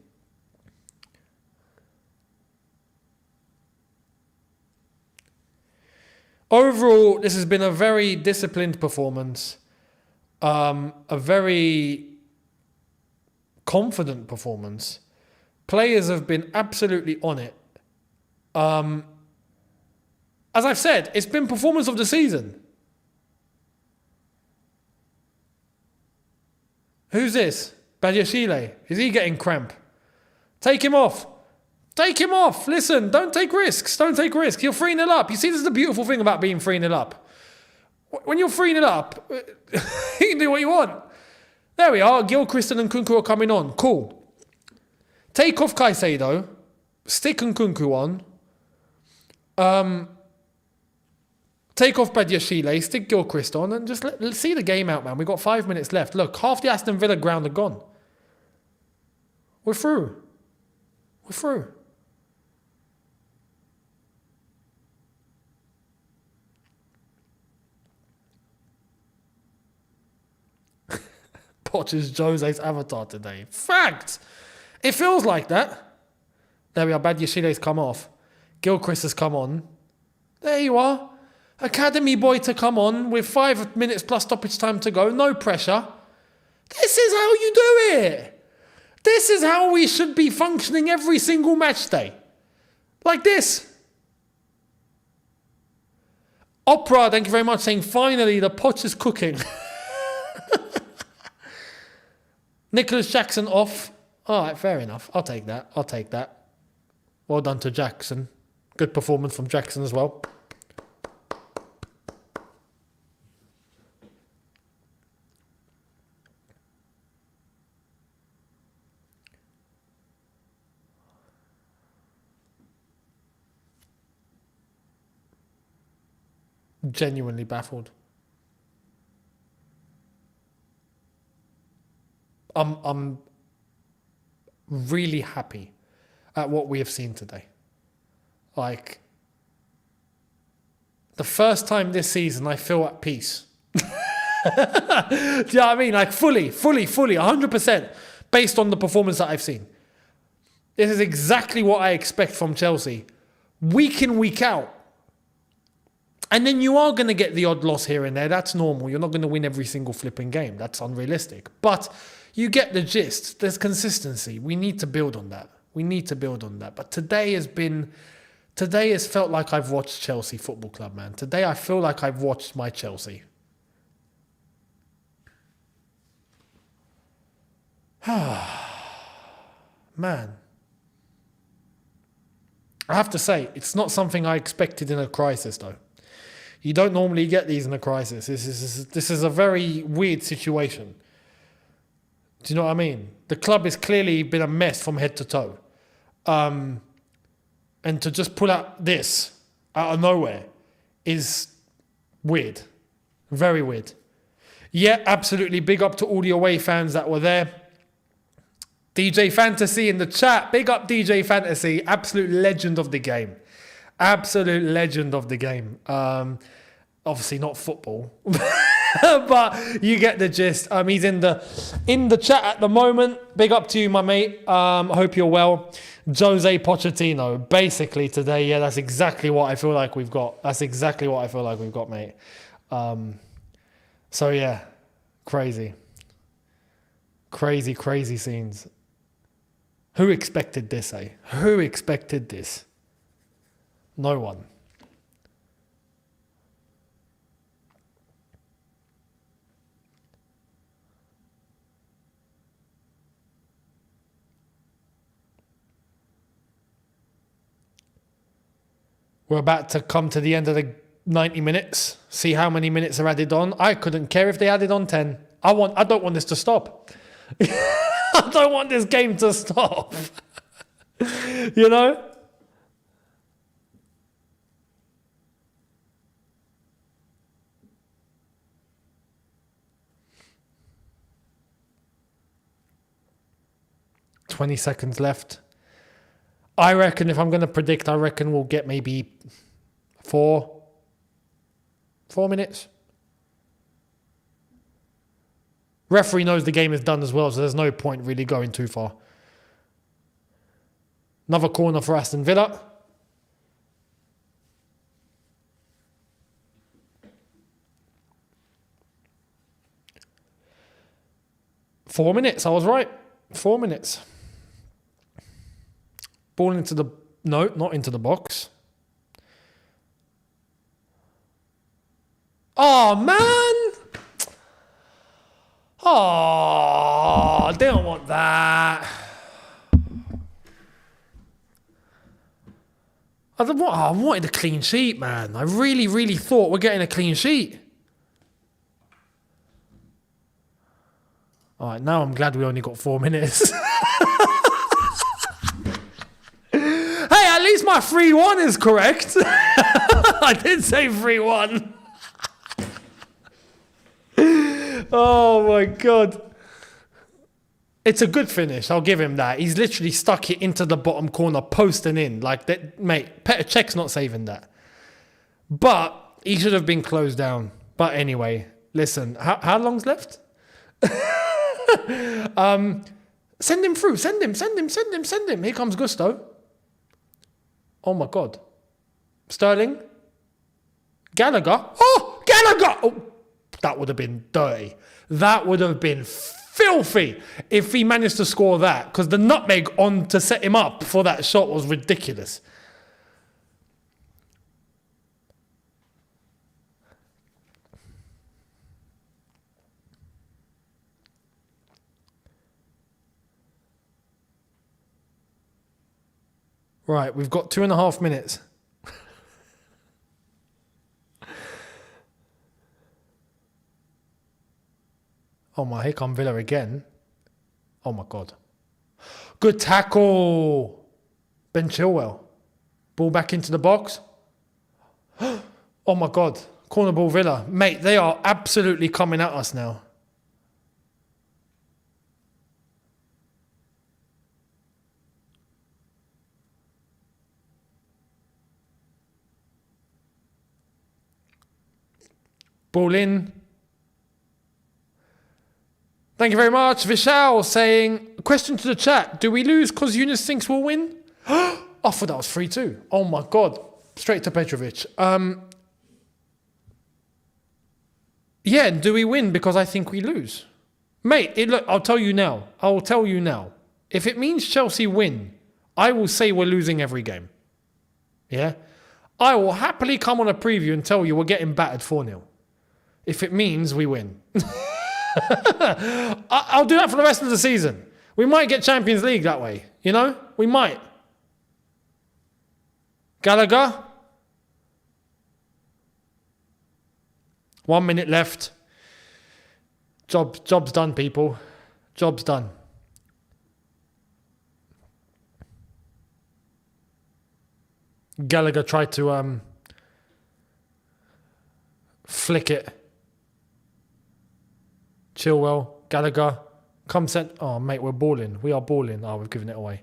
Speaker 1: Overall, this has been a very disciplined performance, a very confident performance. Players have been absolutely on it. As I've said, it's been performance of the season. Who's this? Badiashile. Is he getting cramp? Take him off. Take him off. Listen, don't take risks. Don't take risks. You're 3-0 up. You see, this is the beautiful thing about being 3-0 up. When you're 3-0 up, you can do what you want. There we are. Gilchrist and Nkunku are coming on. Cool. Take off Caicedo. Stick Nkunku on. Take off Badiashile. Stick Gilchrist on. And just let's see the game out, man. We've got 5 minutes left. Look, half the Aston Villa ground are gone. We're through. We're through. Poch is Jose's avatar today. Fact! It feels like that. There we are. Badiashile's come off. Gilchrist has come on. There you are. Academy boy to come on with 5 minutes plus stoppage time to go. No pressure. This is how you do it. This is how we should be functioning every single match day. Like this. Opera, thank you very much, saying, finally, the pot is cooking. Nicholas Jackson off. All right, fair enough. I'll take that. Well done to Jackson. Good performance from Jackson as well. Genuinely baffled. I'm really happy at what we have seen today. Like, the first time this season I feel at peace. Do you know what I mean? Like fully, 100% based on the performance that I've seen. This is exactly what I expect from Chelsea. Week in, week out. And then you are going to get the odd loss here and there. That's normal. You're not going to win every single flipping game. That's unrealistic. But you get the gist. There's consistency. We need to build on that. But today has felt like I've watched Chelsea Football Club, man. Today I feel like I've watched my Chelsea. Man. I have to say, it's not something I expected in a crisis, though. You don't normally get these in a crisis. This is a very weird situation. Do you know what I mean? The club has clearly been a mess from head to toe. And to just pull out this out of nowhere is weird. Very weird. Yeah, absolutely. Big up to all the away fans that were there. DJ Fantasy in the chat. Big up DJ Fantasy. Absolute legend of the game. Obviously not football. But you get the gist. He's in the chat at the moment. Big up to you, my mate. Hope you're well. Jose Pochettino. Basically today, yeah, that's exactly what I feel like we've got. Mate. So yeah, crazy scenes. Who expected this, eh? Who expected this? No one. We're about to come to the end of the 90 minutes. See how many minutes are added on. I couldn't care if they added on 10. I don't want this to stop. I don't want this game to stop. You know? "20 seconds left. I reckon if I'm going to predict, we'll get maybe 4 minutes. Referee knows the game is done as well, so there's no point really going too far. Another corner for Aston Villa. Four minutes, I was right. 4 minutes. Ball into the... No, not into the box. Oh, man! Oh, they don't want that. I wanted a clean sheet, man. I really, really thought we're getting a clean sheet. All right, now I'm glad we only got 4 minutes. Hey, at least my 3-1 is correct. I did say 3-1. Oh, my God. It's a good finish. I'll give him that. He's literally stuck it into the bottom corner, posting in. Like, that, mate, Petr Cech's not saving that. But he should have been closed down. But anyway, listen, how long's left? Send him through. Send him. Here comes Gusto. Oh, my God. Sterling. Gallagher. Oh, Gallagher. Oh, that would have been dirty. That would have been filthy if he managed to score that, because the nutmeg on to set him up for that shot was ridiculous. Right, we've got 2.5 minutes. Oh my, here come Villa again. Oh my God. Good tackle. Ben Chilwell. Ball back into the box. Oh my God. Corner ball Villa. Mate, they are absolutely coming at us now. Ball in. Thank you very much. Vishal saying, question to the chat. Do we lose because Younes thinks we'll win? I thought that was 3-2. Oh my God. Straight to Petrovic. Yeah, do we win because I think we lose? Mate, look, I'll tell you now. If it means Chelsea win, I will say we're losing every game. Yeah? I will happily come on a preview and tell you we're getting battered 4-0. If it means we win. I'll do that for the rest of the season. We might get Champions League that way. You know? We might. Gallagher. 1 minute left. Job's done, people. Job's done. Gallagher tried to flick it. Chilwell, Gallagher, come send. Oh, mate, we're balling. We are balling. Oh, we've given it away.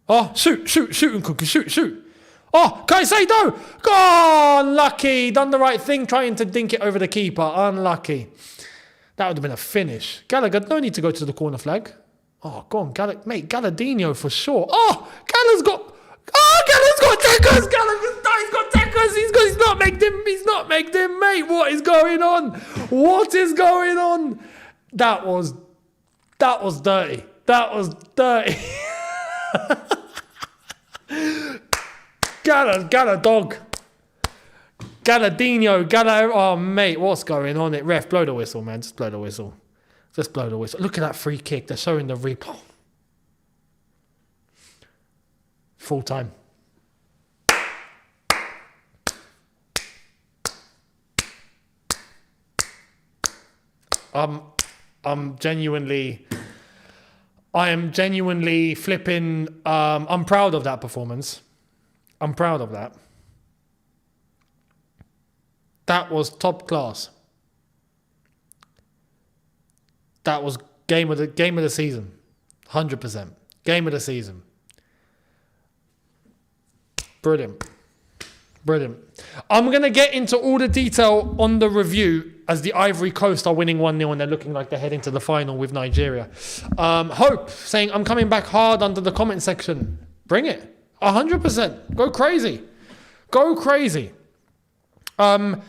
Speaker 1: Oh, shoot, Nkunku, shoot. Oh, Caicedo! Oh, unlucky. Done the right thing trying to dink it over the keeper. Unlucky. That would have been a finish. Gallagher, no need to go to the corner flag. Oh, go on, mate, Galladinho for sure. Oh, Gallagher's got tackers. He's got tackers. He's not made them, mate. What is going on? That was dirty. Gala dog. Galladinho. Oh, mate, what's going on? Ref, blow the whistle, man. Just blow the whistle. Look at that free kick. They're showing the replay. Full time. I am genuinely flipping. I'm proud of that performance. I'm proud of that. That was top class. That was game of the season. 100%. Game of the season. Brilliant. I'm going to get into all the detail on the review as the Ivory Coast are winning 1-0 and they're looking like they're heading to the final with Nigeria. Hope saying, I'm coming back hard under the comment section. Bring it. 100%. Go crazy. That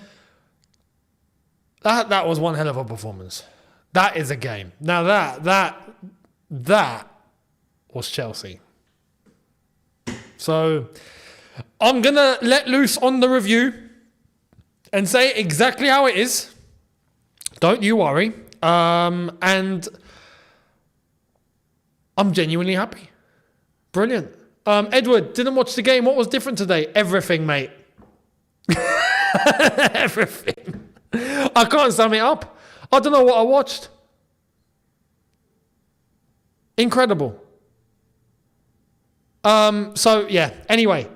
Speaker 1: was one hell of a performance. That is a game. Now that was Chelsea. So I'm going to let loose on the review and say exactly how it is. Don't you worry. And I'm genuinely happy. Brilliant. Edward, didn't watch the game. What was different today? Everything, mate. Everything. I can't sum it up. I don't know what I watched. Incredible. So, yeah. Anyway.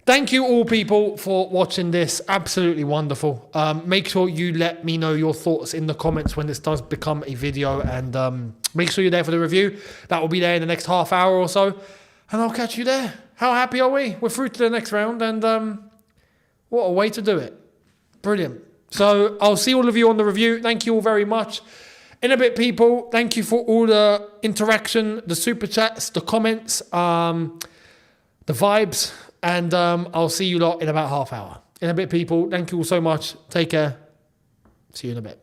Speaker 1: Thank you all, people, for watching this. Absolutely wonderful. Make sure you let me know your thoughts in the comments when this does become a video. And make sure you're there for the review. That will be there in the next half hour or so. And I'll catch you there. How happy are we? We're through to the next round. And what a way to do it. Brilliant. So I'll see all of you on the review. Thank you all very much. In a bit, people. Thank you for all the interaction, the super chats, the comments, the vibes. And I'll see you lot in about half hour. In a bit, people. Thank you all so much. Take care. See you in a bit.